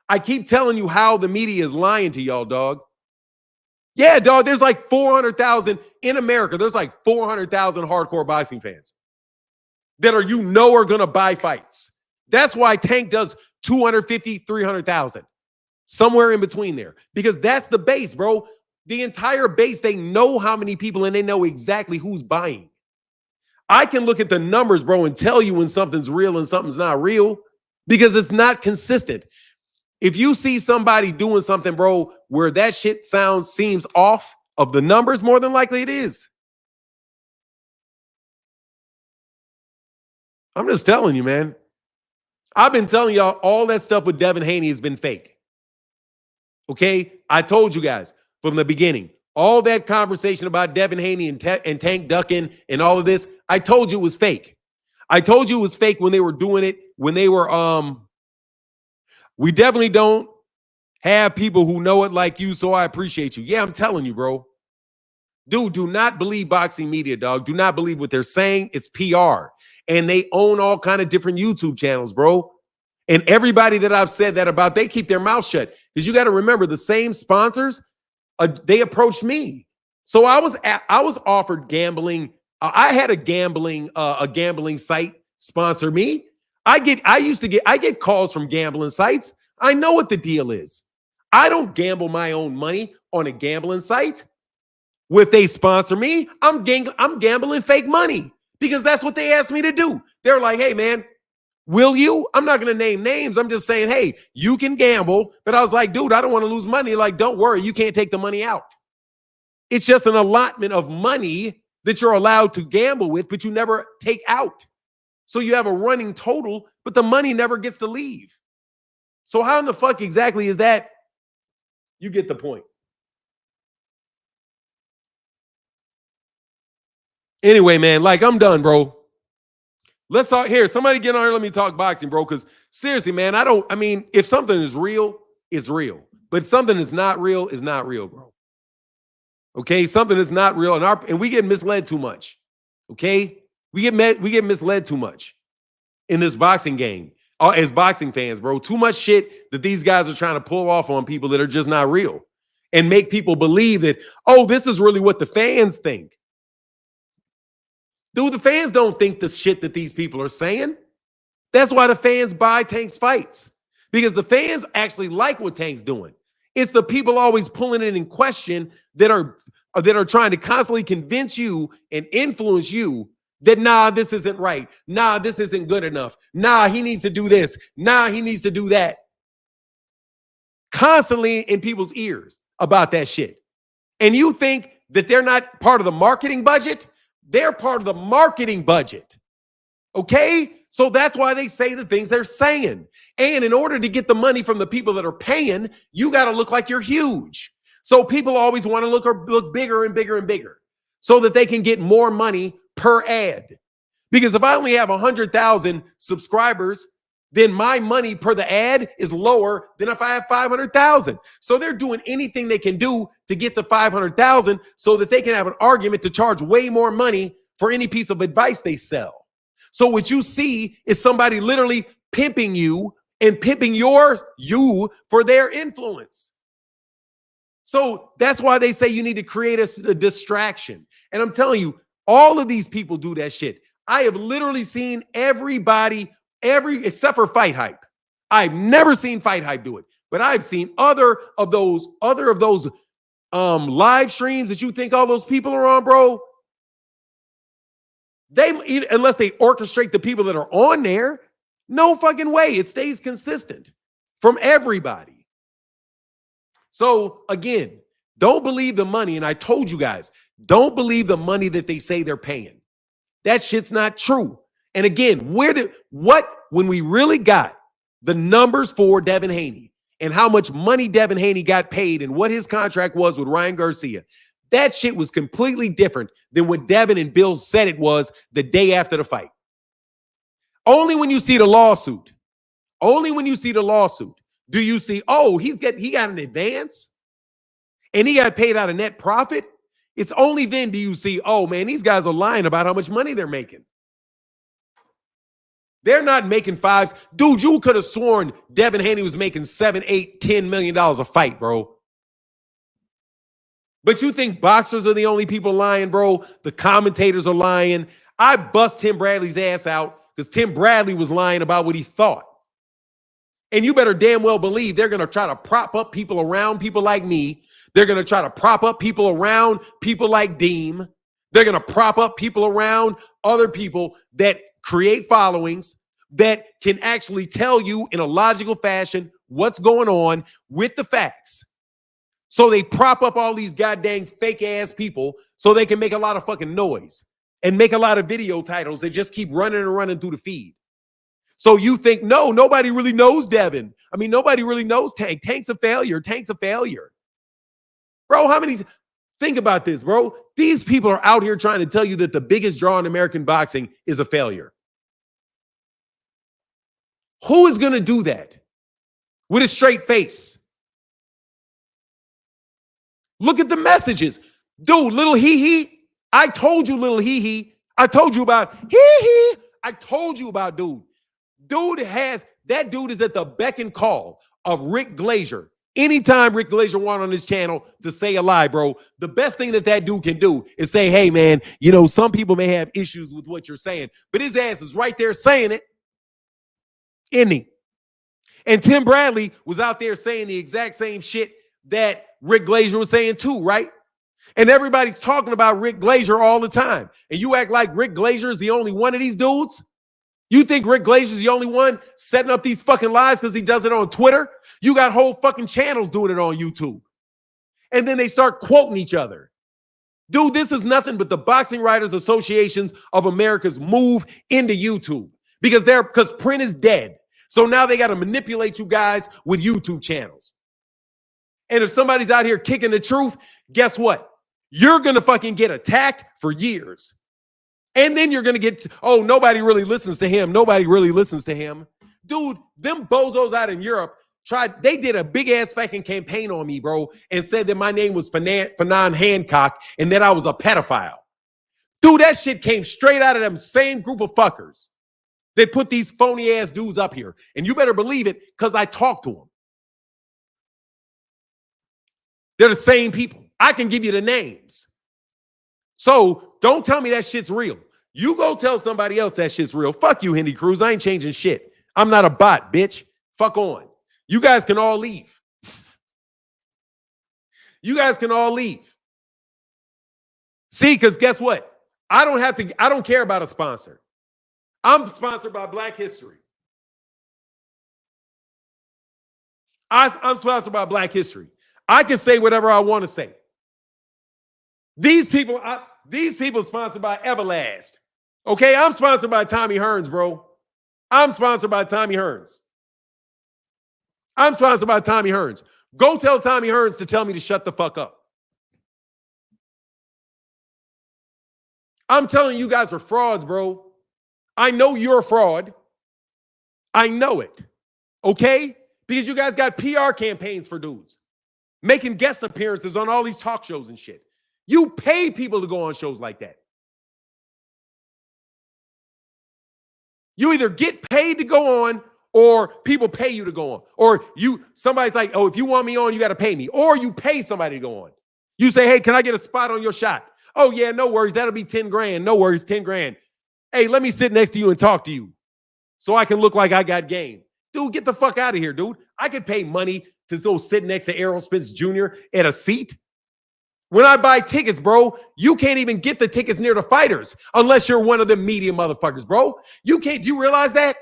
I keep telling you how the media is lying to y'all, dog. Yeah, dog, there's like 400,000 in America. There's like 400,000 hardcore boxing fans that are going to buy fights. That's why Tank does 250, 300,000. Somewhere in between there. Because that's the base, bro. The entire base, they know how many people and they know exactly who's buying. I can look at the numbers, bro, and tell you when something's real and something's not real because it's not consistent. If you see somebody doing something, bro, where that shit seems off of the numbers, more than likely it is. I'm just telling you, man. I've been telling y'all all that stuff with Devin Haney has been fake. Okay? I told you guys from the beginning, all that conversation about Devin Haney and Tank ducking and all of this, I told you it was fake. I told you it was fake when they were doing it, when they were, we definitely don't have people who know it like you, so I appreciate you. Yeah, I'm telling you, bro. Dude, do not believe boxing media, dog. Do not believe what they're saying. It's PR. And they own all kind of different YouTube channels, bro. And everybody that I've said that about, they keep their mouth shut. Because you got to remember, the same sponsors, they approached me. So I was offered gambling. I had a gambling site sponsor me. I get calls from gambling sites. I know what the deal is. I don't gamble my own money on a gambling site. If they sponsor me, I'm gambling fake money because that's what they asked me to do. They're like, hey, man, will you? I'm not going to name names. I'm just saying, hey, you can gamble. But I was like, dude, I don't want to lose money. Like, don't worry. You can't take the money out. It's just an allotment of money that you're allowed to gamble with, but you never take out. So you have a running total, but the money never gets to leave. So how in the fuck exactly is that? You get the point. Anyway, man, like, I'm done, bro. Let's talk here. Somebody get on here. Let me talk boxing, bro. Because seriously, man, if something is real, it's real. But something is not real, bro. Okay, something is not real, and we get misled too much. Okay, we get misled too much in this boxing game as boxing fans, bro. Too much shit that these guys are trying to pull off on people that are just not real. and make people believe that, oh, this is really what the fans think. Dude, the fans don't think the shit that these people are saying. That's why the fans buy Tank's fights, because the fans actually like what Tank's doing. It's the people always pulling it in question that are trying to constantly convince you and influence you that, nah, this isn't right. Nah, this isn't good enough. Nah, he needs to do this. Nah, he needs to do that. Constantly in people's ears about that shit. And you think that they're not part of the marketing budget? They're part of the marketing budget. Okay? So that's why they say the things they're saying. And in order to get the money from the people that are paying, you got to look like you're huge. So people always want to look bigger and bigger and bigger so that they can get more money per ad. Because if I only have 100,000 subscribers, then my money per the ad is lower than if I have 500,000. So they're doing anything they can do to get to 500,000 so that they can have an argument to charge way more money for any piece of advice they sell. So what you see is somebody literally pimping you and pimping you for their influence. So that's why they say you need to create a distraction. And I'm telling you, all of these people do that shit. I have literally seen everybody, except for Fight Hype. I've never seen Fight Hype do it, but I've seen other of those live streams that you think all those people are on, bro. Unless they orchestrate the people that are on there, no fucking way. It stays consistent from everybody. So again, don't believe the money. And I told you guys, don't believe the money that they say they're paying. That shit's not true. And again, when we really got the numbers for Devin Haney and how much money Devin Haney got paid and what his contract was with Ryan Garcia, that shit was completely different than what Devin and Bill said it was the day after the fight. Only when you see the lawsuit, do you see, oh, he got an advance and he got paid out of net profit. It's only then do you see, oh man, these guys are lying about how much money they're making. They're not making fives. Dude, you could have sworn Devin Haney was making $7, $8, $10 million a fight, bro. But you think boxers are the only people lying, bro? The commentators are lying. I bust Tim Bradley's ass out because Tim Bradley was lying about what he thought. And you better damn well believe they're going to try to prop up people around people like me. They're going to try to prop up people around people like Deem. They're going to prop up people around other people that create followings that can actually tell you in a logical fashion what's going on with the facts. So they prop up all these goddamn fake ass people so they can make a lot of fucking noise and make a lot of video titles that just keep running and running through the feed. So you think, no, nobody really knows Devin. I mean, nobody really knows Tank. Tank's a failure. Tank's a failure. Bro, think about this, bro. These people are out here trying to tell you that the biggest draw in American boxing is a failure. Who is going to do that with a straight face? Look at the messages. Dude, little hee-hee. I told you, little hee-hee. I told you about hee-hee. I told you about dude. That dude is at the beck and call of Rick Glazier. Anytime Rick Glazier wants on his channel to say a lie, bro, the best thing that dude can do is say, hey, man, you know, some people may have issues with what you're saying, but his ass is right there saying it. Isn't he? And Tim Bradley was out there saying the exact same shit that Rick Glazier was saying too, right? And everybody's talking about Rick Glazier all the time. And you act like Rick Glazier is the only one of these dudes? You think Rick Glazier is the only one setting up these fucking lies because he does it on Twitter? You got whole fucking channels doing it on YouTube. And then they start quoting each other. Dude, this is nothing but the Boxing Writers Associations of America's move into YouTube because print is dead. So now they got to manipulate you guys with YouTube channels. And if somebody's out here kicking the truth, guess what? You're going to fucking get attacked for years. And then you're going to get, oh, nobody really listens to him. Nobody really listens to him. Dude, them bozos out in Europe they did a big ass fucking campaign on me, bro, and said that my name was Fanon Hancock and that I was a pedophile. Dude, that shit came straight out of them same group of fuckers that put these phony ass dudes up here. And you better believe it because I talked to them. They're the same people. I can give you the names. So don't tell me that shit's real. You go tell somebody else that shit's real. Fuck you, Henry Cruz. I ain't changing shit. I'm not a bot, bitch. Fuck on. You guys can all leave. You guys can all leave. See, because guess what? I don't care about a sponsor. I'm sponsored by Black History. I'm sponsored by Black History. I can say whatever I want to say. These people sponsored by Everlast. Okay, I'm sponsored by Tommy Hearns, bro. I'm sponsored by Tommy Hearns. I'm sponsored by Tommy Hearns. Go tell Tommy Hearns to tell me to shut the fuck up. I'm telling you guys are frauds, bro. I know you're a fraud. I know it. Okay? Because you guys got PR campaigns for dudes. Making guest appearances on all these talk shows and shit. You pay people to go on shows like that. You either get paid to go on or people pay you to go on. Or somebody's like, oh, if you want me on, you got to pay me. Or you pay somebody to go on. You say, hey, can I get a spot on your shot? Oh, yeah, no worries. That'll be 10 grand. No worries, 10 grand. Hey, let me sit next to you and talk to you so I can look like I got game. Dude, get the fuck out of here, dude. I could pay money to go sit next to Errol Spence Jr. at a seat. When I buy tickets, bro, you can't even get the tickets near the fighters unless you're one of them media motherfuckers, bro. You can't. Do you realize that?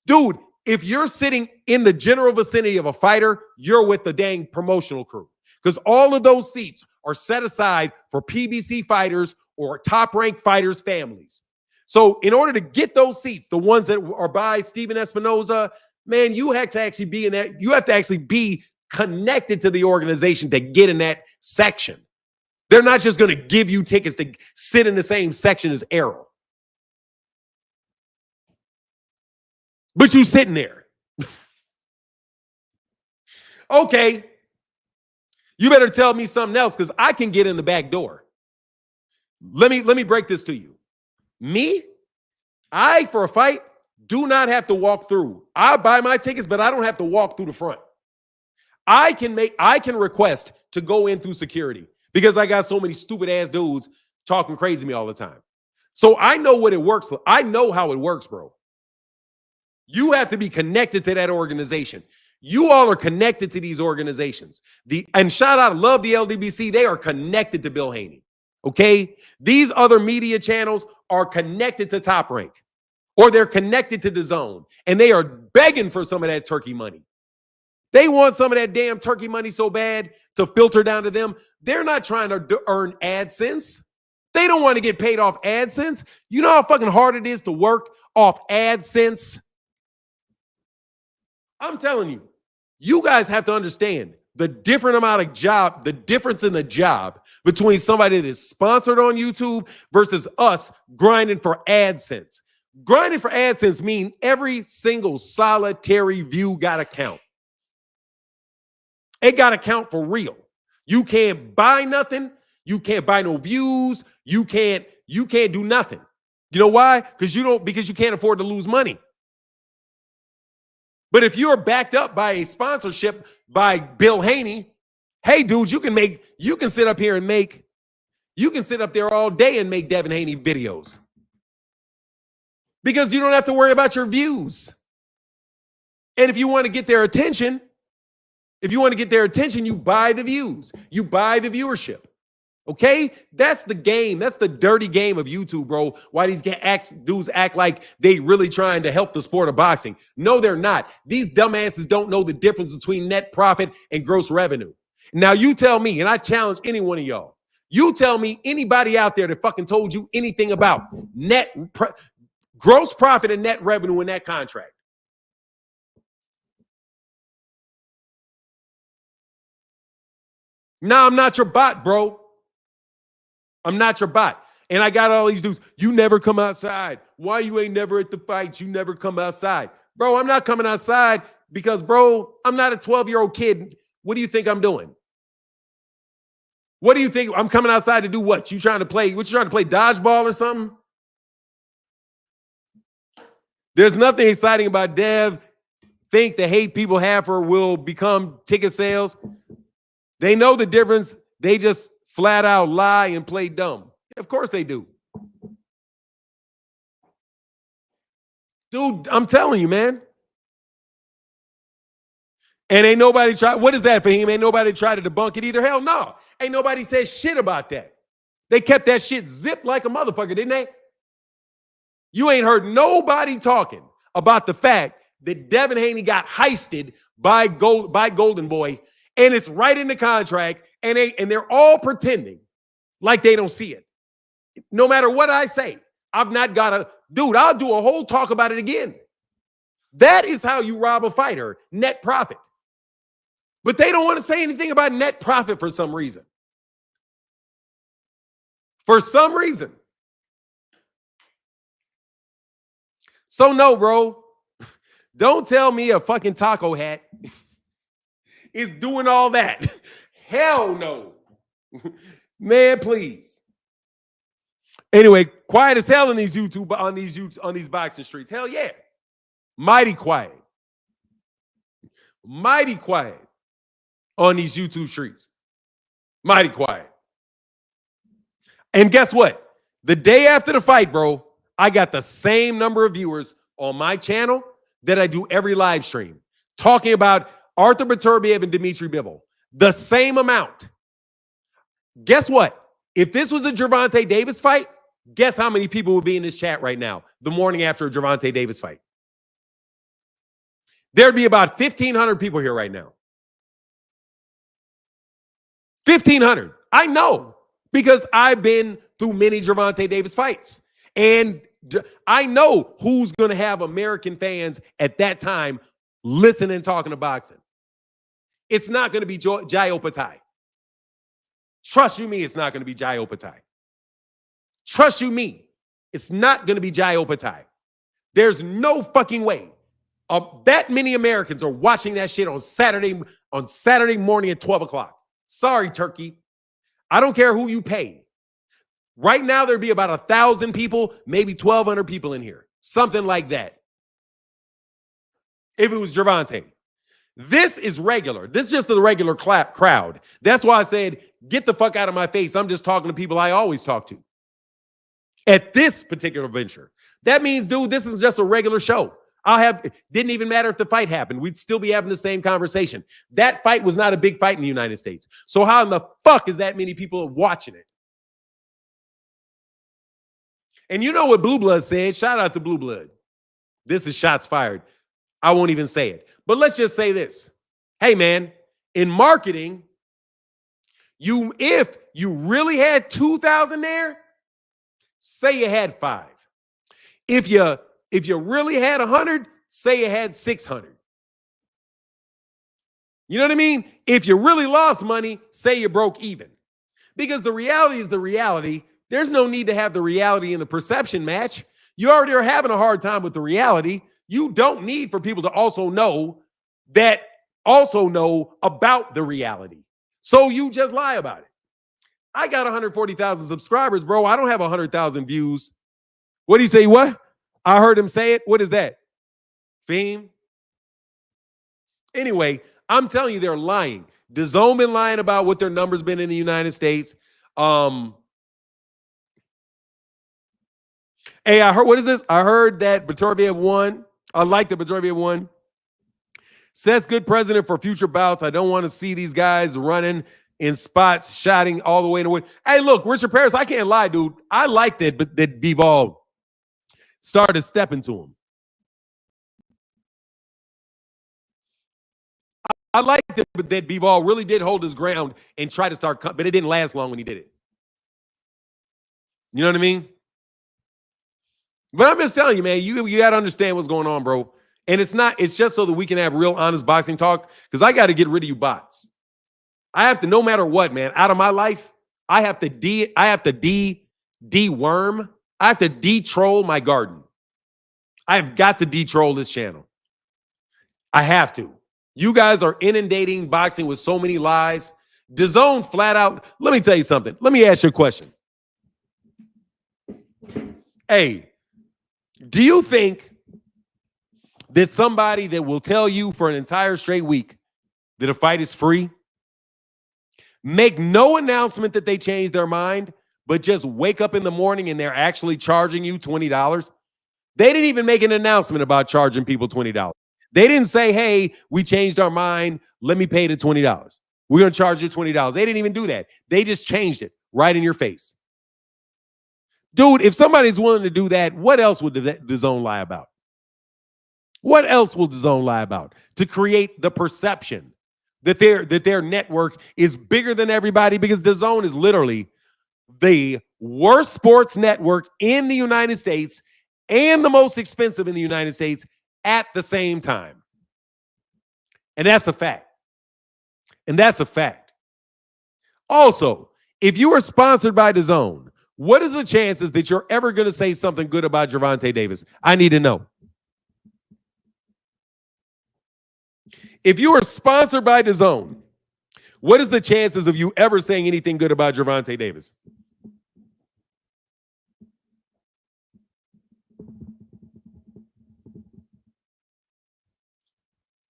Dude, if you're sitting in the general vicinity of a fighter, you're with the dang promotional crew. Because all of those seats are set aside for PBC fighters or top-ranked fighters' families. So in order to get those seats, the ones that are by Steven Espinoza, man, you have to actually be in that. You have to actually be connected to the organization to get in that section. They're not just going to give you tickets to sit in the same section as Errol. But you sitting there. Okay. You better tell me something else because I can get in the back door. Let me break this to you. Me, for a fight, do not have to walk through. I buy my tickets, but I don't have to walk through the front. I can request to go in through security because I got so many stupid ass dudes talking crazy to me all the time. So I know what it works. I know how it works, bro. You have to be connected to that organization. You all are connected to these organizations. And shout out, love the LDBC. They are connected to Bill Haney. Okay? These other media channels are connected to Top Rank. Or they're connected to the Zone. And they are begging for some of that Turkey money. They want some of that damn Turkey money so bad to filter down to them. They're not trying to earn AdSense. They don't want to get paid off AdSense. You know how fucking hard it is to work off AdSense? I'm telling you, you guys have to understand the different amount of job, the difference in the job between somebody that is sponsored on YouTube versus us grinding for AdSense. Grinding for AdSense means every single solitary view got to count. It got to count for real. You can't buy nothing. You can't buy no views. You can't do nothing. You know why? Because you can't afford to lose money. But if you're backed up by a sponsorship by Bill Haney, hey, dude, you can sit up here and you can sit up there all day and make Devin Haney videos. Because you don't have to worry about your views. And if you want to get their attention, you buy the views. You buy the viewership. Okay? That's the game. That's the dirty game of YouTube, bro. Why these dudes act like they really trying to help the sport of boxing. No, they're not. These dumbasses don't know the difference between net profit and gross revenue. Now you tell me, and I challenge any one of y'all, you tell me anybody out there that fucking told you anything about gross profit and net revenue in that contract. No, I'm not your bot, bro. I'm not your bot. And I got all these dudes. You never come outside. Why you ain't never at the fights? You never come outside. Bro, I'm not coming outside because, bro, I'm not a 12-year-old kid. What do you think I'm doing? What do you think? I'm coming outside to do what? You trying to play dodgeball or something? There's nothing exciting about Dev. Think the hate people have for will become ticket sales. They know the difference. They just flat out lie and play dumb. Of course they do. Dude, I'm telling you, man. And ain't nobody try. What is that for him? Ain't nobody try to debunk it either. Hell no. Ain't nobody said shit about that. They kept that shit zipped like a motherfucker, didn't they? You ain't heard nobody talking about the fact that Devin Haney got heisted by Golden Boy, and it's right in the contract, and they're all pretending like they don't see it. No matter what I say, I've not got a dude. I'll do a whole talk about it again. That is how you rob a fighter, net profit. But they don't want to say anything about net profit for some reason. For some reason. So no, bro. Don't tell me a fucking taco hat is doing all that. Hell no. Man, please. Anyway, quiet as hell in these on these boxing streets. Hell yeah. Mighty quiet. Mighty quiet on these YouTube streets. Mighty quiet. And guess what? The day after the fight, bro, I got the same number of viewers on my channel that I do every live stream talking about Artur Beterbiev and Dimitry Bivol. The same amount. Guess what? If this was a Gervonta Davis fight, guess how many people would be in this chat right now the morning after a Gervonta Davis fight? There'd be about 1,500 people here right now. 1,500. I know because I've been through many Gervonta Davis fights. And I know who's going to have American fans at that time listening and talking to boxing. It's not going to be Jai Opatai. Trust you me, it's not going to be Jai Opatai. Trust you me, it's not going to be Jai Opatai. There's no fucking way. That many Americans are watching that shit on Saturday morning at 12 o'clock. Sorry, Turkey. I don't care who you pay. Right now, there'd be about 1,000 people, maybe 1,200 people in here. Something like that. If it was Gervonta. This is regular. This is just the regular crowd. That's why I said, get the fuck out of my face. I'm just talking to people I always talk to. At this particular venture. That means, dude, this is just a regular show. Didn't even matter if the fight happened. We'd still be having the same conversation. That fight was not a big fight in the United States. So how in the fuck is that many people watching it? And you know what Blue Blood said? Shout out to Blue Blood. This is shots fired. I won't even say it. But let's just say this. Hey, man, in marketing, if you really had 2,000 there, say you had 5. If you really had 100, say you had 600. You know what I mean? If you really lost money, say you broke even. Because the reality is the reality. There's no need to have the reality in the perception match. You already are having a hard time with the reality. You don't need for people to also know about the reality. So you just lie about it. I got 140,000 subscribers, bro. I don't have 100,000 views. What do you say? What? I heard him say it. What is that? Fame? Anyway, I'm telling you, they're lying. DAZN been lying about what their numbers been in the United States. Hey, I heard, what is this? I heard that Beterbiev won. I like that Beterbiev won. Says good president for future bouts. I don't want to see these guys running in spots, shouting all the way to win. Hey, look, Richard Paris, I can't lie, dude. I liked it, but that Bivol started stepping to him. I liked it, but that Bivol really did hold his ground and try to start, but it didn't last long when he did it. You know what I mean? But I'm just telling you, man, you got to understand what's going on, bro. And it's just so that we can have real honest boxing talk, because I got to get rid of you bots. I have to, no matter what, man, out of my life, I have to de-worm. I have to de-troll my garden. I've got to de-troll this channel. I have to. You guys are inundating boxing with so many lies. DAZN flat out. Let me tell you something. Let me ask you a question. Hey, do you think that somebody that will tell you for an entire straight week that a fight is free, make no announcement that they changed their mind, but just wake up in the morning and they're actually charging you $20. They didn't even make an announcement about charging people $20. They didn't say, hey, we changed our mind. Let me pay the $20. We're going to charge you $20. They didn't even do that. They just changed it right in your face. Dude, if somebody's willing to do that, what else would the Zone lie about? What else will the Zone lie about? To create the perception that their network is bigger than everybody, because the Zone is literally the worst sports network in the United States and the most expensive in the United States at the same time. And that's a fact. And that's a fact. Also, if you are sponsored by the Zone, what is the chances that you're ever going to say something good about Gervonta Davis? I need to know. If you are sponsored by the Zone, what is the chances of you ever saying anything good about Gervonta Davis?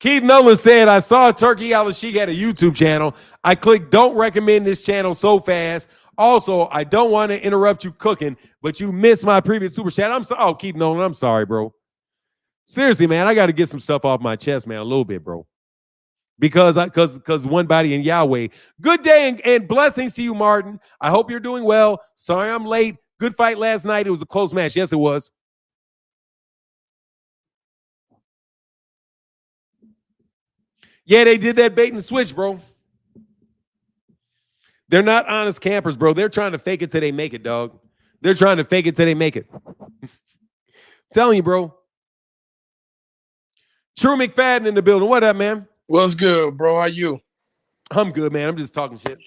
Keith Nolan said, I saw Turki Alalshikh had a YouTube channel. I clicked don't recommend this channel so fast. Also, I don't want to interrupt you cooking, but you missed my previous super chat. I'm sorry. Oh, Keith Nolan, I'm sorry, bro. Seriously, man, I got to get some stuff off my chest, man, a little bit, bro. Because one body in Yahweh. Good day and blessings to you, Martin. I hope you're doing well. Sorry I'm late. Good fight last night. It was a close match. Yes, it was. Yeah, they did that bait and switch, bro. They're not honest campers, bro. They're trying to fake it till they make it, dog. They're trying to fake it till they make it. Telling you, bro. True McFadden in the building. What up, man? What's good, bro? How you? I'm good, man. I'm just talking shit.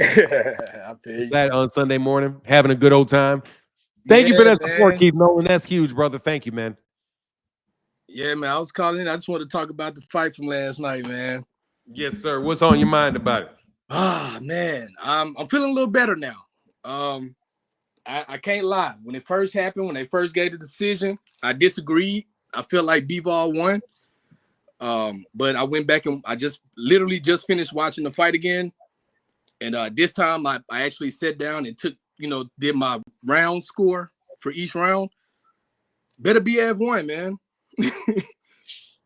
I feel you. That on Sunday morning, having a good old time. Thank you for that support, Keith Nolan. That's huge, brother. Thank you, man. Yeah, man. I was calling in. I just wanted to talk about the fight from last night, man. Yes, sir. What's on your mind about it? Ah, man. I'm feeling a little better now. I can't lie. When it first happened, when they first gave the decision, I disagreed. I felt like Bivol won. But I went back and I literally just finished watching the fight again. And this time I actually sat down and did my round score for each round. Beterbiev won, man.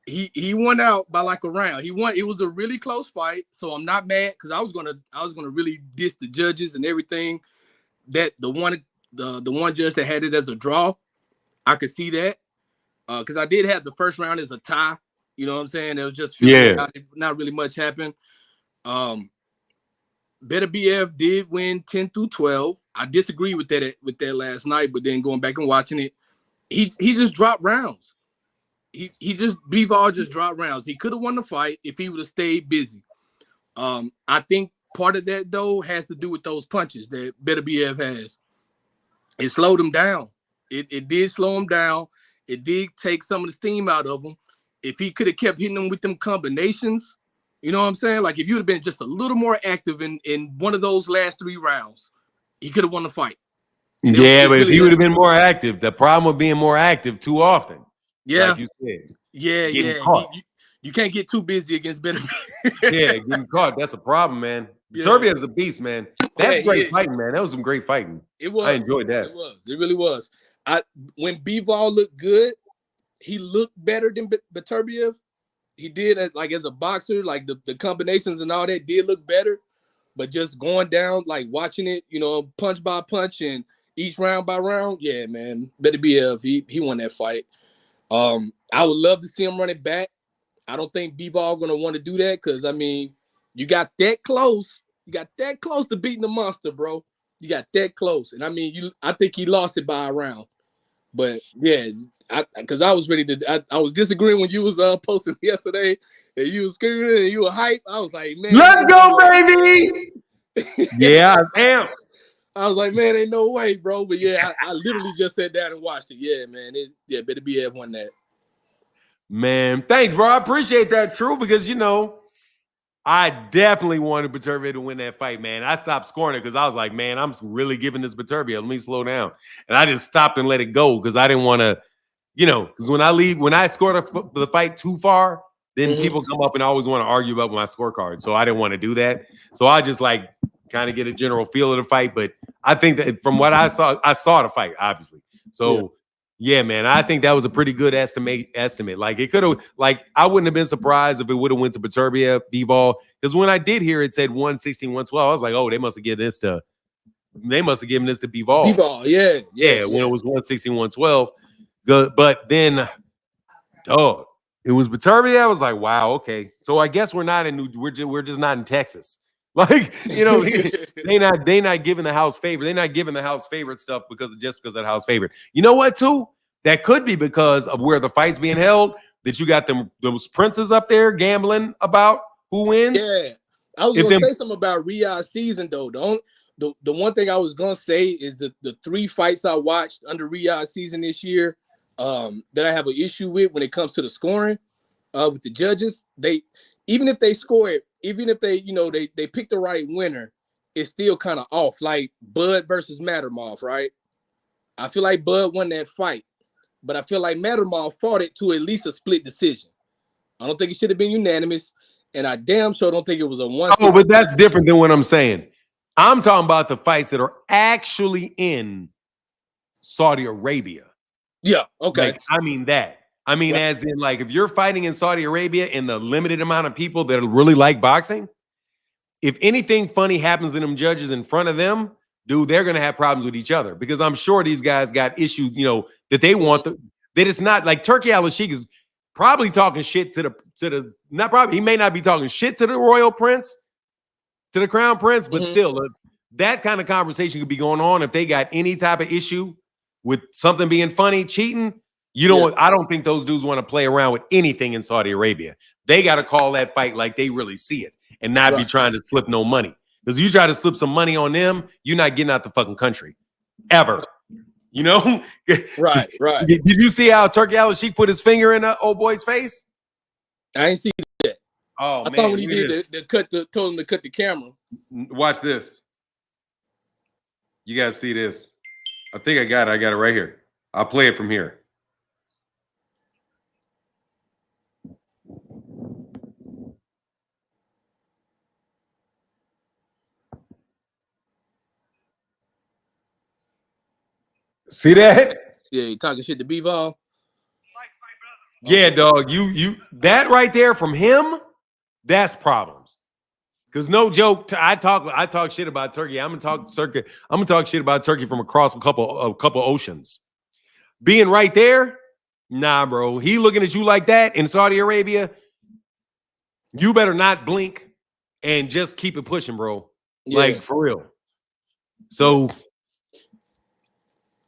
he won out by like a round. He won. It was a really close fight, so I'm not mad because I was gonna really diss the judges and everything. That the one judge that had it as a draw, I could see that because I did have the first round as a tie. You know what I'm saying? It was just not really much happened. Beterbiev did win 10-12. I disagree with that last night, but then going back and watching it, he just dropped rounds. Bivol just dropped rounds. He could have won the fight if he would have stayed busy. I think part of that though has to do with those punches that Beterbiev has. It slowed him down. It did slow him down. It did take some of the steam out of him. If he could have kept hitting them with them combinations, you know what I'm saying? Like if you would have been just a little more active in one of those last 3 rounds, he could have won the fight. Yeah, but if he would have been more active, the problem with being more active too often. Yeah. Like you said. Yeah. You can't get too busy against Beterbiev. Yeah, getting caught. That's a problem, man. Beterbiev is a beast, man. That's great fighting, man. That was some great fighting. It was. I enjoyed that. It really was. When Bivol looked good, he looked better than Beterbiev. He did as a boxer, like the combinations and all that did look better. But just going down, like watching it, punch by punch and each round by round, yeah, man. Beterbiev, he won that fight. I would love to see him run it back. I don't think Bivol gonna want to do that because you got that close. You got that close to beating the monster, bro. You got that close, and I think he lost it by a round. But yeah, because I was ready to. I was disagreeing when you was posting yesterday, and you was screaming and you were hype. I was like, man, let's go, baby. Yeah, I am. I was like, man, ain't no way, bro. But yeah, I literally just sat down and watched it. Yeah, man. Beterbiev won that. Man, thanks, bro. I appreciate that, True, because I definitely wanted Beterbiev to win that fight, man. I stopped scoring it because I was like, man, I'm really giving this Beterbiev. Let me slow down. And I just stopped and let it go because I didn't want to, because when I scored the fight too far, then people come up and always want to argue about my scorecard. So I didn't want to do that. So I just kind of get a general feel of the fight. But I think that from what I saw the fight, obviously. So yeah, man, I think that was a pretty good estimate. Like it could have, like I wouldn't have been surprised if it would have went to Beterbiev, Bivol, because when I did hear it said 116, 112, I was like, oh, they must have given this to Bivol. Bivol, yeah, when it was 116, 112. But then, oh, it was Beterbiev. I was like, wow, okay. So I guess we're just not in Texas. Like, you know, they not giving the house favor. They're not giving the house favorite stuff because of the house favorite. You know what, too? That could be because of where the fight's being held, that you got those princes up there gambling about who wins. Yeah. I was gonna say something about Riyadh's season though. The one thing I was gonna say is the 3 fights I watched under Riyadh's season this year that I have an issue with when it comes to the scoring with the judges. Even if they score it, even if they pick the right winner, it's still kind of off. Like Bud versus Mattermoff, right? I feel like Bud won that fight, but I feel like Mattermoff fought it to at least a split decision. I don't think it should have been unanimous, and I damn sure don't think it was a 1. Oh, but that's different than what I'm saying. I'm talking about the fights that are actually in Saudi Arabia. Yeah, okay. Like, I mean that. I mean, right. As in, like, if you're fighting in Saudi Arabia and the limited amount of people that really like boxing, if anything funny happens to them judges in front of them, dude, they're gonna have problems with each other because I'm sure these guys got issues, that they want that it's not like Turki Alalshikh is probably talking shit to the not probably, he may not be talking shit to the royal prince, to the crown prince, but still that kind of conversation could be going on if they got any type of issue with something being funny, cheating. I don't think those dudes want to play around with anything in Saudi Arabia. They got to call that fight like they really see it and not be trying to slip no money. Because you try to slip some money on them, you're not getting out the fucking country ever. Right. Did you see how Turki Alalshikh put his finger in the old boy's face? I ain't see that. Oh, I thought when he did told him to cut the camera. Watch this. You guys see this? I think I got it right here. I'll play it from here. See that? Yeah, you talking shit to Bivol. Yeah, dog. You that right there from him, that's problems. Because no joke, I talk shit about Turkey. I'm gonna talk shit about Turkey from across a couple oceans. Being right there, nah, bro. He looking at you like that in Saudi Arabia. You better not blink and just keep it pushing, bro. Yeah. Like for real. So.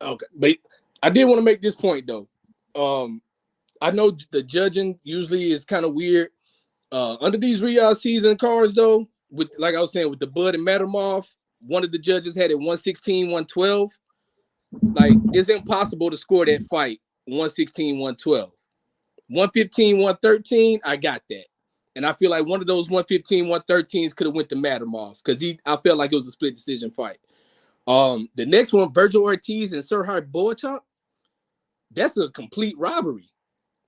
Okay, but I did want to make this point though. I know the judging usually is kind of weird. Under these Riyadh season cards though, with like I was saying with the Bud and Mattermoff, one of the judges had it 116, 112. Like it's impossible to score that fight 116, 112. 115, 113, I got that. And I feel like one of those 115, 113s could have went to Mattermoff because I felt like it was a split decision fight. The next one, Virgil Ortiz and Serhard Boachuk, that's a complete robbery.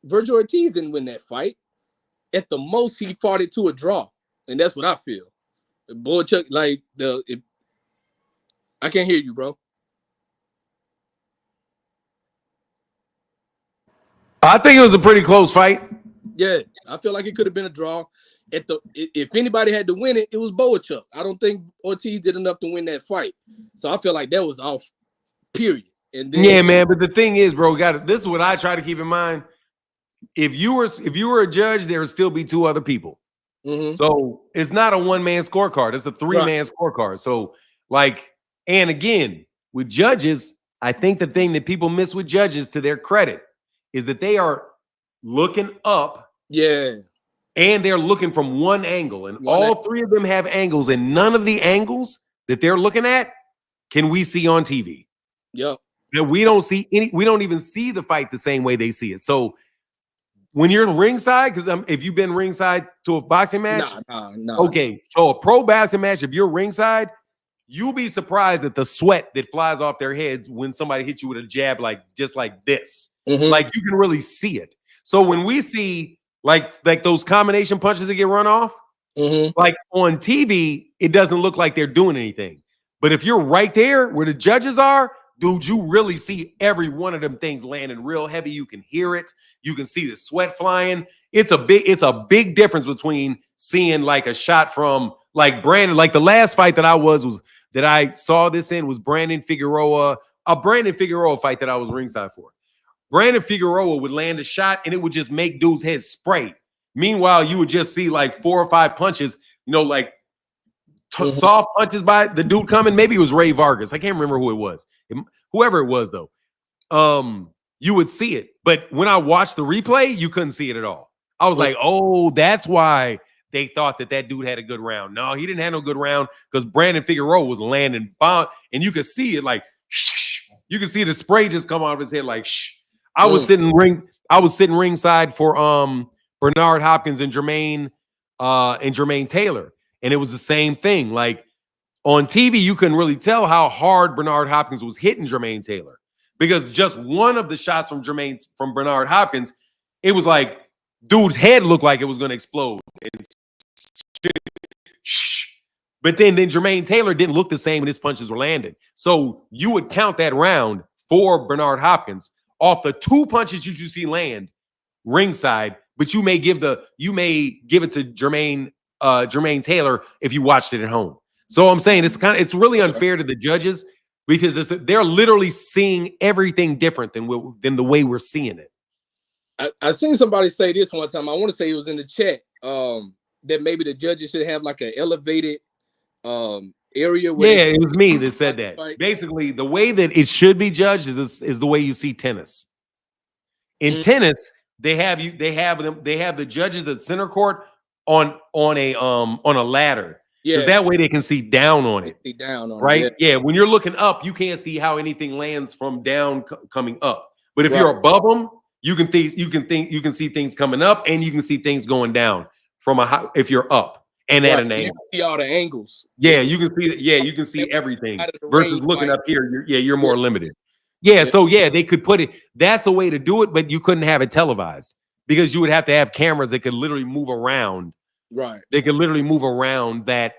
Virgil Ortiz didn't win that fight. At the most, he fought it to a draw, and that's what I feel. Boachuk, I can't hear you, bro. I think it was a pretty close fight. Yeah, I feel like it could have been a draw. If anybody had to win it, it was Boachuk. I don't think Ortiz did enough to win that fight. So I feel like that was off, period. And then, yeah, man. But the thing is, bro, this is what I try to keep in mind. If you were a judge, there would still be 2 other people. Mm-hmm. So it's not a 1-man scorecard. It's a 3-man scorecard. So and again, with judges, I think the thing that people miss with judges, to their credit, is that they are looking up. Yeah. And they're looking from one angle, and all 3 of them have angles, and none of the angles that they're looking at can we see on TV. Yep. That we don't see we don't even see the fight the same way they see it. So when you're ringside, because if you've been ringside to a boxing match, no. Okay, so a pro boxing match, if you're ringside, you'll be surprised at the sweat that flies off their heads when somebody hits you with a jab just like this. Mm-hmm. Like you can really see it. So when we see like those combination punches that get run off, Like on TV, it doesn't look like they're doing anything. But if you're right there where the judges are, dude, you really see every one of them things landing real heavy. You can hear it. You can see the sweat flying. It's a big difference between seeing like a shot from like Brandon, like the last fight that I saw this in was Brandon Figueroa, a Brandon Figueroa fight that I was ringside for. Brandon Figueroa would land a shot and it would just make dude's head spray. Meanwhile, you would just see like 4 or 5 punches, like soft punches by the dude coming. Maybe it was Ray Vargas. I can't remember who it was. Whoever it was, though. You would see it. But when I watched the replay, you couldn't see it at all. I was like, oh, that's why they thought that dude had a good round. No, he didn't have no good round because Brandon Figueroa was landing bomb. And you could see it like, shh. You could see the spray just come out of his head like, shh. I was sitting ringside for Bernard Hopkins and Jermaine Taylor. And it was the same thing. Like on TV, you couldn't really tell how hard Bernard Hopkins was hitting Jermaine Taylor because just one of the shots from Bernard Hopkins, it was like dude's head looked like it was going to explode. But then Jermaine Taylor didn't look the same when his punches were landing. So you would count that round for Bernard Hopkins off the 2 punches you see land ringside, but you may give it to Jermaine Taylor if you watched it at home. So I'm saying it's really unfair to the judges because they're literally seeing everything different than the way we're seeing it. I seen somebody say this one time. I want to say it was in the chat that maybe the judges should have like an elevated area. It was me that said that. Basically, the way that it should be judged is the way you see tennis. In tennis, they have the judges at center court on a ladder. Because that way they can see down on it. See down on right? it. Yeah, when you're looking up, you can't see how anything lands from down coming up. But if you're above them, you can see things coming up and you can see things going down from if you're up and at an angle. You see all the angles. Yeah, you can see you can see everything versus looking up here. You're more limited. Yeah, so they could put it. That's a way to do it, but you couldn't have it televised because you would have to have cameras that could literally move around. Right. They could literally move around that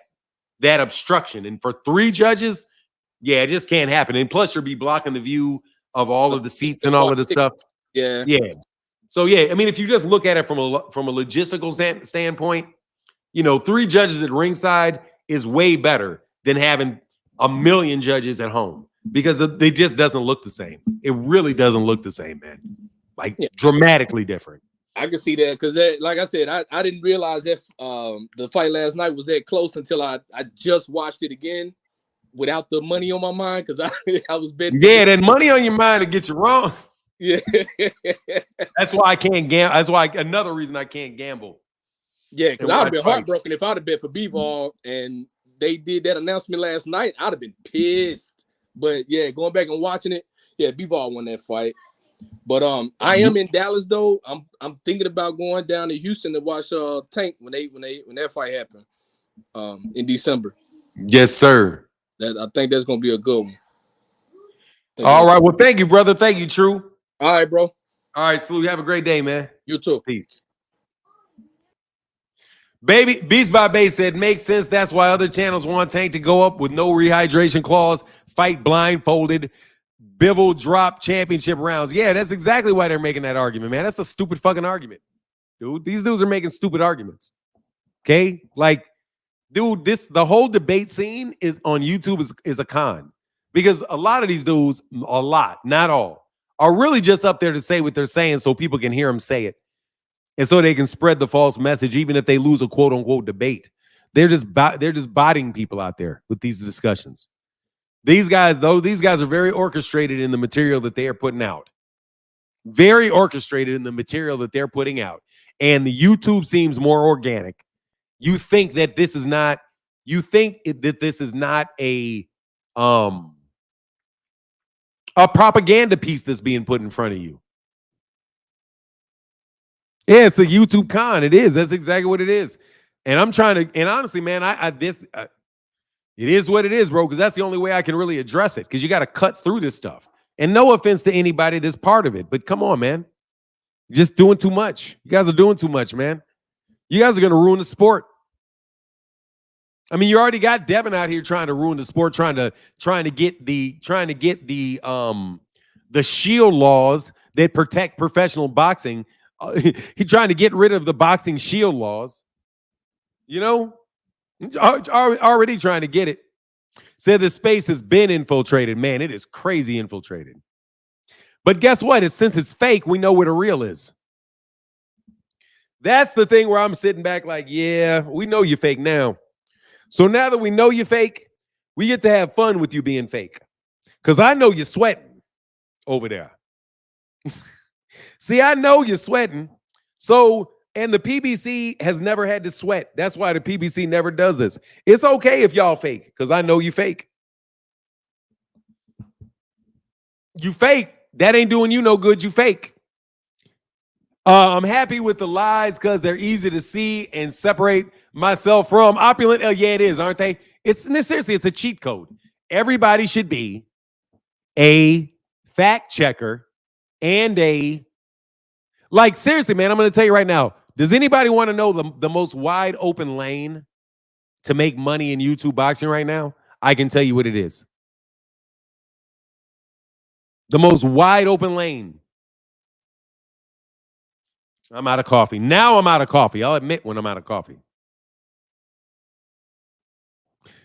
obstruction. And for 3 judges, it just can't happen. And plus, you'll be blocking the view of all of the seats and all of the stuff. Yeah. Yeah. So I mean, if you just look at it from a logistical standpoint, 3 judges at ringside is way better than having a million judges at home because it just doesn't look the same. It really doesn't look the same, man. Like dramatically different. I can see that because, like I said, I didn't realize that the fight last night was that close until I just watched it again without the money on my mind because I was betting. Yeah, that money on your mind to get you wrong. Yeah, that's why I can't gamble. That's why another reason I can't gamble. Yeah, because I'd have been heartbroken if I'd have bet for Bivol and they did that announcement last night. I'd have been pissed. But going back and watching it, Bivol won that fight. But I am in Dallas though. I'm thinking about going down to Houston to watch Tank when that fight happened in December. Yes, sir. I think that's gonna be a good one. All right. Well, thank you, brother. Thank you, True. All right, bro. All right, Salute. Have a great day, man. You too. Peace. Baby Beast by Base said makes sense. That's why other channels want Tank to go up with no rehydration clause, fight blindfolded. Bivol drop championship rounds. Yeah, that's exactly why they're making that argument, man. That's a stupid fucking argument, dude. These dudes are making stupid arguments. Okay, like, dude, the whole debate scene is on YouTube is a con because a lot of these dudes, not all, are really just up there to say what they're saying so people can hear them say it, and so they can spread the false message, even if they lose a quote unquote debate. They're just botting people out there with these discussions. These guys are very orchestrated in the material that they are putting out. Very orchestrated in the material that they're putting out. And the YouTube seems more organic. You think that this is not a propaganda piece that's being put in front of you. Yeah, it's a YouTube con. It is. That's exactly what it is. And I'm trying to, and honestly, man, it is what it is, bro, because that's the only way I can really address it, because you got to cut through this stuff. And no offense to anybody that's part of it, but come on, man. You're just doing too much. You guys are doing too much, man. You guys are going to ruin the sport. I mean, you already got Devin out here trying to ruin the sport, trying to get the shield laws that protect professional boxing. He's trying to get rid of the boxing shield laws. You know, already trying to get it. Said the space has been infiltrated. Man, it is crazy infiltrated. But guess what? Since it's fake, we know where the real is. That's the thing where I'm sitting back like, yeah, we know you're fake now. So now that we know you're fake, we get to have fun with you being fake. Because I know you're sweating over there. See, I know you're sweating. So, and the PBC has never had to sweat. That's why the PBC never does this. It's okay if y'all fake, because I know you fake. You fake. That ain't doing you no good. You fake. I'm happy with the lies because they're easy to see and separate myself from. Opulent, yeah, it is, aren't they? Seriously, it's a cheat code. Everybody should be a fact checker and seriously, man, I'm going to tell you right now. Does anybody want to know the most wide open lane to make money in YouTube boxing right now? I can tell you what it is. The most wide open lane. I'm out of coffee. Now I'm out of coffee. I'll admit when I'm out of coffee.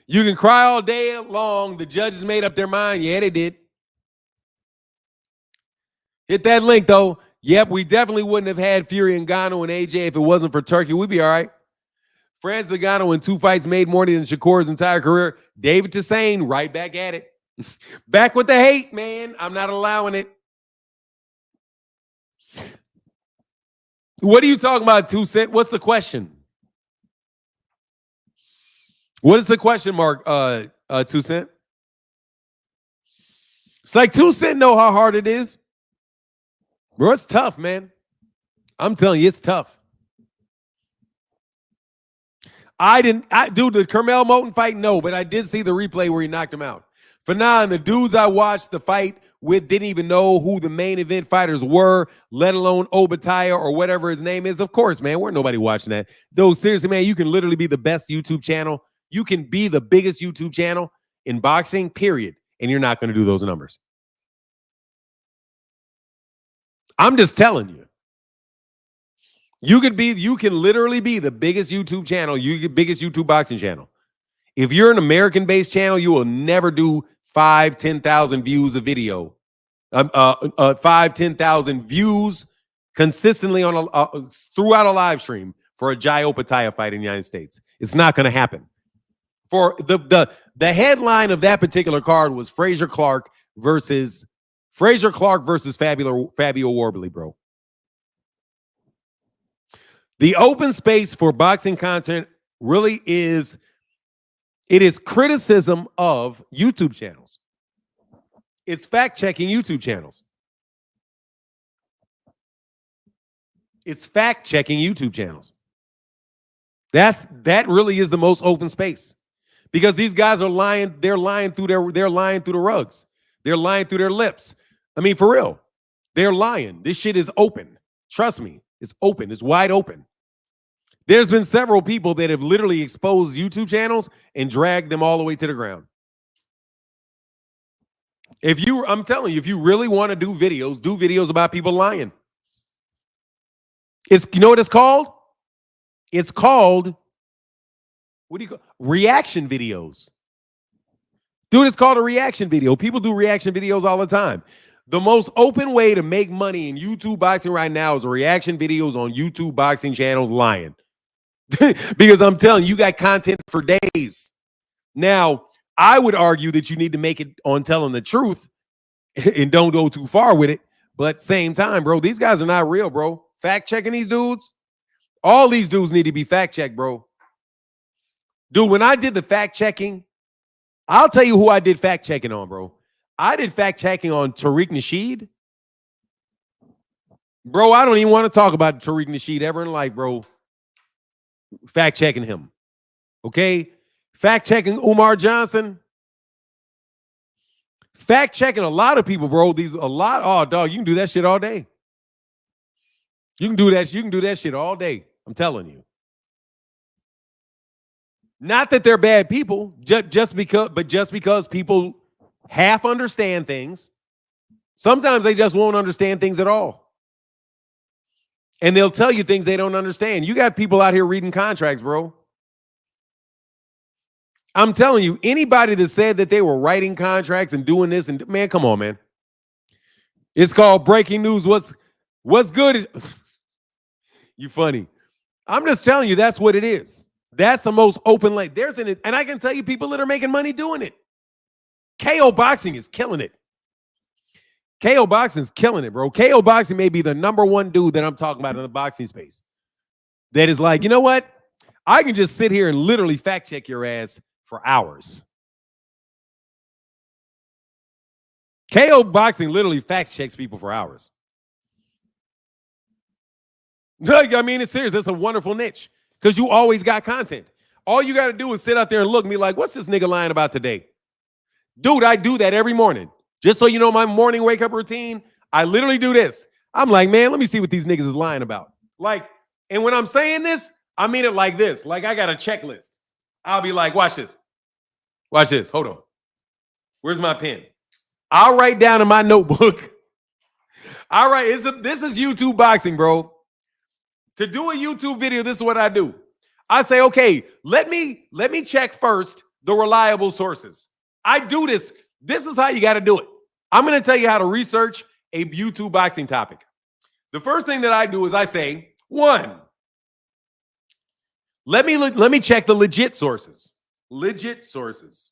You can cry all day long. The judges made up their mind. Yeah, they did. Hit that link, though. Yep, we definitely wouldn't have had Fury and Ngannou and AJ if it wasn't for Turkey. We'd be all right. Francis Ngannou in 2 fights made more than Shakur's entire career. David Toussaint right back at it. Back with the hate, man. I'm not allowing it. What are you talking about, 2 Cent? What's the question? What is the question, Mark? 2 Cent? It's like 2 Cent know how hard it is. Bro, it's tough, man. I'm telling you, it's tough. Dude, the Carmel Moten fight, no, but I did see the replay where he knocked him out. For now, the dudes I watched the fight with didn't even know who the main event fighters were, let alone Obadiah or whatever his name is. Of course, man, we're nobody watching that. Though, seriously, man, you can literally be the best YouTube channel. You can be the biggest YouTube channel in boxing, period, and you're not going to do those numbers. I'm just telling you. You can literally be the biggest YouTube channel, biggest YouTube boxing channel. If you're an American-based channel, you will never do 5,000-10,000 views a video. 5,000-10,000 views consistently on throughout a live stream for a Jai Opetaia fight in the United States. It's not going to happen. For the headline of that particular card was Frazier Clark versus Fabio Warbly, bro. The open space for boxing content really is criticism of YouTube channels. It's fact-checking YouTube channels. It's fact-checking YouTube channels. That really is the most open space. Because these guys are lying, they're lying through the rugs. They're lying through their lips. I mean, for real. They're lying. This shit is open. Trust me. It's open. It's wide open. There's been several people that have literally exposed YouTube channels and dragged them all the way to the ground. I'm telling you, if you really want to do videos about people lying. You know what it's called? It's called, what do you call reaction videos. Dude, it's called a reaction video. People do reaction videos all the time. The most open way to make money in YouTube boxing right now is reaction videos on YouTube boxing channels lying. Because I'm telling you, you got content for days. Now, I would argue that you need to make it on telling the truth and don't go too far with it. But same time, bro, these guys are not real, bro. Fact checking these dudes. All these dudes need to be fact checked, bro. Dude, when I did the fact checking, I'll tell you who I did fact checking on, bro. I did fact checking on Tariq Nasheed. Bro, I don't even want to talk about Tariq Nasheed ever in life, bro. Fact checking him. Okay? Fact checking Umar Johnson. Fact checking a lot of people, bro. Oh, dog, you can do that shit all day. You can do that shit all day. I'm telling you. Not that they're bad people, just because people half understand things. Sometimes they just won't understand things at all. And they'll tell you things they don't understand. You got people out here reading contracts, bro. I'm telling you, anybody that said that they were writing contracts and doing this, and man, come on, man. It's called breaking news. What's good is you funny. I'm just telling you, that's what it is. That's the most open lane. And I can tell you people that are making money doing it. KO Boxing is killing it. KO Boxing is killing it, bro. KO Boxing may be the #1 dude that I'm talking about in the boxing space. That is like, you know what? I can just sit here and literally fact check your ass for hours. KO Boxing literally fact checks people for hours. Like, I mean, it's serious. That's a wonderful niche because you always got content. All you got to do is sit out there and look at me like, what's this nigga lying about today? Dude, I do that every morning. Just so you know my morning wake-up routine, I literally do this. I'm like, man, let me see what these niggas is lying about. Like, and when I'm saying this, I mean it like this. Like, I got a checklist. I'll be like, watch this. Watch this. Hold on. Where's my pen? I'll write down in my notebook. All right, this is YouTube boxing, bro. To do a YouTube video, this is what I do. I say, okay, let me check first the reliable sources. I do this. This is how you got to do it. I'm going to tell you how to research a YouTube boxing topic. The first thing that I do is I say, 1, let me check the legit sources. Legit sources.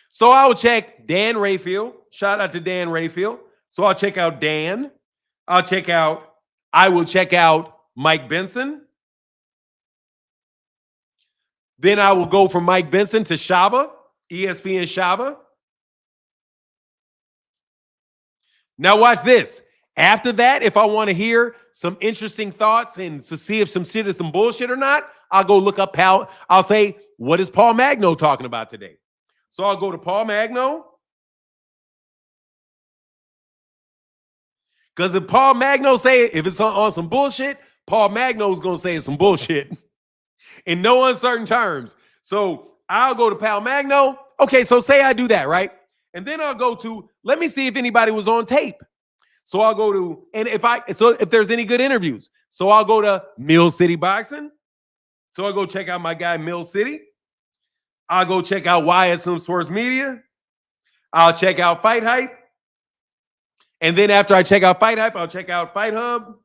So I'll check Dan Rayfield. Shout out to Dan Rayfield. So I'll check out Dan. I will check out Mike Benson. Then I will go from Mike Benson to Shava, ESPN Shava. Now watch this. After that, if I want to hear some interesting thoughts and to see if some shit is some bullshit or not, I'll go look up I'll say, what is Paul Magno talking about today? So I'll go to Paul Magno. Because if Paul Magno say it, if it's on some bullshit, Paul Magno is going to say it's some bullshit in no uncertain terms. So I'll go to Paul Magno. Okay, so say I do that, right? And then I'll go to, let me see if anybody was on tape. So I'll go to, and if there's any good interviews. So I'll go to Mill City Boxing. So I'll go check out my guy, Mill City. I'll go check out YSM Sports Media. I'll check out Fight Hype. And then after I check out Fight Hype, I'll check out Fight Hub.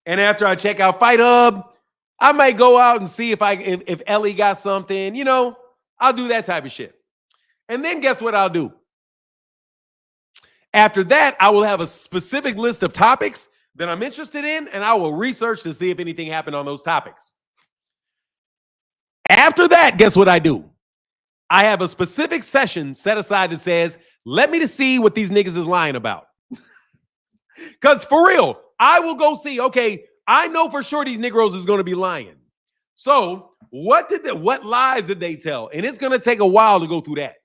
And after I check out Fight Hub, I might go out and see if Ellie got something, you know, I'll do that type of shit. And then guess what I'll do? After that, I will have a specific list of topics that I'm interested in, and I will research to see if anything happened on those topics. After that, guess what I do? I have a specific session set aside that says, let me to see what these niggas is lying about. Because for real, I will go see, okay, I know for sure these Negroes is going to be lying. So what lies did they tell? And it's going to take a while to go through that.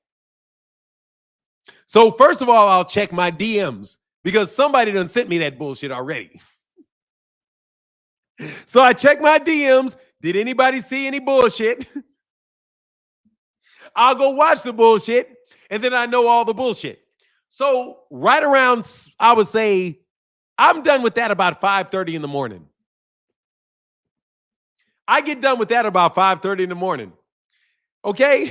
So first of all, I'll check my DMs because somebody done sent me that bullshit already. So I check my DMs. Did anybody see any bullshit? I'll go watch the bullshit, and then I know all the bullshit. So right around, I would say, I'm done with that about 5:30 in the morning. I get done with that about 5:30 in the morning. Okay?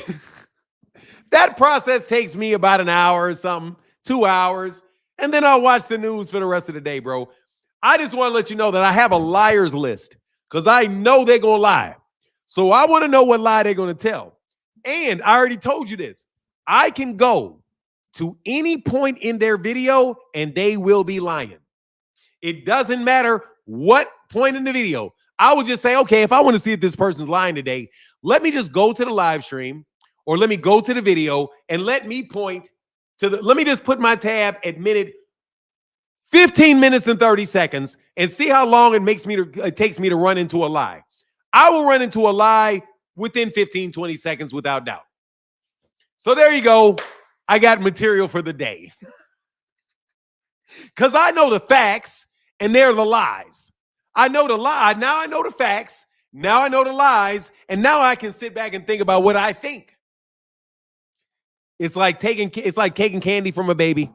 That process takes me about an hour or something, 2 hours, and then I'll watch the news for the rest of the day, bro. I just want to let you know that I have a liars list because I know they're going to lie. So I want to know what lie they're going to tell. And I already told you this. I can go to any point in their video and they will be lying. It doesn't matter what point in the video. I would just say, okay, if I want to see if this person's lying today, let me just go to the live stream or let me go to the video and let me point to let me just put my tab at minute 15 minutes and 30 seconds and see how long it takes me to run into a lie. I will run into a lie within 15, 20 seconds without doubt. So there you go. I got material for the day. Because I know the facts and they're the lies. I know the lie. Now I know the facts Now I know the lies, and now I can sit back and think about what I think. It's like taking candy from a baby.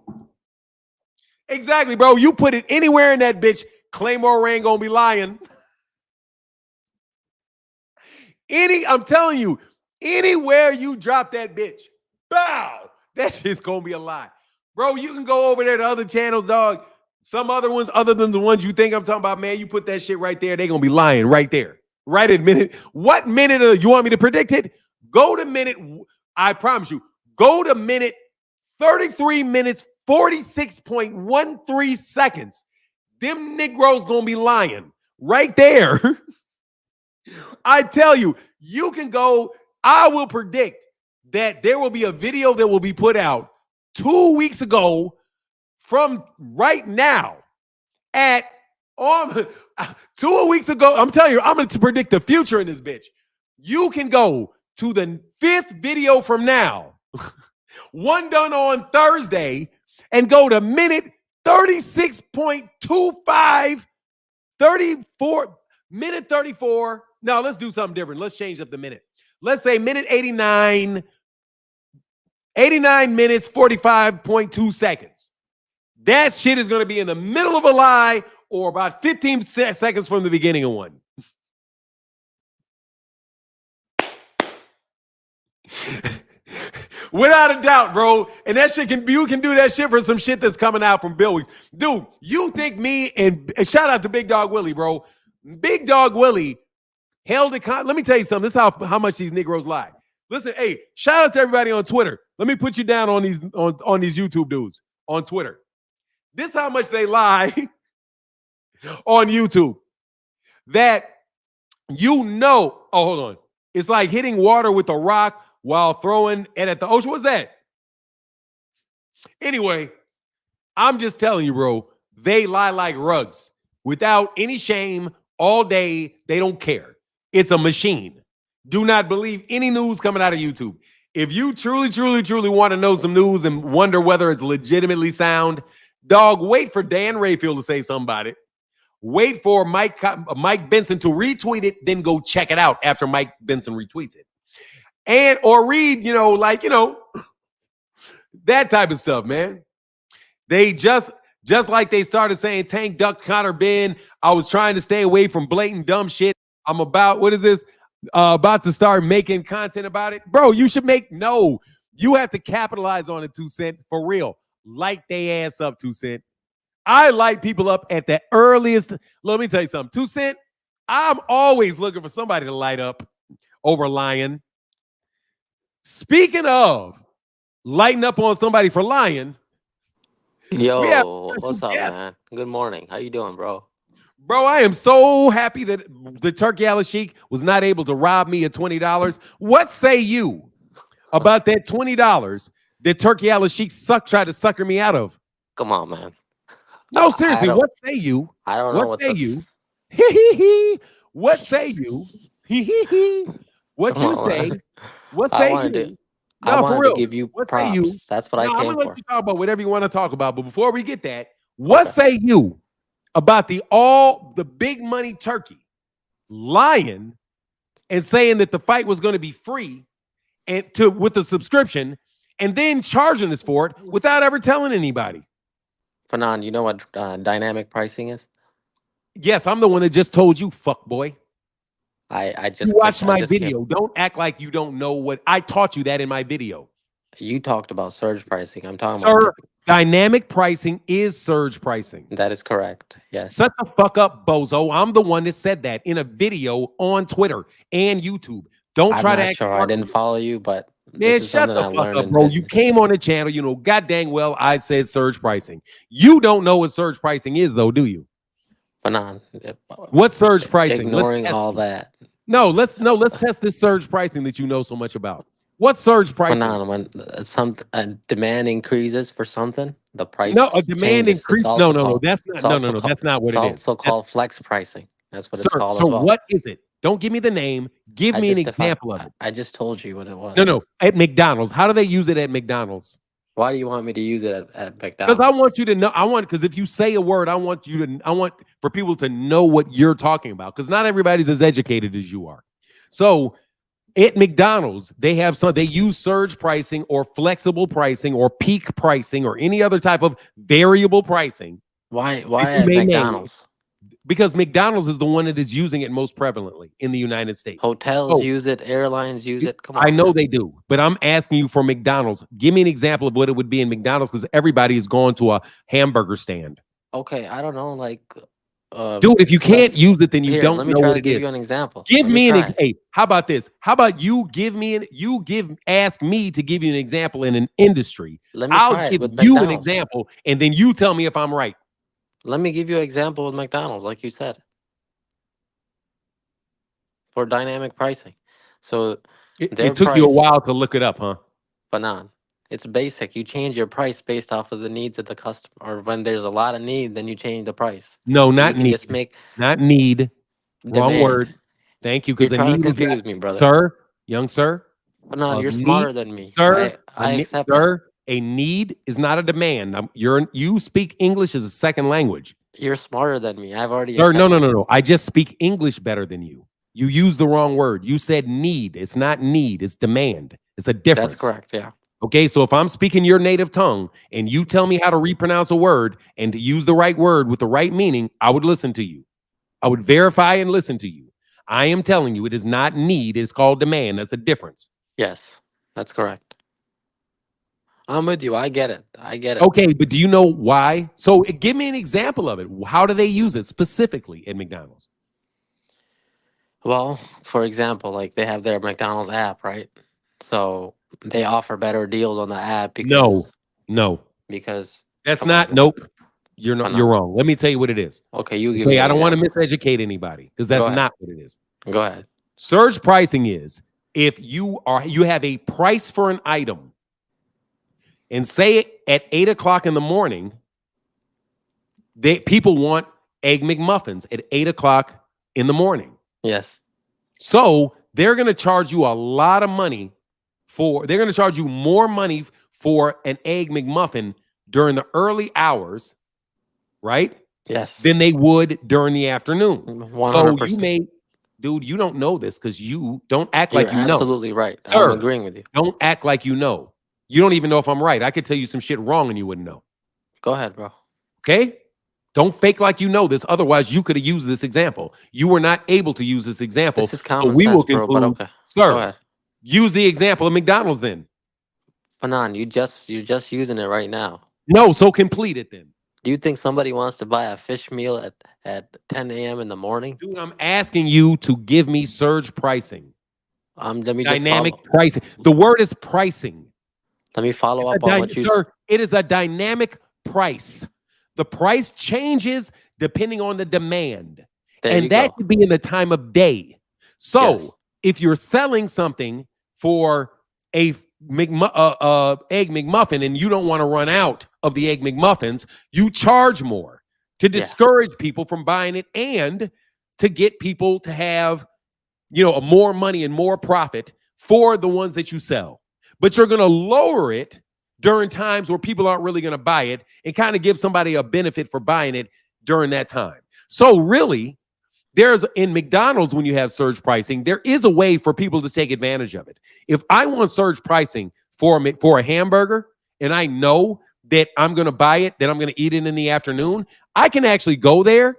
Exactly, bro. You put it anywhere in that bitch, Claymore ain't gonna be lying. I'm telling you, anywhere you drop that bitch, bow, that shit's gonna be a lie. Bro, you can go over there to other channels, dog. Some other ones, other than the ones you think I'm talking about, man, you put that shit right there, they're gonna be lying right there. Right at minute. What minute you want me to predict it? Go to minute, I promise you, go to minute 33 minutes, 46.13 seconds. Them Negroes gonna be lying right there. I tell you, you can go, I will predict that there will be a video that will be put out 2 weeks ago from right now at 2 weeks ago. I'm telling you, I'm going to predict the future in this bitch. You can go to the 5th video from now, one done on Thursday, and go to minute 36.25, 34, minute 34. Now let's do something different. Let's change up the minute. Let's say minute 89 minutes, 45.2 seconds. That shit is going to be in the middle of a lie or about 15 seconds from the beginning of one. Without a doubt, bro. And that shit you can do that shit for some shit that's coming out from Bill Weeks. Dude, you think me and shout out to Big Dog Willie, bro. Big Dog Willie held a let me tell you something. This is how much these Negroes lie. Listen, hey, shout out to everybody on Twitter. Let me put you down on these on these YouTube dudes on Twitter. This is how much they lie on YouTube. That oh, hold on. It's like hitting water with a rock while throwing it at the ocean. What's that? Anyway, I'm just telling you, bro, they lie like rugs without any shame all day. They don't care. It's a machine. Do not believe any news coming out of YouTube. If you truly, truly, truly want to know some news and wonder whether it's legitimately sound, dog, wait for Dan Rayfield to say something about it. Wait for Mike Benson to retweet it, then go check it out after Mike Benson retweets it. And or read, that type of stuff, man. They just like they started saying Tank Duck Connor Ben. I was trying to stay away from blatant dumb shit. I'm about to start making content about it. Bro, you should you have to capitalize on it, 2 Cent, for real. Light they ass up, 2 Cent. I light people up at the earliest. Let me tell you something, 2 Cent, I'm always looking for somebody to light up over lying. Speaking of lighting up on somebody for lying. Yo, what's up, man? Good morning. How you doing, bro? Bro, I am so happy that the Turki Alalshikh was not able to rob me of $20. What say you about that $20 that Turki Alalshikh tried to sucker me out of? Come on, man. No, seriously, what say you? I don't know what say you. What say you? What you say? What say you? I wanted to give you props. That's what I came for. I'm going to let you talk about whatever you want to talk about, but before we get that, what say you about the big money Turkey lying and saying that the fight was going to be free and with the subscription and then charging us for it without ever telling anybody? Fanon, you know what dynamic pricing is? Yes, I'm the one that just told you, fuck boy. I just watched my video. Don't act like you don't know what I taught you that in my video. You talked about surge pricing. I'm talking about dynamic pricing is surge pricing. That is correct. Yes. Shut the fuck up, bozo. I'm the one that said that in a video on Twitter and YouTube. Don't try to act sure I didn't follow you, but man, shut the fuck up, bro. You came on the channel, god dang well I said surge pricing. You don't know what surge pricing is, though, do you? Fanon, what surge pricing? Ignoring all that. No, let's test this surge pricing that you know so much about. What surge pricing? Fanon, when some demand increases for something, the price. No, a demand increase. No, that's not. That's not what it is. It's also called flex pricing. That's what it's called. So what is it? Don't give me the name. Give me an example of it. I just told you what it was. No. At McDonald's, how do they use it at McDonald's? Why do you want me to use it at Because McDonald's? I want you to know. Because if you say a word, I want for people to know what you're talking about. Because not everybody's as educated as you are. So at McDonald's, they use surge pricing or flexible pricing or peak pricing or any other type of variable pricing. Why that you at may name. McDonald's? Because McDonald's is the one that is using it most prevalently in the United States. Hotels use it, airlines use it. Come on. I know man. they do, but I'm asking you for McDonald's. Give me an example of what it would be in McDonald's, because everybody is going to a hamburger stand. Okay, I don't know, like dude, if you can't use it, then you don't let me know try what to it give is. you an example. Give Let me try. an hey, how about this? How about you ask me to give you an example in an industry. Let me I'll try it give with you McDonald's. an example, and then you tell me if I'm right. Let me give you an example with McDonald's, like you said. For dynamic pricing. So it took you a while to look it up, huh? Banan. It's basic. You change your price based off of the needs of the customer. Or when there's a lot of need, then you change the price. No, So not you need. just make not need. Wrong demand. word. Thank you. Because You're trying to confuse me, brother. Sir, young sir. Banan, you're smarter than me. Sir, I accept sir, a need is not a demand. You speak English as a second language. You're smarter than me. I've already Sir, no. I just speak English better than you. You used the wrong word. You said need. It's not need. It's demand. It's a difference. That's correct. Yeah. Okay, so if I'm speaking your native tongue and you tell me how to repronounce a word and to use the right word with the right meaning, I would listen to you. I would verify and listen to you. I am telling you, it is not need. It's called demand. That's a difference. Yes, that's correct. I'm with you. I get it. Okay, but do you know why? So give me an example of it. How do they use it specifically at McDonald's? Well, for example, like they have their McDonald's app, right? So they offer better deals on the app because no, because that's not. Nope, you're not. You're wrong. Let me tell you what it is. Okay, you give me. I don't want to miseducate anybody because that's not what it is. Go ahead. Surge pricing is if you have a price for an item, and say at 8 o'clock in the morning, people want egg McMuffins at 8 o'clock in the morning. Yes. So they're going to charge you a lot of money they're going to charge you more money for an egg McMuffin during the early hours, right? Yes. Than they would during the afternoon. 100%. So you don't know this because you don't act like you know. You're absolutely right. Sir, I'm agreeing with you. Don't act like you know. You don't even know if I'm right. I could tell you some shit wrong and you wouldn't know. Go ahead, bro. Okay? Don't fake like you know this. Otherwise, you could have used this example. You were not able to use this example. This is common so we sense, will conclude, bro, but okay. Sir, go ahead. Use the example of McDonald's then. Fanon, you're just using it right now. No, so complete it then. Do you think somebody wants to buy a fish meal at 10 a.m. in the morning? Dude, I'm asking you to give me surge pricing. Let me dynamic pricing. The word is pricing. Let me follow up on what you Sir, it is a dynamic price. The price changes depending on the demand. And that could be in the time of day. So if you're selling something for a egg McMuffin and you don't want to run out of the egg McMuffins, you charge more to discourage people from buying it and to get people to have, more money and more profit for the ones that you sell. But you're going to lower it during times where people aren't really going to buy it and kind of give somebody a benefit for buying it during that time. So really, in McDonald's, when you have surge pricing, there is a way for people to take advantage of it. If I want surge pricing for a hamburger and I know that I'm going to buy it, that I'm going to eat it in the afternoon, I can actually go there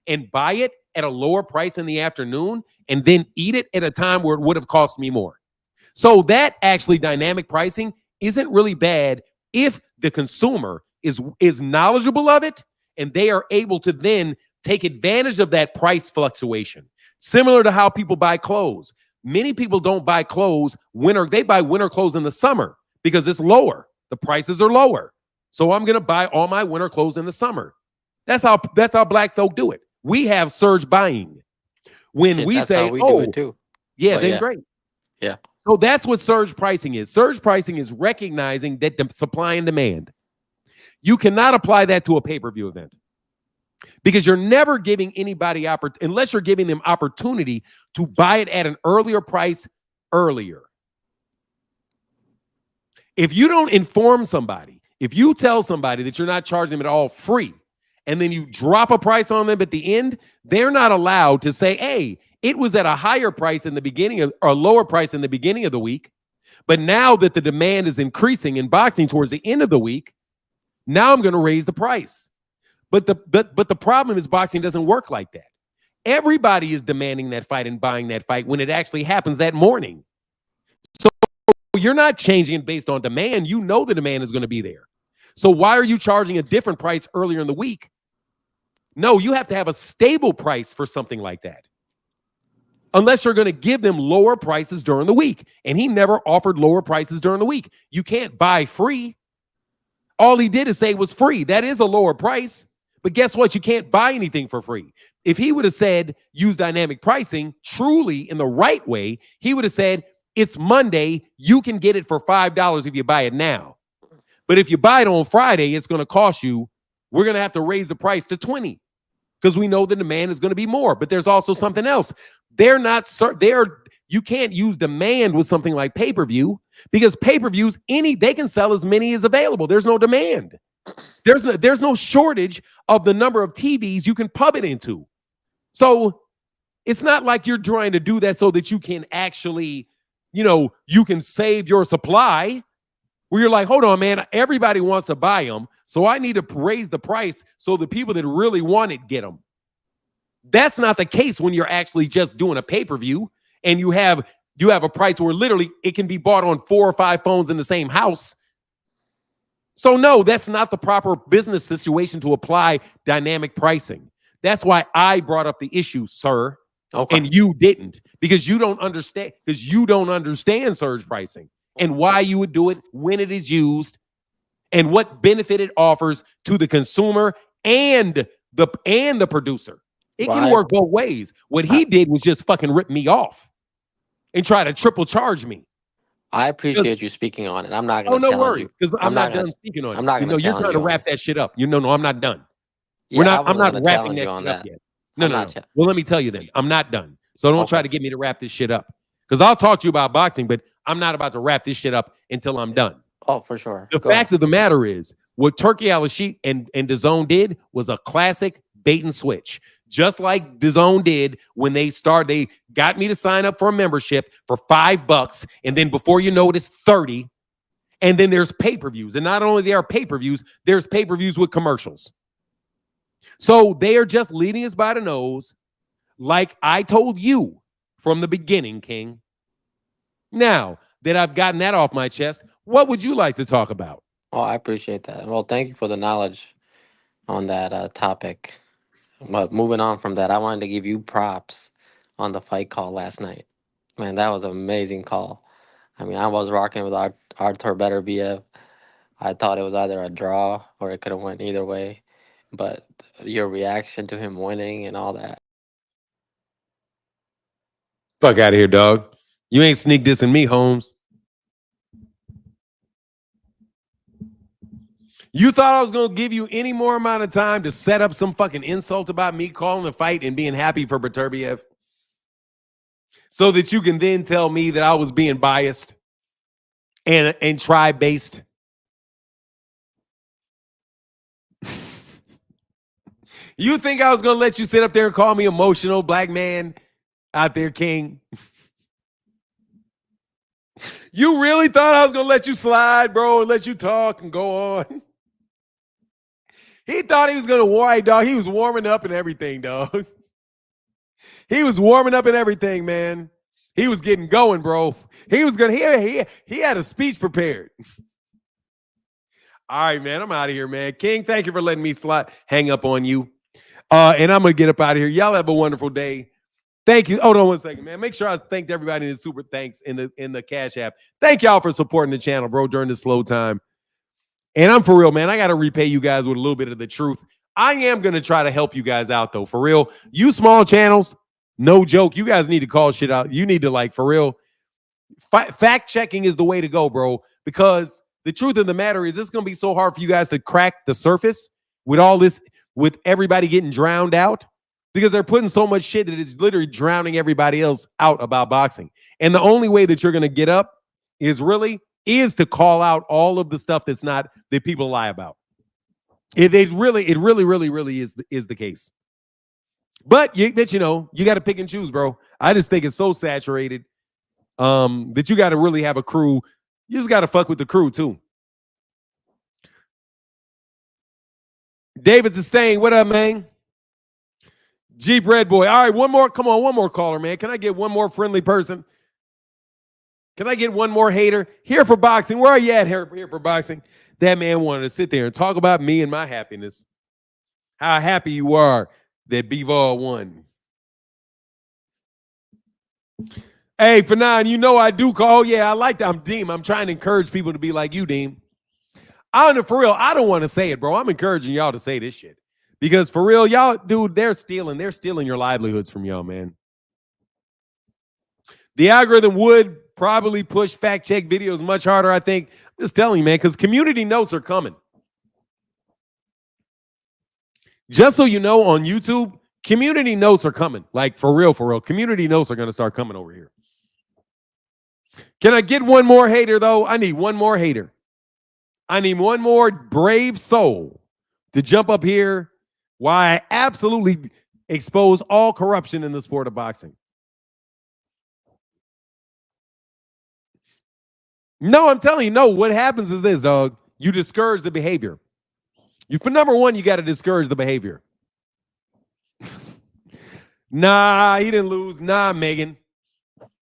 and buy it at a lower price in the afternoon and then eat it at a time where it would have cost me more. So that actually dynamic pricing isn't really bad if the consumer is knowledgeable of it and they are able to then take advantage of that price fluctuation. Similar to how people buy clothes. Many people don't buy clothes they buy winter clothes in the summer because it's lower. The prices are lower. So I'm going to buy all my winter clothes in the summer. That's how black folk do it. We have surge buying. When we say, do it too. Great. Yeah. So that's what surge pricing is. Surge pricing is recognizing that the supply and demand. You cannot apply that to a pay-per-view event because you're never giving anybody unless you're giving them opportunity to buy it at an earlier price earlier. If you don't inform somebody, if you tell somebody that you're not charging them at all free, and then you drop a price on them at the end, they're not allowed to say, hey, it was at a higher price in the beginning of, or a lower price in the beginning of the week. But now that the demand is increasing in boxing towards the end of the week, now I'm going to raise the price. But the problem is boxing doesn't work like that. Everybody is demanding that fight and buying that fight when it actually happens that morning. So you're not changing it based on demand. You know the demand is going to be there. So why are you charging a different price earlier in the week? No, you have to have a stable price for something like that. Unless you're going to give them lower prices during the week. And he never offered lower prices during the week. You can't buy free. All he did is say it was free. That is a lower price. But guess what? You can't buy anything for free. If he would have said use dynamic pricing truly in the right way, he would have said it's Monday. You can get it for $5 if you buy it now. But if you buy it on Friday, it's going to cost you. We're going to have to raise the price to $20 because we know the demand is going to be more. But there's also something else. You can't use demand with something like pay-per-view because pay-per-views, they can sell as many as available. There's no demand. There's no shortage of the number of TVs you can pub it into. So it's not like you're trying to do that so that you can actually, you can save your supply. Where you're like, hold on, man, everybody wants to buy them, so I need to raise the price so the people that really want it get them. That's not the case when you're actually just doing a pay-per-view and you have a price where literally it can be bought on 4 or 5 phones in the same house. So no, that's not the proper business situation to apply dynamic pricing. That's why I brought up the issue, sir, and you didn't, because you don't understand surge pricing. And why you would do it, when it is used, and what benefit it offers to the consumer and the producer. It can work both ways. What he did was just fucking rip me off and try to triple charge me. I appreciate you speaking on it. I'm not going to challenge you. Because I'm not done speaking on it. I'm not going to you're trying to wrap that shit up. No, I'm not done. Yeah, I'm not wrapping that shit up yet. No. Well, let me tell you then. I'm not done. So don't try to get me to wrap this shit up. Because I'll talk to you about boxing, but I'm not about to wrap this shit up until I'm done. Oh, for sure. The fact of the matter is, what Turki Alalshikh and DAZN did was a classic bait and switch. Just like DAZN did when they got me to sign up for a membership for $5, and then before you know it, it's 30. And then there's pay-per-views. And not only there are pay-per-views, there's pay-per-views with commercials. So they are just leading us by the nose, like I told you from the beginning, King. Now that I've gotten that off my chest, what would you like to talk about? Oh, I appreciate that. Well, thank you for the knowledge on that topic. But moving on from that, I wanted to give you props on the fight call last night. Man, that was an amazing call. I mean, I was rocking with Artur Beterbiev. I thought it was either a draw or it could have went either way. But your reaction to him winning and all that. Fuck out of here, dog. You ain't sneak dissing me, Holmes. You thought I was going to give you any more amount of time to set up some fucking insult about me calling the fight and being happy for Beterbiev? So that you can then tell me that I was being biased and tribe-based? You think I was going to let you sit up there and call me emotional black man out there, King? You really thought I was going to let you slide, bro, and let you talk and go on? He thought he was going to warm, dog. He was warming up and everything, dog. He was warming up and everything, man. He was getting going, bro. He was going to, he had a speech prepared. All right, man, I'm out of here, man. King, thank you for letting me hang up on you. And I'm going to get up out of here. Y'all have a wonderful day. Thank you. Hold on one second, man. Make sure I thanked everybody in the super thanks in the Cash App. Thank y'all for supporting the channel, bro, during this slow time. And I'm for real, man. I got to repay you guys with a little bit of the truth. I am going to try to help you guys out, though. For real. You small channels, no joke. You guys need to call shit out. You need to, like, for real. Fact checking is the way to go, bro. Because the truth of the matter is it's going to be so hard for you guys to crack the surface with all this, with everybody getting drowned out. Because they're putting so much shit that it's literally drowning everybody else out about boxing. And the only way that you're going to get up is really is to call out all of the stuff that's not that people lie about. It really is the case. But you got to pick and choose, bro. I just think it's so saturated that you got to really have a crew. You just got to fuck with the crew too. David Sustain, what up, man? Jeep Red Boy. All right, one more. Come on, one more caller, man. Can I get one more friendly person? Can I get one more hater? Here for boxing. Where are you at here for boxing? That man wanted to sit there and talk about me and my happiness. How happy you are that Bivol won. Hey, Fanon, you know I do call. Yeah, I like that. I'm Deem. I'm trying to encourage people to be like you, Deem. I don't know, for real, I don't want to say it, bro. I'm encouraging y'all to say this shit. Because for real, y'all, dude, they're stealing your livelihoods from y'all, man. The algorithm would probably push fact check videos much harder, I think. I'm just telling you, man, because community notes are coming. Just so you know, on YouTube, community notes are coming. Like, for real. Community notes are going to start coming over here. Can I get one more hater, though? I need one more hater. I need one more brave soul to jump up here while I absolutely expose all corruption in the sport of boxing. No, I'm telling you, no. What happens is this, dog. You discourage the behavior. For number one, you got to discourage the behavior. Nah, he didn't lose. Nah, Megan.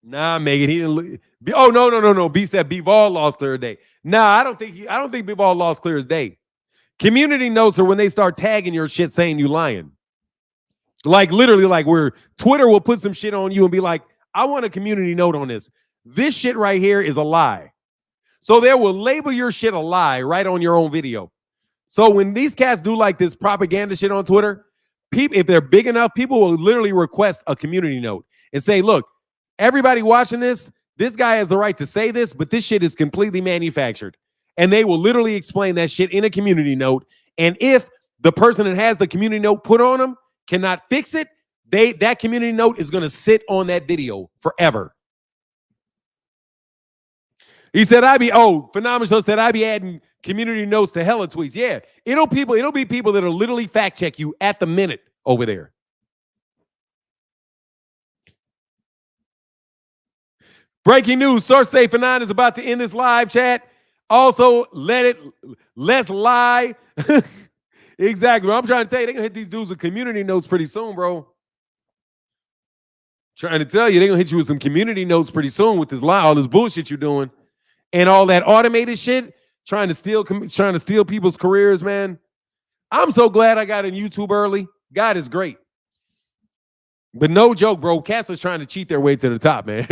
He didn't lose. Oh, no. B said Bivol lost clear as day. Nah, I don't think Bivol lost clear as day. Community notes are when they start tagging your shit saying you lying. Like literally, like where Twitter will put some shit on you and be like, I want a community note on this. This shit right here is a lie. So they will label your shit a lie right on your own video. So when these cats do like this propaganda shit on Twitter, people, if they're big enough, people will literally request a community note and say, look, everybody watching this guy has the right to say this, but this shit is completely manufactured. And they will literally explain that shit in a community note. And if the person that has the community note put on them cannot fix it, that community note is going to sit on that video forever. He said, Phenomenal said, I be adding community notes to hella tweets. Yeah, it'll be people that'll literally fact check you at the minute over there. Breaking news, source say Fanon is about to end this live chat. Also, let's lie. Exactly. I'm trying to tell you, they're going to hit these dudes with community notes pretty soon, bro. Trying to tell you, they're going to hit you with some community notes pretty soon with this lie, all this bullshit you're doing. And all that automated shit, trying to steal people's careers, man. I'm so glad I got in YouTube early. God is great. But no joke, bro. Cats is trying to cheat their way to the top, man.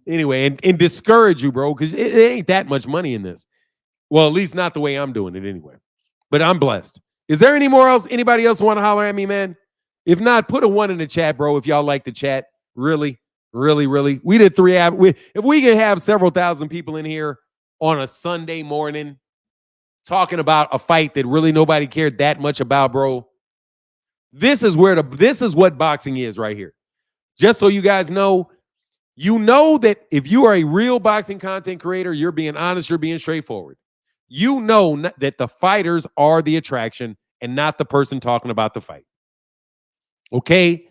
Anyway, and discourage you, bro, because it ain't that much money in this. Well, at least not the way I'm doing it anyway. But I'm blessed. Is there anybody else want to holler at me, man? If not, put a 1 in the chat, bro, if y'all like the chat. Really. We did 3 hours. If we can have several thousand people in here on a Sunday morning talking about a fight that really nobody cared that much about, bro. This is what boxing is right here. Just so you guys know, you know that if you are a real boxing content creator, you're being honest, you're being straightforward. You know that the fighters are the attraction and not the person talking about the fight. Okay?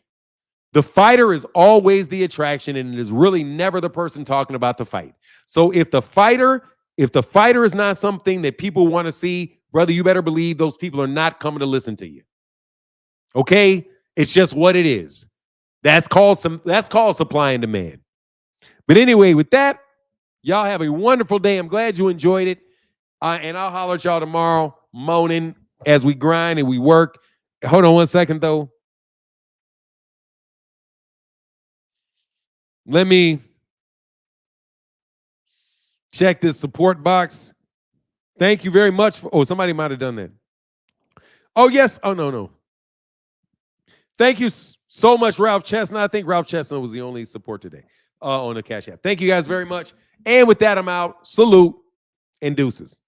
The fighter is always the attraction, and it is really never the person talking about the fight. So if the fighter is not something that people want to see, brother, you better believe those people are not coming to listen to you. Okay? It's just what it is. That's called supply and demand. But anyway, with that, y'all have a wonderful day. I'm glad you enjoyed it. And I'll holler at y'all tomorrow morning as we grind and we work. Hold on one second, though. Let me check this support box. Thank you very much. Somebody might have done that. Oh, yes. Oh, no. Thank you so much, Ralph Chestnut. I think Ralph Chestnut was the only support today on the Cash App. Thank you guys very much. And with that, I'm out. Salute and deuces.